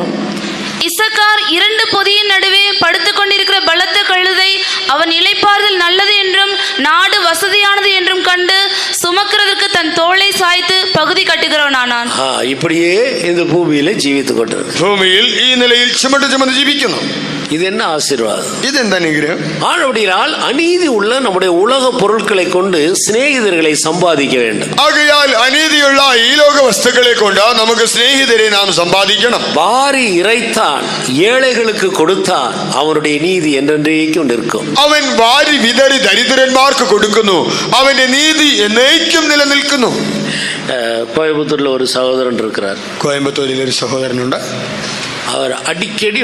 இசக்கார் 2 பொதியின் நடுவே படுத்துக் கொண்டிருக்கிற பலத்த கழுதை, அவன் இளைப்பாறுதல் நல்லது என்றும் நாடு வசதியானது என்றும் கண்டு சுமக்கிறதற்கு தன் தோளை சாய்த்து பகுதி கட்டி வருகிறவனானான். இப்படியே இந்த பூமியில ஜீவித்துக் கொண்டிருக்கு. ഭൂമിയിൽ ഈ നിലയിൽ ചുമട്ട് ചുമന്ന് ജീവിക്കുന്നു. இது என்ன ஆசீர்வாதம்? ഇതെന്താ അനുഗ്രഹം? ஆனபடியால் அநீதி உள்ள நம்முடைய உலக பொருட்களை கொண்டு சிநேகிதர்களை சம்பாதிக்க வேண்டும். ആകയാൽ അനീതിയുള്ള ഈ ലോക വസ്തുക്കളെ കൊണ്ട് നമുക്ക് സ്നേഹിതരെ നാം സമ്പാദിക്കണം. வாரி இறைத்தான், ஏழைகளுக்கு கொடுத்தான், அவனுடைய நீதி என்றென்றைக்கும் நிற்கும். അവൻ വാരി വിതറി ദരിദ്രന്മാർക്ക് കൊടുക്കുന്നു, അവന്റെ നീതി എന്നേക്കും നിലനിൽക്കുന്നു. கோயம்புத்தூர்ல ஒரு சகோதரன் இருக்கிறார். കോയമ്പത്തൂരിൽ ഒരു സഹോദരനുണ്ട്. அவர் அடிக்கடி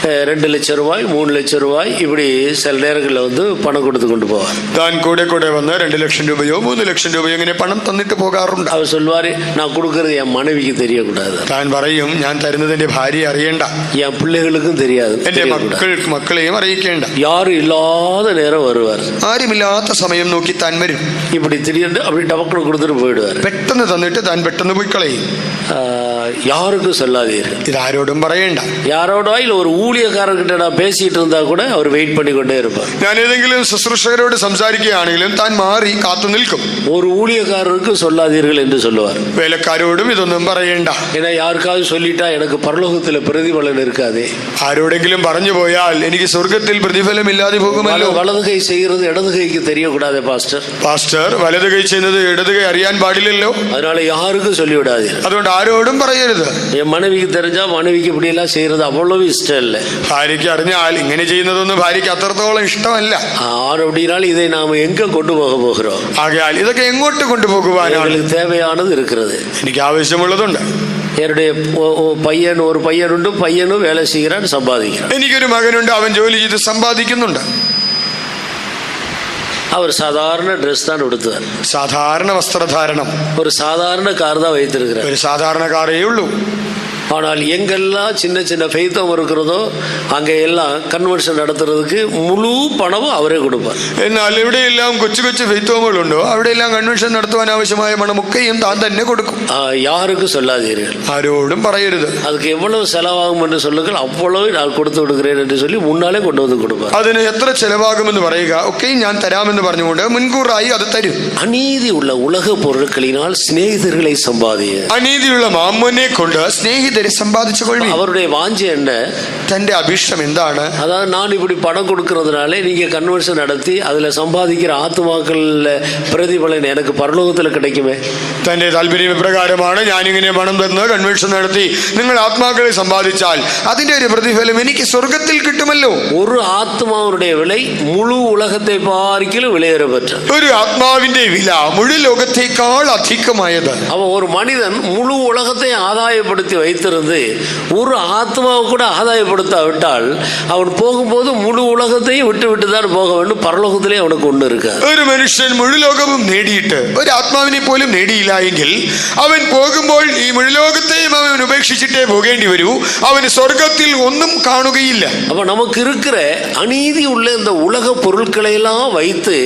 2 லட்சம் ரூபாய் 3 லட்சம் ரூபாய் இப்படி சில நேரங்களில் பணம் கொடுத்து கொண்டு போவார். താൻ കൂടെ കൂടെ വന്ന് 2 ലക്ഷം രൂപയോ 3 ലക്ഷം രൂപയോ ഇങ്ങനെ പണം തന്നിട്ട് പോകാറുണ്ട്. அவர் சொல்வாரு, நான் கொடுக்கறது என் மனைவிக்கு தெரியக்கூடாது. താൻ പറയും, ഞാൻ തരുന്നതിന്റെ ഭാര്യ അറിയണ്ട, என் பிள்ளைகளுக்கும் தெரியாது, എന്റെ മക്കളെയും അറിയിക്കേണ്ട. யாரும் இல்லாத நேரம் வருவார். ആരുമില്ലാത്ത സമയം നോക്കി താൻ വരും. இப்படி திடீர்னு அப்படி டபக்குன்னு கொடுத்துட்டு போயிடுவார். പെട്ടെന്ന് തന്നിട്ട് താൻ പെട്ടെന്ന് പോയി കളയും. யாருக்கும் சொல்லாதீர்கள், ഇതാരോടും പറയണ്ട. யாரோட இல்ல ஒரு ஊழியக்காரர்கிட்ட நான் பேசிட்டு இருந்தா கூட அவர் வெயிட் பண்ணி கொண்டே இருப்பார். ഞാൻ ഏതെങ്കിലും ശുശ്രൂഷകരോട് സംസാരിക്കുകയാണെങ്കിലും താൻ മാറി കാത്തു നിൽക്കും. ஒரு ஊழியக்காரருக்கு சொல்லாதீர்கள் என்று சொல்லுவார். വേലക്കാരോടും ഇതൊന്നും പറയണ്ട. ஏன்னா யாருக்காவது சொல்லிட்டா எனக்கு பரலோகத்துல பிரதிபலன் இருக்காதே. ആരോടെങ്കിലും പറഞ്ഞു പോയാൽ എനിക്ക് സ്വർഗത്തിൽ പ്രതിഫലം ഇല്ലാതെ പോകുമല്ലോ. வலது கை செய்கிறது இடது கைக்கு தெரியக்கூடாது പാസ്റ്റർ വലത് കൈ ചെയ്യുന്നത് ഇടത് കൈ അറിയാൻ പാടില്ലല്ലോ. அதனால யாருக்கும் சொல்லிவிடாதீர்கள். അതുകൊണ്ട് ആരോടും പറയരുത്. என் மனைவிக்கு தெரிஞ்சா மனைவிக்கு இப்படி எல்லாம் செய்யறது அவ்வளவு இஷ்டம் இல்லை. ഭാര്യയ്ക്ക് അറിഞ്ഞാൽ ഇങ്ങനെ ചെയ്യുന്നതൊന്നും ഭാര്യയ്ക്ക് അത്രത്തോളം ഇഷ്ടമല്ല. அப்படினால் இதை நாம எங்க கொண்டு போக போகிறோம்? ആകയാൽ ഇതൊക്കെ എങ്ങോട്ട് കൊണ്ടുപോകുവാനാണ്? தேவையானது இருக்கிறது, എനിക്ക് ആവശ്യമുള്ളതുണ്ട്. என்னுடைய ஒரு பையன் உண்டு, பையனும் வேலை செய்கிறான், சம்பாதிக்கிறான். എനിക്കൊരു മകനുണ്ട്, അവൻ ജോലി ചെയ്ത് സമ്പാദിക്കുന്നുണ്ട്. அவர் சாதாரண ட்ரெஸ் தான் உடுத்துவார், സാധാരണ വസ്ത്രധാരണം, ஒரு சாதாரண கார் தான் வைத்திருக்கிறார். ഒരു സാധാരണ കാറേ ഉള്ളൂ. ஆனால் எங்கெல்லாம் சின்ன சின்ன ஃபெய்த்தம் இருக்கிறதோ அங்கே எல்லாம் கன்வென்ஷன் நடத்துறதுக்கு முழு பணமும் அவரே கொடுப்பார். എന്നാൽ എവിടെയെല്ലാം കൊച്ചു കൊച്ചു ഫെയ്ത്തോമുകളുണ്ടോ അവിടെയെല്ലാം കൺവെൻഷൻ നടത്തുവാൻ ആവശ്യമായ പണമൊക്കെയും താൻ തന്നെ കൊടുക്കും. யாருக்கும் சொல்லாதீர்கள், ആരോടും പറയരുത്. அதுக்கு எவ்வளவு செலவாகும் என்று சொல்லுங்கள், அவ்வளவு நான் கொடுத்து விடுகிறேன் என்று சொல்லி முன்னாலே கொண்டு வந்து கொடுப்பார். അതിന് എത്ര ചെലവാകുമെന്ന് പറയുക, ഒക്കെയും ഞാൻ തരാമെന്ന് പറഞ്ഞുകൊണ്ട് മുൻകൂറായി അത് തരും. அநீதி உள்ள உலக பொருட்களினால் சிநேகிதர்களை சம்பாதிய, അനീതിയുള്ള മാമ്മനെ കൊണ്ട് സ്നേഹിതരെ സമ്പാദിച്ചു കൊള്ളി. அவருடைய வாஞ்சை என்ன? തന്റെ അഭിഷ്ടം എന്താണ്? அதாவது நான் இப்படி பணம் கொடுக்கறதுனால நீங்க கன்வென்ஷன் நடத்தி அதுல சம்பாதிக்கிற ஆத்துமாக்கள் பிரதிபலன் எனக்கு பரலோகத்தில் கிடைக்குமே. തന്റെ താല്പര്യം ഇപ്രകാരമാണ്, ഞാനിങ്ങനെ പണം തന്ന് കൺവെൻഷൻ നടത്തി നിങ്ങൾ ആത്മാക്കളെ സമ്പാദിച്ചാൽ അതിന്റെ ഒരു പ്രതിഫലം എനിക്ക് സ്വർഗത്തിൽ കിട്ടുമല്ലോ. ஒரு ஆத்மாவுடைய விலை முழு உலகத்தை பார்க்கிலும் விலையேறப்பெற்ற, ഒരു ആത്മാവിന്റെ വില മുഴു ലോകത്തേക്കാൾ അധികമായത്. அவன் ஒரு மனிதன் முழு உலகத்தை ஆதாயப்படுத்தி வைத்திருந்து ஒரு ஆத்மாவை கூட ஆதாயப்படுத்தாவிட்டால் அவன் போகும்போது முழு உலகத்தையும் விட்டு விட்டு தான் போக வேண்டும். பரலோகத்திலே அவனுக்கு ஒண்ணு இருக்கு. ഒരു മനുഷ്യൻ മുഴു ലോകവും നേടിയിട്ട് ഒരു ആത്മാവിനെ പോലും നേടിയില്ല എങ്കിൽ അവൻ പോകുമ്പോൾ ഈ മുഴു ലോകത്തെയും അവൻ ഉപേക്ഷിച്ചിട്ടേ പോകേണ്ടി വരൂ. അവന് സ്വർഗത്തിൽ ഒന്നും കാണുകയില്ല. அப்ப நமக்கு இருக்கிற அநீதி உள்ள இந்த உலக பொருட்களை எல்லாம் வைத்து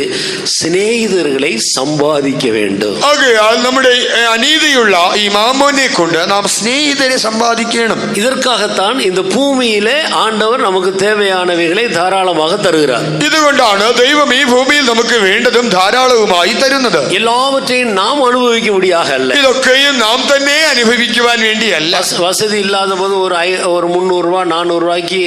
சிநேகிதர்களை சம்பாதிக்க வேண்டும். ആകയാൽ നമ്മുടെ അനീതിയുള്ള ഈ മാമോനെ കൊണ്ട് നാം സ്നേഹിതരെ സമ്പാദിക്കണം. இதற்காகத்தான் இந்த பூமியிலே ஆண்டவர் நமக்கு தேவையானவைகளை தாராளமாக தருகிறார். ഇതുകൊണ്ടാണ് ദൈവം ഈ ഭൂമിയിൽ നമുക്ക് വേണ്ടതും ധാരാളവുമായി തരുന്നത്. எல்லாவற்றையும் நாம் அனுபவிக்கும்படியாக அல்ல, ഇതൊക്കെയും നാം തന്നെ അനുഭവിക്കുവാൻ വേണ്ടിയല്ല. வசதி இல்லாத போது ஒரு 300 ரூபாய் 400 ரூபாய்க்கு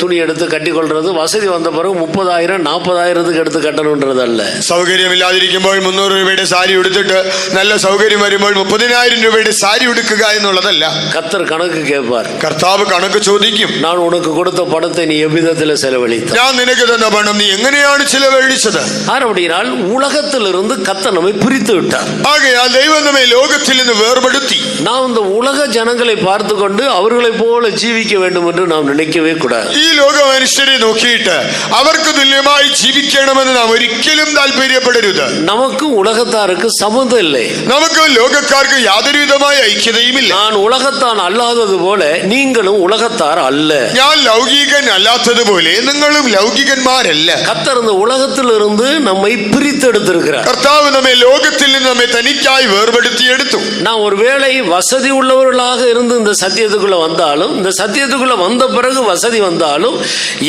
துணி எடுத்து கட்டி கொள்றது, வசதி வந்த பிறகு 30,000 40,000 എടുത്ത് കട്ടണമെன்றது அல்ல. സൗകര്യമില്ലാതിരിക്കുമ്പോൾ 300 രൂപയുടെ സാരി ഉടുത്തിട്ട് നല്ല സൗകര്യം വരുമ്പോൾ 30,000 രൂപയുടെ സാരി ഉടുക്കുക എന്നുള്ളതല്ല. கர்த்தர் கணக்கு கேட்பார். കർത്താവ് കണക്ക് ചോദിക്കും. நான் உனக்கு கொடுத்த பணத்தை நீ எவ்விதத்தில் செலவழித்த, ഞാൻ നിനക്ക് തന്ന പണം നീ എങ്ങനെയാണ് ചിലവഴിച്ചത്? அப்படினால் உலகத்திலிருந்து கர்த்தர் நம்மை பிரித்து விட்டார். ആകയാൽ ദൈവം നമ്മെ ലോകത്തിൽ നിന്ന് വേർപെടുത്തി. நாம் இந்த உலக ஜனங்களை பார்த்து கொண்டு அவர்களை போல ஜீவிக்க வேண்டும் என்று நாம் நினைக்கவே கூடாது. ഈ ലോക മനുഷ്യരെ നോക്കിയിട്ട് അവർക്ക് തുല്യമായി ജീവിക്കണമെന്ന് നാം ഒരിക്കലും താല്പര്യപ്പെടരുത്. நமக்கு உலகத்தாருக்கு சம்மந்தம் இல்லை. നമുക്ക് ലോകക്കാർക്ക് യാതൊരു വിധമായ ഐക്യതയുമില്ല. நான் உலகத்தான் அல்லாதது போல நீங்களும் உலகத்தார் அல்ல. ഞാൻ ലൗകികൻ അല്ലാത്തതുപോലെ നിങ്ങളും ലൗകികന്മാരല്ല. கர்த்தர் இந்த உலகத்திலிருந்து நம்மை பிரித்தெடுத்திருக்கிறார். കർത്താവ് നമ്മെ ലോകത്തിൽ നിന്ന് നമ്മെ തനിക്കായി വേർപെടുത്തിയെടുത്തു. நான் ஒருவேளை வசதி உள்ளவர்களாக இருந்து இந்த சத்தியத்துக்குள்ள வந்தாலும், இந்த சத்தியத்துக்குள்ள வந்த பிறகு வசதி வந்தாலும்,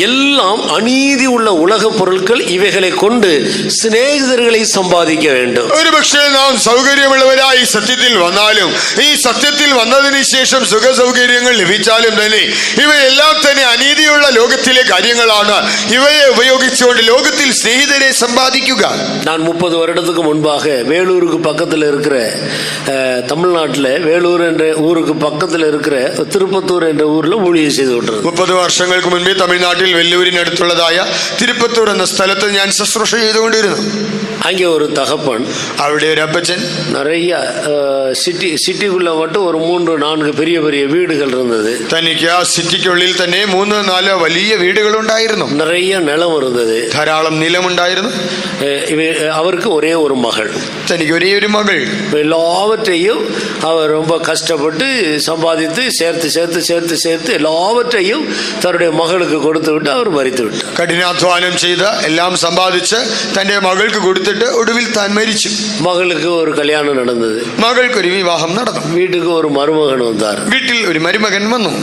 எல்லாம் அநீதி உள்ள உலக பொருட்கள். இவைகளை கொண்டு சிநேகிதர்களை சம்பாதிக்க வேண்டும். ഒരു പക്ഷേ നാം സൗകര്യമുള്ളവരായി സത്യത്തിൽ വന്നാലും, ഈ സത്യത്തിൽ വന്നതിന് ശേഷം സുഖ സൗകര്യങ്ങൾ ലഭിച്ചാലും തന്നെ ഇവയെല്ലാം തന്നെ അനീതിയുള്ള ലോകത്തിലെ കാര്യങ്ങളാണ്. ഇവയെ ഉപയോഗിച്ചുകൊണ്ട് ലോകത്തിൽ സ്നേഹിതരെ സമ്പാദിക്കുക. நான் 30 வருடத்துக்கு முன்பாக வேலூருக்கு பக்கத்தில் இருக்கிற தமிழ்நாட்டில் வேலூர் என்ற ஊருக்கு பக்கத்தில் இருக்கிற திருப்பத்தூர் என்ற ஊரில் ஊழியம் செய்து கொண்டிருந்தேன். 30 വർഷങ്ങൾക്ക് മുൻപേ തമിഴ്നാട്ടിൽ വെല്ലൂരിനടുത്തുള്ളതായ തിരുപ്പത്തൂർ എന്ന സ്ഥലത്ത് ഞാൻ ശുശ്രൂഷ ചെയ്തുകൊണ്ടിരുന്നു. அங்கே ஒரு தகப்பன், അവിടെ ഒരു അപ്പച്ചൻ, நிறைய சிட்டிக்குள்ள மட்டும் ஒரு 3-4 பெரிய பெரிய வீடுகள் இருந்தது. തനിക്ക് ആ സിറ്റിക്കുള്ളിൽ തന്നെ 3-4 വലിയ വീടുകളുണ്ടായിരുന്നു. நிறைய நிலம் இருந்தது. ധാരാളം നിലമുണ്ടായിരുന്നു. அவருக்கு ஒரே ஒரு மகள். തനിക്ക് ഒരേ ഒരു മകൾ. எல்லாவற்றையும் அவர் ரொம்ப கஷ்டப்பட்டு சம்பாதித்து சேர்த்து சேர்த்து சேர்த்து சேர்த்து எல்லாவற்றையும் தன்னுடைய மகளுக்கு கொடுத்து விட்டு அவர் மரித்து விட்டார். കഠിനാധ്വാനം ചെയ്ത് എല്ലാം സമ്പാദിച്ച് തന്റെ മകൾക്ക് കൊടുത്തിട്ട് ഒടുവിൽ താൻ മരിച്ചു. மகளுக்கு ஒரு கல்யாணம் நடந்தது. മകൾക്കൊരു വിവാഹം നടന്നു. வீட்டுக்கு ஒரு மருமகன் வந்தார். വീട്ടിൽ ഒരു മരുമകൻ വന്നു.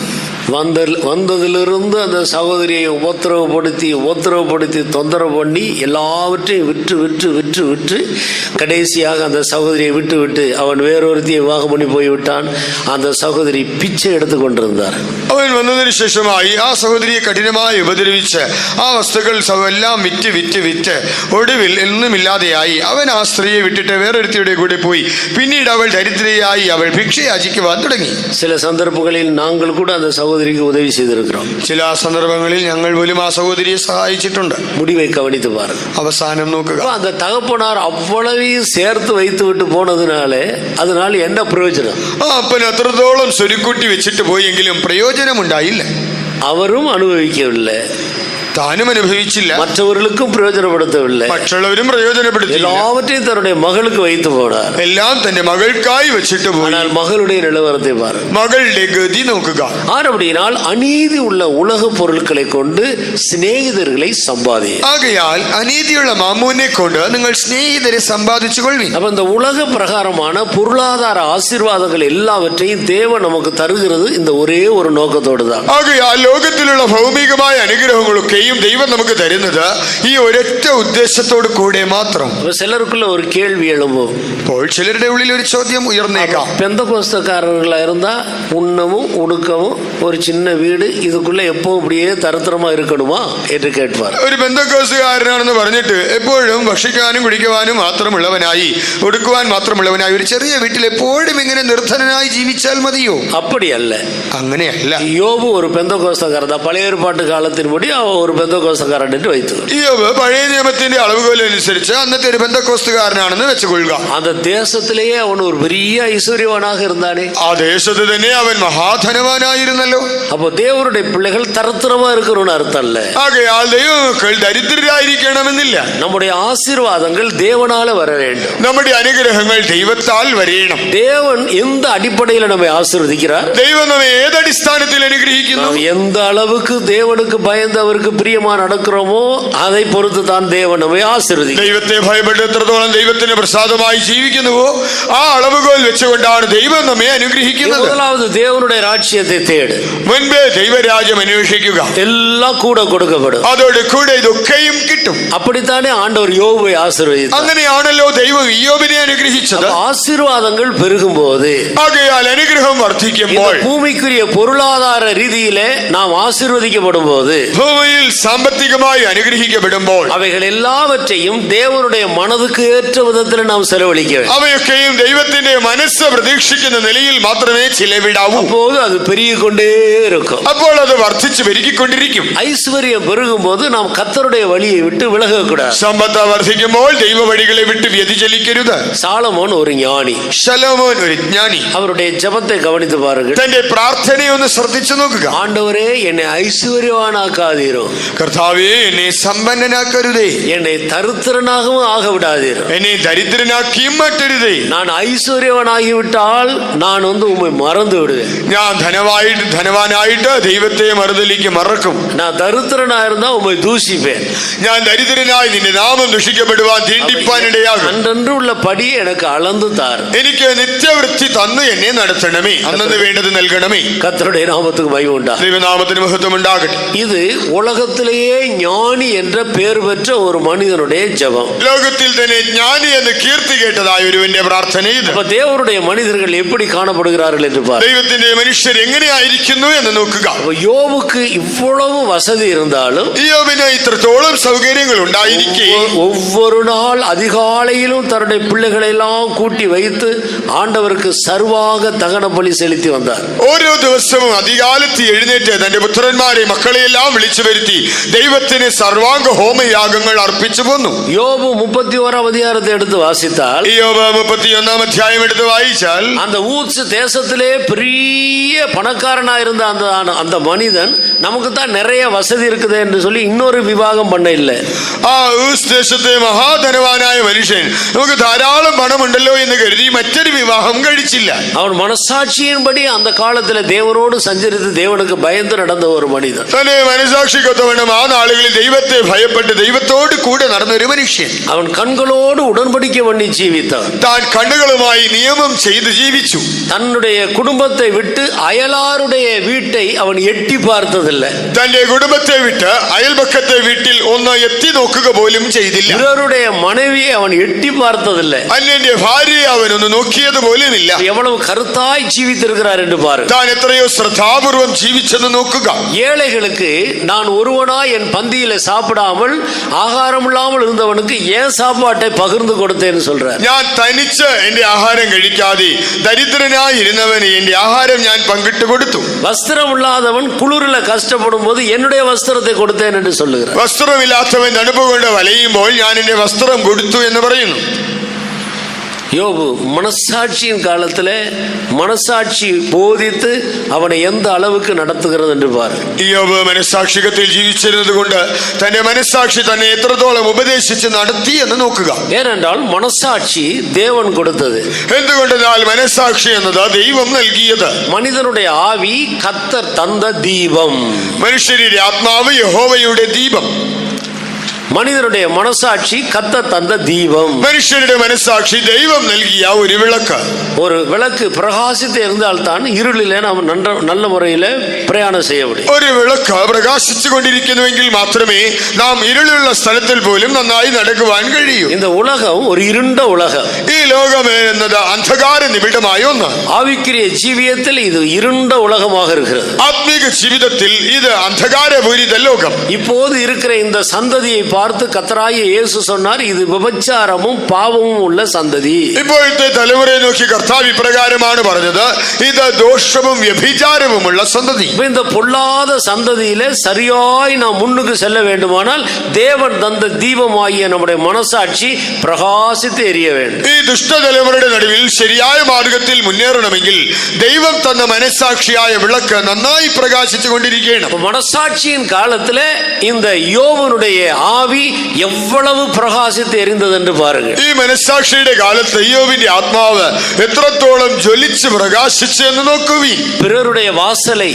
வந்ததிலிருந்து அந்த சகோதரியை உபத்திரவப்படுத்தி தொந்தரவு பண்ணி எல்லாவற்றையும் விற்று கடைசியாக அந்த சகோதரியை விட்டு அவன் வேறொருத்தியை விவாகம் பண்ணி போய்விட்டான். அந்த சகோதரி பிச்சை எடுத்து கொண்டிருந்தார். അവൻ വന്നതിന് ശേഷമായി ആ സഹോദരിയെ കഠിനമായി ഉപദ്രവിച്ച് ആ വസ്തുക്കൾ എല്ലാം വിറ്റ് ഒടുവിൽ ഒന്നുമില്ലാതെയായി അവൻ ആ സ്ത്രീയെ വിട്ടിട്ട് വേറൊരുത്തിയുടെ കൂടെ പോയി. പിന്നീട് അവൾ ദരിദ്രയായി അവൾ ഭിക്ഷ യാചിക്കുവാൻ തുടങ്ങി. சில சந்தர்ப்பங்களில் நாங்கள் கூட அந்த சகோதரிக்கு உதவி செய்திருக்கிறோம். ചില സന്ദർഭങ്ങളിൽ ഞങ്ങൾ പോലും ആ സഹോദരിയെ സഹായിച്ചിട്ടുണ്ട്. முடிவை கவனித்து பாருங்க. അവസാനം നോക്കുക. அந்த தகப்பனார் அவ்வளவையும் சேர்த்து வைத்து விட்டு அதனால என்ன பிரயோஜனம்? ആ അപ്പൻ അത്രത്തോളം സ്വരുക്കൂട്ടി വെച്ചിട്ട് പോയെങ്കിലും പ്രയോജനമുണ്ടായില്ല. அவரும் அனுபவிக்கவில்லை, താനും അനുഭവിച്ചില്ല, மற்றவர்களுக்கும் பிரயோஜனப்படுத்தவில்லை, മറ്റുള്ളവരും പ്രയോജനപ്പെടുത്തില്ല. எல்லாவற்றையும் தன்னுடைய மகளுக்கு வைத்து போனார். എല്ലാം തന്റെ മകൾക്കായി വെച്ചിട്ട് പോയി. ஆனால் மகளுடைய நிலவரத்தை பாருங்க. മകളുടെ ഗതി നോക്കുക. அப்படினால் அநீதி உள்ள உலக பொருட்களை கொண்டு சிநேகிதர்களை சம்பாதி. ആകയാൽ അനീതിയുള്ള മാമൂനെ കൊണ്ട് നിങ്ങൾ സ്നേഹിതരെ സമ്പാദിച്ചു കൊള്ളി. அப்ப இந்த உலக பிரகாரமான பொருளாதார ஆசீர்வாதங்கள் எல்லாவற்றையும் தேவன் நமக்கு தருகிறது இந்த ஒரே ஒரு நோக்கத்தோடு தான். ആകയാൽ ലോകത്തിലുള്ള ഭൗമികമായ അനുഗ്രഹങ്ങളൊക്കെ ദൈവം നമുക്ക് തരുന്നത് ഈ ഒരൊറ്റ ഉദ്ദേശത്തോട് കൂടെ മാത്രം. சிலருக்குள்ள ஒரு கேள்வி எழும்பும். അപ്പോൾ ചിലരുടെ ഉള്ളിൽ ഒരു ചോദ്യം ഉയർന്നേക്കാം. பெந்தகோஸ்தக்காரர்களா இருந்தா உண்ணவும் உடுக்கவும் ஒரு சின்ன வீடு இதுக்குள்ள எப்பவும் இப்படியே தரத்திரமா இருக்கணுமா என்று கேட்பார். ഒരു ബന്ധക്കോസുകാരനാണെന്ന് പറഞ്ഞിട്ട് എപ്പോഴും ഭക്ഷിക്കാനും കുടിക്കുവാനും മാത്രമുള്ളവനായി, ഒടുക്കുവാൻ മാത്രമുള്ളവനായി ഒരു ചെറിയ വീട്ടിൽ എപ്പോഴും ഇങ്ങനെ നിർധനനായി ജീവിച്ചാൽ മതിയോ? அப்படி அல்ல, അങ്ങനെയല്ല. யோபு ஒரு பெந்தகோஸ்தக்காரன் தான். பழைய ஏற்பாட்டு காலத்தின்படி அவன் ஒரு பெந்தகோஸ்தக்காரன் என்று வைத்து, യോബ് പഴയ നിയമത്തിന്റെ അളവുകോൽ അനുസരിച്ച് അന്നത്തെ ഒരു ബന്ധക്കോസ്തുകാരനാണെന്ന് വെച്ചുകൊള്ളുക. அந்த தேசத்திலேயே அவன் ஒரு பெரிய ஐஸ்வர்யவானாக இருந்தானே. ആ ദേശത്ത് തന്നെ അവൻ മഹാധനവാനായിരുന്നല്ലോ. அப்போ தேவனுடைய பிள்ளைகள் தரத்திரமா இருக்கிறோன்னு அர்த்தம் இல்ல. ആകയാൽ ദൈവമക്കൾ ദരിദ്രരായിരിക്കണമെന്നില്ല. நம்முடைய ஆசீர்வாதங்கள் தேவனால வர வேண்டும். നമ്മുടെ അനുഗ്രഹങ്ങൾ ദൈവത്താൽ വരേണം. தேவன் எந்த அடிப்படையில் நம்மை ஆசீர்வதிக்கிறார்? ദൈവം നമ്മെ ഏതടിസ്ഥാനത്തിൽ അനുഗ്രഹിക്കുന്നു? நாம் எந்த அளவுக்கு தேவனுக்கு பயந்து அவருக்கு பிரியமா நடக்கிறோமோ அதை பொறுத்து தான் தேவன் நம்மை ஆசீர்வதிக்கிறார். ദൈവത്തെ ഭയപ്പെട്ട് എത്രത്തോളം ദൈവത്തിന് പ്രസാദമായി ജീവിക്കുന്നുവോ ആ അളവുകോൽ വെച്ചുകൊണ്ടാണ് ദൈവം നമ്മെ അനുഗ്രഹിക്കുന്നത്. முதலாவது தேவனுடைய ராஜ்யத்தை தேடு. മുൻപേ ദൈവരാജ്യം അന്വേഷിക്കുക. எல்லாம் கூட கொடுக்கப்படும். അതോട് കൂടെ ഇതൊക്കെയും കിട്ടും. அப்படித்தானே ஆண்டவர் யோபை ஆசீர்வதித்தார். അങ്ങനെയാണല്ലോ ദൈവം ഇയ്യോബിനെ അനുഗ്രഹിച്ചത്. ஆசீர்வாதங்கள் பெருகும் போது, ആകയാൽ അനുഗ്രഹം വർദ്ധിക്കുമ്പോൾ, பூமிக்குரிய பொருளாதார ரீதியிலே நாம் ஆசீர்வதிக்கப்படும் போது, ഭൂമിയിൽ സാമ്പത്തികമായി അനുഗ്രഹിക്കപ്പെടുമ്പോൾ அவைகள் எல்லாவற்றையும் தேவனுடைய மனதுக்கு ஏற்ற விதத்தில் நாம் செலவழிக்க வேண்டும். അവയൊക്കെയും ദൈവത്തിന്റെ മനസ്സ് പ്രതീക്ഷിക്കുന്ന നിലയിൽ മാത്രമേ ചിലവിടാവൂ. அப்போது அது பெருகிக் கொண்டே இருக்கும். അപ്പോൾ അത് വർദ്ധിച്ചു പെരുകിക്കൊണ്ടിരിക്കും. ஐஸ்வர்யம் பெருகும் போது நாம் கர்த்தருடைய வழியை விட்டு விலகக்கூடாது. സമ്പത്ത് വർദ്ധിക്കുമ്പോൾ ദൈവ വഴികളെ വിട്ട് വ്യതിചലിക്കരുത്. சாலமோன் ஒரு ஞானி. ശലോമോൻ ഒരു ജ്ഞാനി. அவருடைய ஜெபத்தை கவனித்து பாருங்கள். തന്റെ പ്രാർത്ഥനയെ ഒന്ന് ശ്രദ്ധിച്ചു നോക്കുക. ஆண்டவரே என்னை ஐஸ்வர்யவானாக்காதீரும். കർത്താവേ, എന്നെ സമ്പന്നനാക്കരുതേ, என்னை தரித்திரனாகவும் ஆக விடாதீர். എന്നെ ദരിദ്രനാക്കിയും മാറ്റരുതേ. நான் ஐஸ்வர்யவனாகிவிட்டால் நான் உம்மை மறந்து விடுவேன். ഞാൻ ധനവാനായിട്ട് ദൈവത്തെ മറക്കും. நான் தரித்திரனா இருந்தா உம்மை தூஷிப்பேன். ഞാൻ ദരിദ്രനായി നിന്റെ നാമം ദുഷിക്കപ്പെടുവാൻ തീണ്ടിപ്പാനിടയാകും. அன்றன்று உள்ள படியை எனக்கு அளந்து தார். എനിക്ക് നിത്യവൃത്തി തന്ന് എന്നെ നടത്തണമേ, അന്നു വേണ്ടത് നൽകണമേ. கர்த்தருடைய நாமத்துக்கு மகிமை உண்டாகட்டும். ദൈവനാമത്തിന് മഹത്വം ഉണ്ടാകട്ടെ. இது உலகத்திலேயே ஞானி என்ற பெயர் பெற்ற ஒரு மனிதனுடைய ஜெபம். ലോകത്തിൽ തന്നെ ജ്ഞാനി എന്ന് കീർത്തി കേട്ടതായ ഒരുവന്റെ പ്രാർത്ഥന ഇത്. அப்ப தேவனுடைய மனிதர்கள் எப்படி காணப்படுகிறார்கள் என்று பார். ദൈവത്തിന്റെ മനുഷ്യർ എങ്ങനെയായിരിക്കുന്നു എന്ന് നോക്കുക. யோபுக்கு இவ்வளவு வசதி இருந்தாலும், യോബിന് ഇത്രത്തോളം സൗകര്യങ്ങൾ ഉണ്ടായിരിക്കെ, ஒவ்வொரு நாள் அதிகாலையிலும் தன்னுடைய பிள்ளைகளை எல்லாம் கூட்டி வைத்து ஆண்டவருக்கு சர்வாக தகன பலி செலுத்தி வந்தார். ഓരോ ദിവസവും അധികാലത്ത് എഴുന്നേറ്റ് തന്റെ പുത്രന്മാരെ മക്കളെയെല്ലാം വിളിച്ചു വരുത്തി ദൈവത്തിന് സർവാംഗ ഹോമയാഗങ്ങൾ അർപ്പിച്ചു പോന്നു. யோபு 31 அதிகாரத்தை எடுத்து வாசித்தால், യോബ് 31 അധ്യായം എടുത്ത് വായിച്ചാൽ, அந்த ஊத்ஸ் தேசத்திலே பெரிய பணக்காரனா இருந்த அந்த மனிதன் நமக்கு தான் நிறைய வசதி இருக்குது என்று சொல்லி இன்னொரு விவாகம் பண்ண இல்லை. ആ ഊസ് ദേശത്തെ മഹാധനവാനായ മനുഷ്യൻ നമുക്ക് ധാരാളം പണമുണ്ടല്ലോ എന്ന് കരുതി മറ്റൊരു വിവാഹം കഴിച്ചില്ല. அவன் மனசாட்சியின்படி அந்த காலத்துல தேவனோடு சஞ்சரித்து தேவனுக்கு பயந்து நடந்த ஒரு மனிதன். തന്നെ മനസാക്ഷിക്കൊത്തവണ്ണം ആ നാളുകളിൽ ദൈവത്തെ ഭയപ്പെട്ട് ദൈവത്തോട് കൂടെ നടന്ന ഒരു മനുഷ്യൻ. அவன் கண்களோடு உடன்படிக்கை பண்ணி ஜீவித்தான். താൻ കണ്ണുകളുമായി നിയമം ചെയ്ത് ജീവിച്ചു. தன்னுடைய குடும்பத்தை விட்டு அயலாருடைய வீட்டை அவன் எட்டி பார்த்ததில்லை. തന്റെ കുടുംബത്തെ വിട്ട് അയൽപക്കത്തെ വീട്ടിൽ ഒന്ന് എത്തി നോക്കുക പോലും ചെയ്തില്ല. பிறருடைய மனைவியை அவன் எட்டி பார்த்ததில்லை. അന്യന്റെ ഭാര്യയെ അവൻ ഒന്ന് നോക്കിയത് പോലുമില്ല. எவ்வளவு கருத்தாய் ஜீவித்திருக்கிறார் என்று பாரு. താൻ എത്രയോ ശ്രദ്ധാപൂർവം ജീവിച്ചെന്ന് നോക്കുക. ஏழைகளுக்கு நான் ஒருவனாய் என் பந்தியில சாப்பிடாமல் ஆகாரம் இல்லாமல் இருந்தவனுக்கு ஏன் சாப்பாட்டை பகிர்ந்து கொடுத்தேன்னு சொல்றார். ഞാൻ തനിച്ച് എന്റെ ആഹാരം കഴിക്കാതെ ദരിദ്രനായി ഇരുന്നവന് എന്റെ ആഹാരം ഞാൻ പങ്കിട്ട് കൊടുത്തു. வஸ்திரம் இல்லாதவன் குளிரில் கஷ்டப்படும் போது என்னுடைய வஸ்திரத்தை கொடுத்தேன் என்று சொல்லுகிறார். വസ്ത്രമില്ലാത്തവൻ തണുപ്പ് കൊണ്ട് വലയുമ്പോൾ ഞാൻ എന്റെ വസ്ത്രം കൊടുത്തു എന്ന് പറയുന്നു. யோபு மனசாட்சியின் காலத்துல மனசாட்சி போதித்து அவனை எந்த அளவுக்கு நடத்துகிறது என்று பாரு. യോബ് മനസാക്ഷികത്തിൽ ജീവിച്ചിരുന്നത് കൊണ്ട് തന്റെ മനസാക്ഷി തന്നെ എത്രത്തോളം ഉപദേശിച്ച് നടത്തി എന്ന് നോക്കുക. ஏனென்றால் மனசாட்சி தேவன் கொடுத்தது. എന്തുകൊണ്ടെന്നാൽ മനസാക്ഷി എന്നത് ദൈവം നൽകിയത്. மனிதனுடைய ஆவி கர்த்தர் தந்த தீபம். മനുഷ്യരുടെ ആത്മാവ് യഹോവയുടെ ദീപം. மனிதனுடைய மனசாட்சி கர்த்தர் தந்த தீபம். മനുഷ്യരുടെ മനസാക്ഷി ദൈവം നൽകിയ ഒരു വിളക്ക്. ஒரு விளக்கு பிரகாசித்து இருந்தால்தான் இருளிலே நாம் நல்ல முறையில் பிரயாணம் செய்ய முடியும். ഒരു വിളക്ക് പ്രകാശിച്ചു കൊണ്ടിരിക്കുന്നുവെങ്കിൽ മാത്രമേ നാം ഇരുളുള്ള സ്ഥലത്തിൽ പോലും നന്നായി നടക്കുവാൻ കഴിയൂ. இந்த உலகம் ஒரு இருண்ட உலகம். ഈ ലോകം എന്നത് അന്ധകാര നിബിഡമായ ഒന്നാണ്. ஆவிக்குரிய ஜீவியத்தில் இது இருண்ட உலகமாக இருக்கிறது. ആത്മീക ജീവിതത്തിൽ ഇത് അന്ധകാരപൂരിത ലോകം. இப்போது இருக்கிற இந்த சந்ததியை பார்த்து கர்த்தராகிய இயேசு சொன்னார், இது விபச்சாரமும் பாவமும் உள்ள சந்ததி. ഇപ്പോഴത്തെ തലമുറയെ നോക്കി കർത്താവ് ഇപ്രകാരമാണ് പറഞ്ഞത്, ഇത് ദോഷവും വ്യഭിചാരവുമുള്ള സന്തതി. இந்த பொல்லாத சந்ததியில சரியாய் நாம் முன்னுக்கு செல்ல வேண்டுமானால் தேவன் தந்த தீபமாகிய நம்முடைய மனசாட்சி பிரகாசித்து எரிய வேண்டும். ഈ ദുഷ്ടതലമുറയുടെ നടുവിൽ ശരിയായ മാർഗത്തിൽ മുന്നേറണമെങ്കിൽ ദൈവം തന്ന മനസാക്ഷിയായ വിളക്ക് നന്നായി പ്രകാശിച്ചു കൊണ്ടിരിക്കണം. மனசாட்சியின் காலத்துல இந்த யோபனுடைய ஆவி எவ்வளவு பிரகாசித்து எரிந்தது என்று பாருங்கள். ഈ മനസാക്ഷിയുടെ കാലത്ത് യോബിന്റെ ആത്മാവ് എത്രത്തോളം ജ്വലിച്ച് പ്രകാശിച്ചു എന്ന് നോക്കുവീൻ. பிறருடைய வாசலை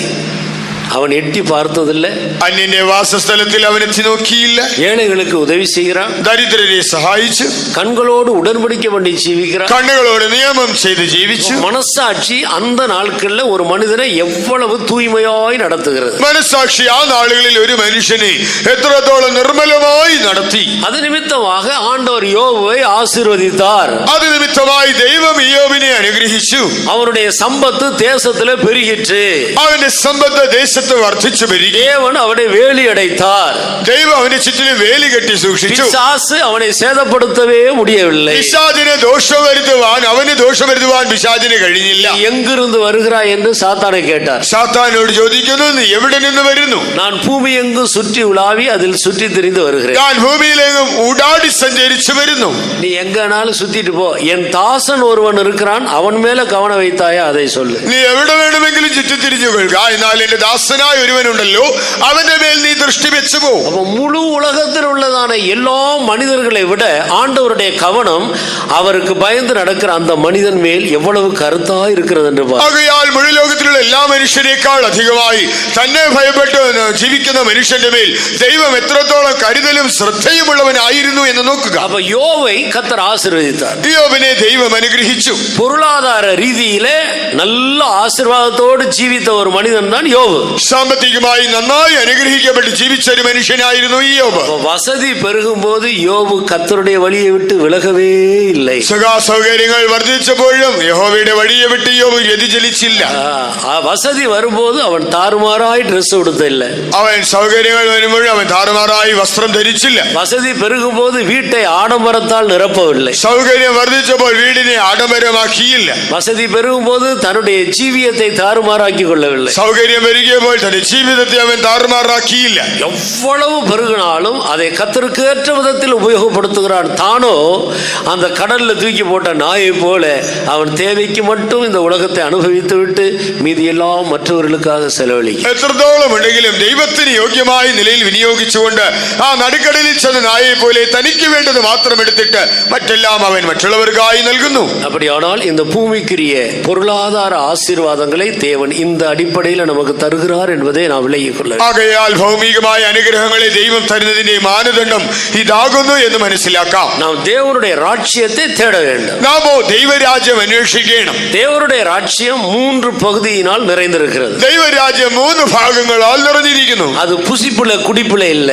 அவன் எட்டி பார்த்ததில்லை. അന്യന്റെ വാസസ്ഥലത്തിൽ അവൻ എത്തി നോക്കിയില്ല. ஏழைகளுக்கு உதவி செய்கிறான். ദരിദ്രരെ സഹായിച്ചു. கண்களோடு உடன்படிக்கை பண்ணி ஜீவிக்கிறான். കണ്ണുകളോട് നിയമം ചെയ്ത് ജീവിച്ചു. மனசாட்சி அந்த நாட்கள்ல ஒரு மனிதனை எவ்வளவு தூய்மையாய் நடத்துகிறது. മനസാക്ഷി ആ നാളുകളിൽ ഒരു മനുഷ്യനെ എത്രത്തോളം നിർമ്മലമായി നടത്തി. அது நிமித்தமாக ஆண்டவர் யோபுவை ஆசீர்வதித்தார். അത് നിമിത്തമായി ദൈവം യോബിനെ അനുഗ്രഹിച്ചു. அவருடைய சம்பத்து தேசத்துல பெருகிற்று. അവന്റെ സമ്പത്ത് ദേശത്ത് വർദ്ധിച്ചു പെരുകി. தேவன் அவனை வேலி அடைத்தார். ദൈവം അവന്റെ ചുറ്റിലും വേലി കെട്ടി സൂക്ഷിച്ചു. பிசாசு அவனை சேதப்படுத்தவே முடியவில்லை. പിശാചിന് ദോഷം വരുത്തുവാൻ അവന് ദോഷം വരുത്തുവാൻ പിശാചിന് കഴിഞ്ഞില്ല. எங்கிருந்து வருகிறாய் என்று சாத்தானை கேட்டார். സാത്താനോട് ചോദിക്കുന്നു, നീ എവിടെ നിന്ന് വരുന്നു? நான் பூமி எங்கும் சுற்றி உலாவி அதில் சுற்றி திரிந்து வருகிறேன். ഞാൻ ഭൂമിയിലെങ്ങും ഊടാടി സഞ്ചരിച്ചു വരുന്നു. நீ எங்கனாலும் சுத்திட்டு போ. என் தாசன் ஒருவன் இருக்கிறான், அவன் மேல கவனம் வைத்தாயா அதை சொல்லு. നീ എവിടെ വേണമെങ്കിലും ചുറ്റിത്തിരിഞ്ഞു കൊള്ളുക, എന്നാൽ എന്റെ ദാസൻ ദാസനായ ഒരുവനുണ്ടല്ലോ, അവന്റെ മേൽ നീ ദൃഷ്ടി വെച്ചു പോ. அப்ப முழு உலகத்தில் உள்ளதான எல்லா மனிதர்களை விட ஆண்டவருடைய கவனம் அவருக்கு பயந்து நடக்கிற அந்த மனிதன் மேல் எவ்வளவு கருத்தா இருக்கிறது என்று பாருங்கள். ആകയാൽ മുഴു ലോകത്തിലുള്ള എല്ലാ മനുഷ്യരെക്കാൾ അധികമായി തന്നെ ഭയപ്പെട്ട് ജീവിക്കുന്ന മനുഷ്യന്റെ മേൽ ദൈവം എത്രത്തോളം കരുതലും ശ്രദ്ധയുമുള്ളവനായിരുന്നു എന്ന് നോക്കുക. அப்ப யோவை கர்த்தர் ஆசீர்வதித்தார். യോബിനെ ദൈവം അനുഗ്രഹിച്ചു. பொருளாதார ரீதியிலே நல்ல ஆசீர்வாதத்தோடு ஜீவித்த ஒரு மனிதன் தான் யோபு. സാമ്പത്തികമായി നന്നായി അനുഗ്രഹിക്കപ്പെട്ട് ജീവിച്ച ഒരു മനുഷ്യനായിരുന്നു ഈ യോബ്. வசதி பெருகும் போது யோபு கர்த்தருடைய வழியை விட்டு விலகவே இல்லை. സകാ സൗകര്യങ്ങൾ വർദ്ധിച്ചപ്പോഴും യഹോവയുടെ വഴിയെ വിട്ട് യോബ് വ്യതിചലിച്ചില്ല. வசதி வரும்போது அவன் தாறுமாறாய் ட்ரெஸ் உடுத்த இல்லை. അവൻ സൗകര്യങ്ങൾ വരുമ്പോഴും അവൻ താറുമാറായി വസ്ത്രം ധരിച്ചില്ല. வசதி பெருகும் போது வீட்டை ஆடம்பரத்தால் நிரப்பவில்லை. സൗകര്യം വർദ്ധിച്ചപ്പോൾ വീടിനെ ആഡംബരമാക്കിയില്ല. வசதி பெருகும் போது தன்னுடைய ஜீவியத்தை தாறுமாறாக்கி கொள்ளவில்லை. സൗകര്യം പെരുകിയപ്പോൾ തന്റെ ജീവിതത്തെ അവൻ താറുമാറാക്കിയില്ല. எவ்வளவு பெருகினாலும் அதை கர்த்தருக்கு ஏற்ற விதத்தில் உபயோகப்படுத்துகிறான். தானோ அந்த கடல்ல தூக்கி போட்ட நாயை போல அவன் தேவைக்கு மட்டும் இந்த உலகத்தை அனுபவித்து விட்டு மீதி எல்லாம் மற்றவர்களுக்காக செலவழிக்கும். എത്രത്തോളം ഉണ്ടെങ്കിലും ദൈവത്തിന് യോഗ്യമായ നിലയിൽ വിനിയോഗിച്ചുകൊണ്ട് ആ നടുക്കടലിൽ ചെന്ന നായെ പോലെ തനിക്ക് വേണ്ടത് മാത്രം എടുത്തിട്ട് മറ്റെല്ലാം അവൻ മറ്റുള്ളവർക്കായി നൽകുന്നു. அப்படியானால் இந்த பூமிக்குரிய பொருளாதார ஆசீர்வாதங்களை தேவன் இந்த அடிப்படையில் நமக்கு தருகிறார் என்பதை நாம் விளங்கிக் கொள்ள வேண்டும். ആകയാൽ ഭൗമികമായ അനുഗ്രഹങ്ങളെ ദൈവം തരുന്നതിന്റെ മാനദണ്ഡം ഇതാകുന്നു എന്ന് മനസ്സിലാക്കാം. நாம் தேவனுடைய ராஜ்யத்தை தேட வேண்டும். നാമോ ദൈവരാജ്യം അന്വേഷിക്കണം. தேவனுடைய ராஜ்யம் 3 பகுதியினால் நிறைந்திருக்கிறது. ദൈവരാജ്യം 3 ഭാഗങ്ങളാൽ നിറഞ്ഞിരിക്കുന്നു. அது புசிப்புல குடிப்புல இல்ல,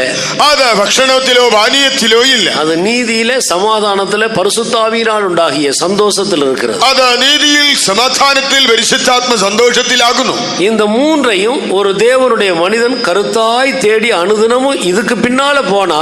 അത് ഭക്ഷണത്തിലോ പാനീയത്തിലോ ഇല്ല. அது நீதியில சமாதானத்துல பரிசுத்தாவியினால் உண்டாகிய சந்தோஷத்தில் இருக்கிறது. അത് നീതിയിൽ സമാധാനത്തിൽ പരിശുദ്ധാത്മ സന്തോഷത്തിലാകുന്നു. இந்த மூன்றையும் ஒரு தேவனுடைய மனிதன் கருத்தாய் தேடி அனுதினமும் இதுக்கு பின்னால போனா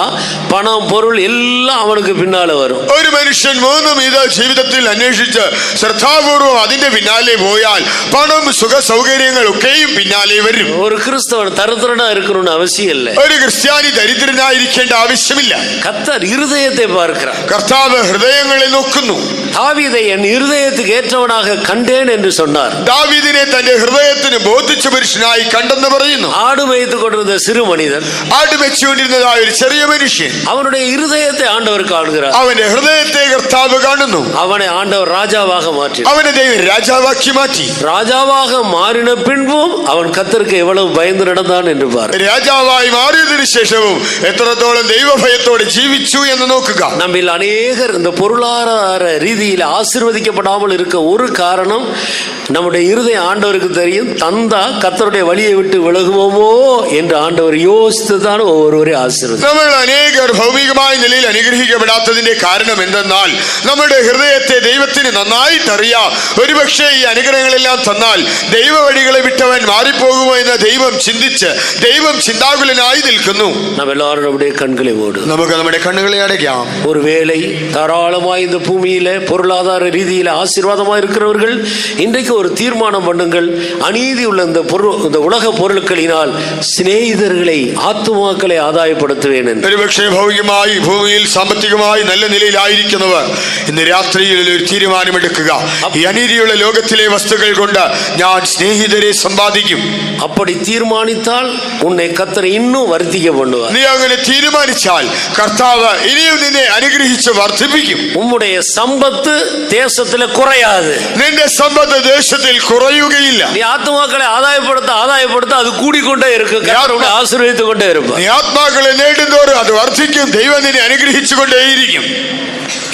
பணம் பொருள் எல்லாம் அவனுக்கு பின்னால வரும். ഒരു മനുഷ്യൻ 3 ഇത് ജീവിതത്തിൽ അന്വേഷിച്ച് ശ്രദ്ധാപൂർവം അതിന്റെ പിന്നാലെ പോയാൽ പണം സുഖ സൗകര്യങ്ങൾ ഒക്കെയും പിന്നാലെ വരും. ஒரு கிறிஸ்தவன் தரித்திரனா இருக்கணும்னு அவசியம் இல்லை. ഒരു ക്രിസ്ത്യാനി ദരിദ്രനായിരിക്കേണ്ട ആവശ്യമില്ല. கர்த்தர் இருதயத்தை பார்க்கிறார். കർത്താവ് ഹൃദയങ്ങളെ നോക്കുന്നു. தாவீதை என் இருதயத்துக்கு ஏற்றவனாக கண்டேன் என்று சொன்னார். ദാവീദിനെ തന്റെ ഹൃദയത്തിന് ബോധിച്ച പുരുഷനായി കണ്ടെന്ന് പറയുന്നു. ஆடு மேய்த்து கொண்டிருந்த சிறு மனிதൻ, ആട് വെച്ചുകൊണ്ടിരുന്നതായ ഒരു ചെറിയ മനുഷ്യൻ, அவனுடைய இருதயத்தை ஆண்டவர் காண்கிறார். അവന്റെ ഹൃദയത്തെ കർത്താവ് കാണുന്നു. அவனை ஆண்டவர் ராஜாவாக மாற்றினார். അവനെ ദൈവം രാജാവാക്കി മാറ്റി. ராஜாவாக மாறின பின்பும் அவன் கர்த்தருக்கு எவ்வளவு பயந்து நடந்தான் என்று பார். രാജാവായി മാറിയതിനു ശേഷവും എത്രത്തോളം ദൈവഭയത്തോടെ ജീവിച്ചു എന്ന് നോക്കുക. நம்மில் அநேகர் இந்த பொருளாதார ரீதியில் ஆசீர்வதிக்கப்படாமல் இருக்க ஒரு காரணம் நம்முடைய இருதயம் ஆண்டவருக்கு தெரியும். தந்தா கர்த்தருடைய வழியை விட்டு விலகுவோமோ என்று ஆண்டவர் யோசித்துதான் ஒவ்வொருவரையும் ஆசீர்வதி. നമ്മൾ അനേകർ ഭൗമികമായ നിലയിൽ അനുഗ്രഹിക്കപ്പെടാത്തതിന്റെ കാരണം എന്തെന്നാൽ നമ്മുടെ ഹൃദയത്തെ ദൈവത്തിന് നന്നായിട്ട് അറിയാം. ഒരുപക്ഷെ ഈ അനുഗ്രഹങ്ങളെല്ലാം തന്നാൽ ദൈവ വഴികളെ വിട്ടവൻ മാറിപ്പോകുമോ എന്ന് ദൈവം ചിന്തിച്ച് ദൈവം ചിന്താകുലനായി നിൽക്കുന്നു. நாம் எல்லாரும் நம்முடைய கண்களை மூடு. നമുക്ക് നമ്മുടെ കണ്ണുകളെ അടയ്ക്കാം. ஒருவேளை தாராளமாய் இந்த பூமியில பொருளாதார ரீதியில ஆசீர்வாதமா இருக்கிறவர்கள் இன்றைக்கு ஒரு தீர்மானம் பண்ணுங்கள். அநீதி உள்ள இந்த உலக பொருட்களினால் சிநேகிதர்களை ആത്മാക്കളെ ആദായപ്പെടുത്തുവേൻ എന്ന്. ഒരുപക്ഷെ ഭൗമികമായി ഭൂമിയിൽ സാമ്പത്തികമായി നല്ല നിലയിലായിരിക്കുന്നവർ ഇന്ന് രാത്രിയിൽ ഒരു തീരുമാനമെടുക്കുക. ഈ അനീതിയുള്ള ലോകത്തിലെ വസ്തുക്കൾ കൊണ്ട് ഞാൻ സ്നേഹിതരെ സമ്പാദിക്കും. அப்படி தீர்மானித்தால் உன்னை கர்த்தர் இன்னும் வர்த்திக்க பண்ணுவார். നീ അങ്ങനെ തീരുമാനിച്ചാൽ കർത്താവ് ഇനിയും നിന്നെ അനുഗ്രഹിച്ച് വർദ്ധിപ്പിക്കും. உம்முடைய சம்பத்து தேசத்துல குறையாது. നിന്റെ സമ്പത്ത് ദേശത്തിൽ കുറയുകയില്ല. நீ ஆத்மாக்களை ஆதாயப்படுத்த அது கூடிக்கொண்டே இருக்கு. கர்த்தர் உன்னை ஆசீர்வதித்துக் கொண்டே இருப்பார். നീ ആത്മാക്കളെ നേടുന്തോറും അത് വർദ്ധിക്കും. ദൈവം നിന്നെ അനുഗ്രഹിച്ചുകൊണ്ടേയിരിക്കും.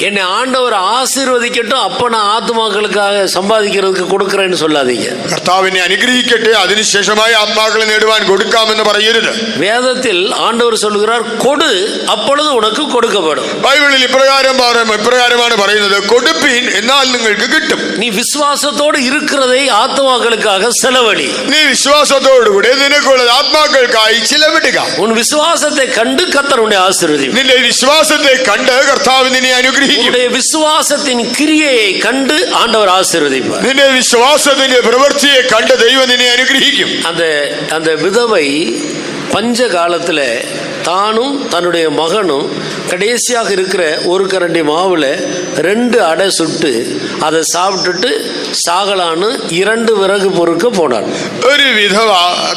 என்னை ஆண்டவர் ஆசீர்வதிக்கட்டும், அப்ப நான் ஆத்மாக்களுக்காக சம்பாதிக்கிறதுக்கு கொடுக்கிறேன்னு சொல்லாதீங்க. കർത്താവിനെ അനുഗ്രഹിക്കട്ടെ, അതിനുശേഷമായി ആത്മാക്കളെ നേടുവാൻ കൊടുക്കാമെന്ന് പറയരുത്. வேதத்தில் ஆண்டவர் சொல்லுகிறார், கொடு அப்பொழுது உனக்கு கொடுக்கப்படும். ബൈബിളിൽ ഇപ്രകാരമാണ് പറയുന്നത്, കൊടുപ്പീൻ എന്നാൽ നിങ്ങൾക്ക് കിട്ടും. நீ விசுவாசத்தோடு இருக்கிறதை ஆத்மாக்களுக்காக செலவழி. നീ വിശ്വാസത്തോടുകൂടെ നിനക്കുള്ളത് ആത്മാക്കൾക്കായി ചിലവിടുക. உன் விசுவாசத்தை கண்டு கர்த்தர் உன்னை ஆசீர்வதிப்பார். നിന്റെ വിശ്വാസത്തെ കണ്ട് കർത്താവ് നിന്നെ അനുഗ്രഹിക്കും. உன்னுடைய விசுவாசத்தின் கிரியையை கண்டு ஆண்டவர் ஆசீர்வதிப்பார். നിന്റെ വിശ്വാസത്തിന്റെ പ്രവൃത്തിയെ കണ്ട് ദൈവം നിന്നെ അനുഗ്രഹിക്കും. அந்த விதவை பஞ்ச காலத்துல தானும் தன்னுடைய மகனும் கடைசியாக இருக்கிற ஒரு கரண்டி மாவுல 2 அடை சுட்டு அதை சாப்பிட்டுட்டு സാകളാണ് 2 വിറക് പൊറുക്ക പോണാൾ. ഒരു വിധവ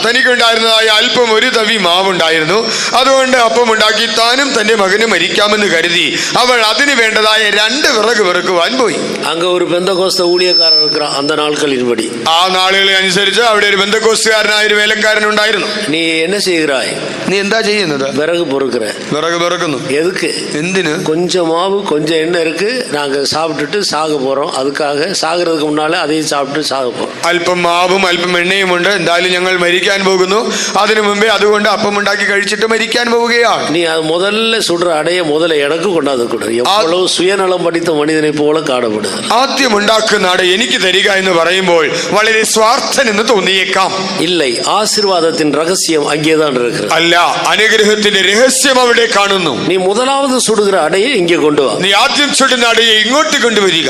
തനിക്കുണ്ടായിരുന്നതായ അല്പം ഒരു തവി മാവുണ്ടായിരുന്നു. അതുകൊണ്ട് അപ്പം ഉണ്ടാക്കി താനും തന്റെ മകനും മരിക്കാമെന്ന് കരുതി അവൾ അതിന് വേണ്ടതായ 2 വിറക് പെറുക്കുവാൻ പോയി. அங்க ஒரு பெந்தகோஸ்த ஊழியக்காரர் இருக்கிறான் அந்த நாட்களின்படி. ആ നാളുകളെ അനുസരിച്ച് അവിടെ ഒരു ബന്ധക്കോസ്തുകാരനായ ഒരു വേലക്കാരൻ ഉണ്ടായിരുന്നു. நீ என்ன செய்கிறாய்? നീ എന്താ ചെയ്യുന്നത്? விறகு பொறுக்கிற. വിറക് പെറുക്കുന്നു. எதுக்கு? എന്തിന്? கொஞ்சம் மாவு கொஞ்சம் எண்ணெய் இருக்கு, நாங்க சாப்பிட்டுட்டு சாக போறோம், அதுக்காக சாகிறதுக்கு முன்னால அதையும் சாப்பிட்டு சாக போறோம். അല്പം മാവും അല്പം എണ്ണയും ഉണ്ട്, എന്തായാലും ഞങ്ങൾ മരിക്കാൻ പോകുന്നു, അതിനു മുമ്പേ അതുകൊണ്ട് അപ്പം ഉണ്ടാക്കി കഴിച്ചിട്ട് മരിക്കാൻ പോവുകയാണ്. நீ அது முதல்ல சுடுற அடைய முதல்ல எனக்கு கொண்டாந்து கொடு. எவ்வளவு சுயநலம் படித்த மனிதனை போல காணப்படுது. ആദ്യം ഉണ്ടാക്കുന്ന അട എനിക്ക് തരിക എന്ന് പറയുമ്പോൾ വളരെ സ്വാർത്ഥൻ എന്ന് തോന്നിയേക്കാം. இல்லை, ஆசீர்வாதத்தின் ரகசியம் அங்கேதான் இருக்கிறது. അല്ല, അനുഗ്രഹത്തിന്റെ രഹസ്യം അവിടെ കാണുന്നു. நீ முதலாவது சுடுகிற அடையை இங்கே கொண்டு வா. നീ ആദ്യം ചുടുന്ന അടയെ ഇങ്ങോട്ട് കൊണ്ടുവരിക.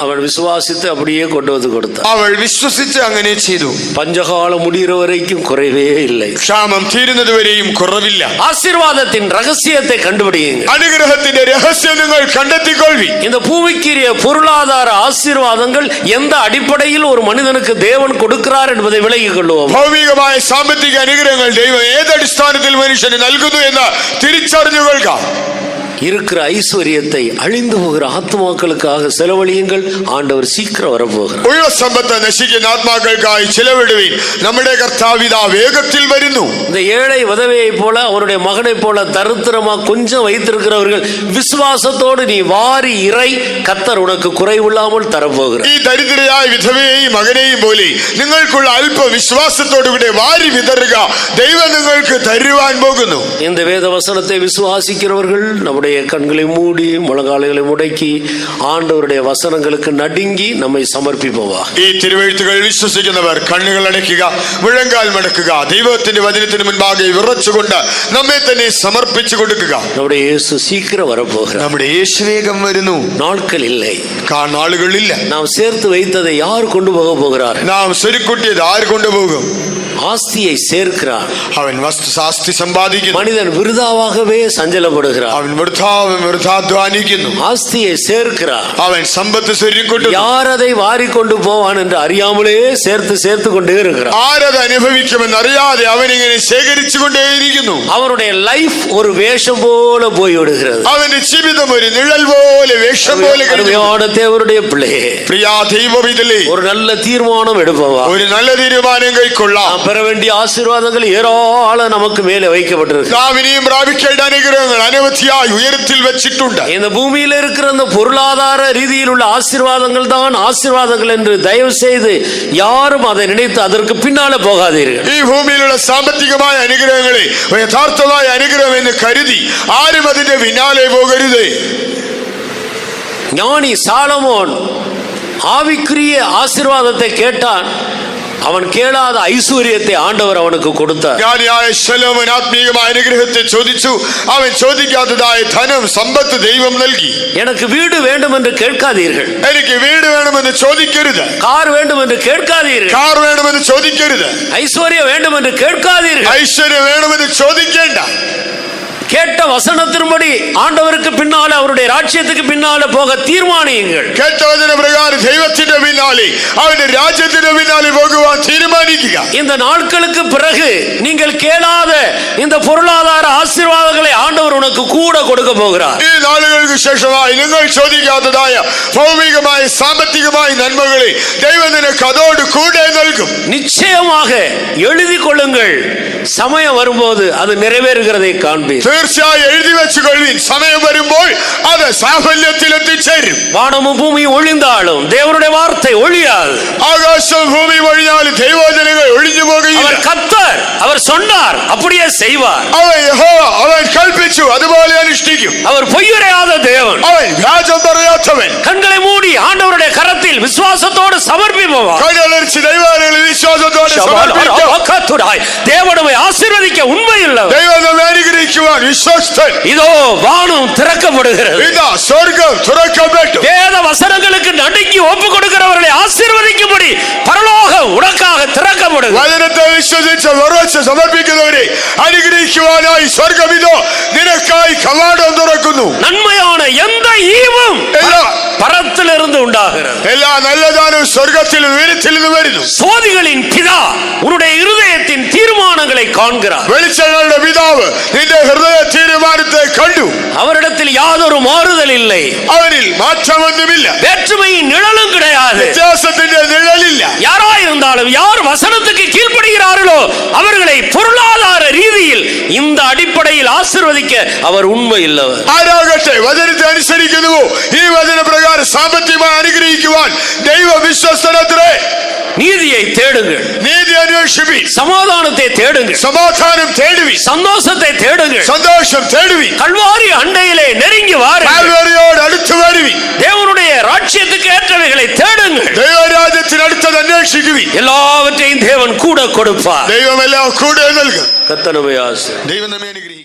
அவன் விசுவாசித்து அப்படியே கொண்டு வந்து கொடுத்தான். അവൾ വിശ്വസിച്ച് അങ്ങനെ ചെയ്തു. பஞ்சகாலம் முடிகிற வரைக்கும் குறைவே இல்லை. ക്ഷാമം തീരുന്നതുവരെയും കുറവില്ല. ஆசீர்வாதத்தின் ரகசியத்தை கண்டுபிடிங்க. അനുഗ്രഹത്തിന്റെ രഹസ്യം നിങ്ങൾ കണ്ടെത്തിക്കൊള്ളി. இந்த பூமிக்குரிய பொருளாதார ஆசீர்வாதங்கள் எந்த அடிப்படையில் ஒரு மனிதனுக்கு தேவன் கொடுக்கிறார் என்பதை விளங்கிக் கொள்வோம். ഭൗമികമായ സാമ്പത്തിക അനുഗ്രഹങ്ങൾ ദൈവം ഏതടിസ്ഥാനത്തിൽ മനുഷ്യന് നൽകുന്നു എന്ന് തിരിച്ചറിഞ്ഞുകൊള്ളുക. இருக்கிற ஐஸ்வர்யத்தை அழிந்து போகிற ஆத்மாக்களுக்காக செலவழியுங்கள். ஆண்டவர் சீக்கிரம் வரப்போகிறார். ഉള്ള സമ്പത്ത് നശിക്കുന്ന ആത്മാക്കൾക്കായി ചിലവിടുവിൻ. നമ്മുടെ കർത്താവ് ഇതാ വേഗത്തിൽ വരുന്നു. இந்த ஏழை விதவையை போல அவருடைய மகனை போல தரித்திரமா கொஞ்சம் வைத்திருக்கிறவர்கள் விசுவாசத்தோடு நீ வாரி இறை, கர்த்தர் உனக்கு குறைவில்லாமல் தரப்போகிறார். ഈ ദരിദ്രയായ വിധവയെയും മകനെയും പോലെ നിങ്ങൾക്കുള്ള അല്പ വിശ്വാസത്തോടുകൂടെ വാരി വിതറുക. ദൈവം നിങ്ങൾക്ക് തരുവാൻ പോകുന്നു. இந்த வேத வசனத்தை விசுவாசிக்கிறவர்கள் நம்முடைய கண்களை மூடி முழங்கால்களை முடக்கி ஆண்டவருடைய வசனங்களுக்கு நடுங்கி நம்மை சமர்ப்பிப்போவா. ഈ തിരുവെഴുത്തുകൾ വിശ്വസിക്കുന്നവർ കണ്ണുകൾ അടയ്ക്കുക, മുഴങ്കാൽ മടക്കുക, ദൈവത്തിന്റെ വചനത്തിന് മുൻപാകെ വിറച്ചുകൊണ്ട് നമ്മെ തന്നെ സമർപ്പിച്ചു കൊടുക്കുക. நம்முடைய இயேசு சீக்கிரம் வரப்போகிறார். നമ്മുടെ യേശു വേഗം വരുന്നു. நாட்கள் இல்லை, നാളുകളില്ല. நாம் சேர்த்து வைத்ததை யார் கொண்டு போக போகிறார்? നാം സ്വരുക്കുട്ടിയത് ആര് കൊണ്ടുപോകും? ஆஸ்தியை சேர்க்கிறார். അവൻ ആസ്തി സമ്പാദിക്കുന്നു. மனிதன் விருதாவாகவே சஞ்சலப்படுகிறார். അവൻ വൃഥാധ്വാനിക്കുന്നു. ஆஸ்தியை சேர்க்கிறார். അവൻ സമ്പത്ത് സ്വരുക്കൂട്ടുന്നു. யார் அதை வாரி கொண்டு போவான் என்று அறியாமலே சேர்த்து கொண்டே இருக்கிறார். ആരത് അനുഭവിക്കുമെന്ന് അറിയാതെ അവൻ ഇങ്ങനെ ശേഖരിച്ചു കൊണ്ടേയിരിക്കുന്നു. அவருடைய லைஃப் ஒரு வேஷம் போல போய்விடுகிறது. അവന്റെ ജീവിതം ഒരു നിഴൽ പോലെ, വേഷം പോലെ. அருமையான தேவனுடைய பிள்ளையே, പ്രിയ ദൈവവിതലേ, ஒரு நல்ல தீர்மானம் எடுப்பவா. ഒരു നല്ല തീരുമാനം കൈക്കൊള്ളാം. பெற வேண்டிய ஆசீர்வாதங்கள் ஏராளம் நமக்கு மேலே வைக்கப்பட்டிருக்கு. നാം ഇനിയും പ്രാപിക്കേണ്ട അനുഗ്രഹങ്ങൾ അനവധിയായി ഉയരത്തിൽ വെച്ചിട്ടുണ്ട്. இந்த பூமியில இருக்கிற அந்த பொருளாதார ரீதியில் உள்ள ஆசீர்வாதங்கள் தான் ஆசீர்வாதங்கள் என்று தயவு செய்து யாரும் அதை நினைத்து அதற்கு பின்னால போகாதீர்கள். ഈ ഭൂമിയിലുള്ള സാമ്പത്തികമായ അനുഗ്രഹങ്ങളെ യഥാർത്ഥമായ അനുഗ്രഹം എന്ന് കരുതി ആരും അതിന്റെ പിന്നാലെ പോകരുത്. ஞானி சாலமோன் ஆவிக்குரிய ஆசீர்வாதத்தை கேட்டான். அவன் கேளாத ஐஸ்வர்யத்தை ஆண்டவர் அவனுக்கு கொடுத்தார். ജ്ഞാനിയായ ശലോമോൻ ആത്മീയമായ അനുഗ്രഹത്തെ ചോദിച്ചു. അവൻ ചോദിക്കാത്തതായ ധനം, സമ്പത്ത് ദൈവം നൽകി. எனக்கு வீடு வேண்டும் என்று கேட்காதீர்கள். എനിക്ക് വീട് വേണമെന്ന് ചോദിക്കരുത്. கார் வேண்டும் என்று கேட்காதீர்கள். കാർ വേണമെന്ന് ചോദിക്കരുത്. ஐஸ்வர்யம் வேண்டும் என்று கேட்காதீர்கள். ഐശ്വര്യം വേണമെന്ന് ചോദിക്കേണ്ട. கேட்ட வசனத்தின்படி ஆண்டவருக்கு பின்னால, அவருடைய ராஜ்யத்துக்கு பின்னால போக தீர்மானியுங்கள். കേട്ട വചന പ്രകാരം ദൈവത്തിന്റെ പിന്നാലെ, അവന്റെ രാജ്യത്തിന്റെ പിന്നാലെ പോകുവാൻ തീരുമാനിക്കുക. இந்த நாட்களுக்கு பிறகு நீங்கள் கேளாத இந்த பொருளாதார ஆசீர்வாதங்களை ஆண்டவர் உனக்கு கூட கொடுக்க போகிறார். ഈ നാളുകൾക്ക് ശേഷമായി നിങ്ങൾ ചോദിക്കാത്തതായ ഭൗമികമായ സാമ്പത്തികമായ നന്മകളെ ദൈവം നിനക്ക് അതോട് കൂടെ നൽകും. நிச்சயமாக எழுதி கொள்ளுங்கள். சமயம் வரும்போது அது நிறைவேறுகிறதை காண்பீர். തീർച്ചയായും എഴുതി വെച്ചുകൊള്ളുവിൻ. സമയം വരുമ്പോൾ അത് സാഫല്യത്തിൽ എത്തിച്ചേരും. வானமும் பூமியும் ஒழிந்தாலும் தேவனுடைய வார்த்தை ஒழியாது. ആകാശവും ഭൂമിയും ഒഴിഞ്ഞാലും ദൈവവചനങ്ങൾ ഒഴിഞ്ഞു പോകുകയില്ല. அவர் கர்த்தர், அவர் சொன்னார், அப்படியே செய்வார். അവൻ യഹോവ, അവൻ കൽപ്പിച്ചു, അതുപോലെ അനുഷ്ഠിക്കും. அவர் பொய்யுரையாத தேவன், അവൻ വ്യാജം പറയാത്തവൻ. கண்களை மூடி ஆண்டவருடைய கரத்தில் விசுவாசத்தோடு சமர்ப்பிப்பவர். കൈകളർച്ച് ദൈവവചനങ്ങളിൽ വിശ്വാസത്തോടെ സമർപ്പിക്കും. தேவனை ஆசீர்வதிக்க உண்மையுள்ளவர். ദൈവം നമ്മെ അനുഗ്രഹിക്കുവാൻ വിശ്വസ്തൻ. இதோ வானம் திறக்கப்படுகிறது. ഇതാ സ്വർഗ്ഗം തുറക്കപ്പെട്ടു. வேத வசனங்களுக்கு நடுங்கி ஒப்பு கொடுக்கிறவர்களை ஆசீர்வதிக்கும்படி பரலோக பரலோகம் உனக்காக திறக்கப்படும். വചനത്തെ വിശ്വസിച്ച് ഉറച്ച് സമർപ്പിക്കുന്നവരെ അനുഗ്രഹിക്കുവാനായി സ്വർഗ്ഗം ഇതോ നിനക്കായി കവാടം തുറക്കുന്നു. நன்மையான எந்த ஈவும் பரத்திலிருந்து உண்டாகிறது. എല്ലാ നല്ലതാനും സ്വർഗ്ഗത്തിൽ ഉയരത്തിൽ നിന്ന് വരുന്നു. சோதிகளின் பிதா உன்னுடைய இருதயத்தின் தீர்மானங்களை காண்கிறார். വെളിച്ചങ്ങളുടെ പിതാവ് നിന്റെ ഹൃദയ തീരുമാനത്തെ കണ്ടു. அவரிடத்தில் யாதொரு மாறுதல் இல்லை. അവനിൽ മാറ്റമൊന്നുമില്ല. வேற்றுமையின் நிழலும் கிடையாது. വ്യത്യാസത്തിന്റെ നിഴലില്ല. யாராயிருந்தாலும் யார் வசனத்துக்கு கீழ்ப்படுகிறார்களோ அவர்களை பொருளாதார ரீதியில் இந்த அடிப்படையில் ஆசீர்வதிக்க அவர் உண்மை இல்லவர். ആരാകട്ടെ വചനത്തെ അനുസരിക്കുന്നുവോ ഈ വചന പ്രകാരം സാമ്പത്തികമായി അനുഗ്രഹിക്കുവാൻ ദൈവ വിശ്വസ്തനത്രേ. நீதியை தேடுங்கள், നീതി അന്വേഷിപ്പീൻ. சமாதானத்தை தேடுங்கள், സമാധാനം തേടുവീൻ. சந்தோஷத்தை தேடுங்கள், സന്തോഷം തേടുവീൻ. கல்வாரி அண்டையிலே நெருங்கி வாருங்கள், കാൽവരിയോട് അടുത്ത് വരുവീൻ. தேவனுடைய ராஜ்யத்துக்கு ஏற்றவைகளை தேடுங்கள், ദൈവരാജ്യത്തിന് അടുത്തത് അന്വേഷിക്കുവീൻ. எல்லாவற்றையும் தேவன் கூட கொடுப்பார். ദൈവമെല്ലാം കൂടെ നൽകും. கர்த்தர் நம்மை ஆசீர்வதிப்பார். ദൈവം നമ്മെ അനുഗ്രഹിക്കും.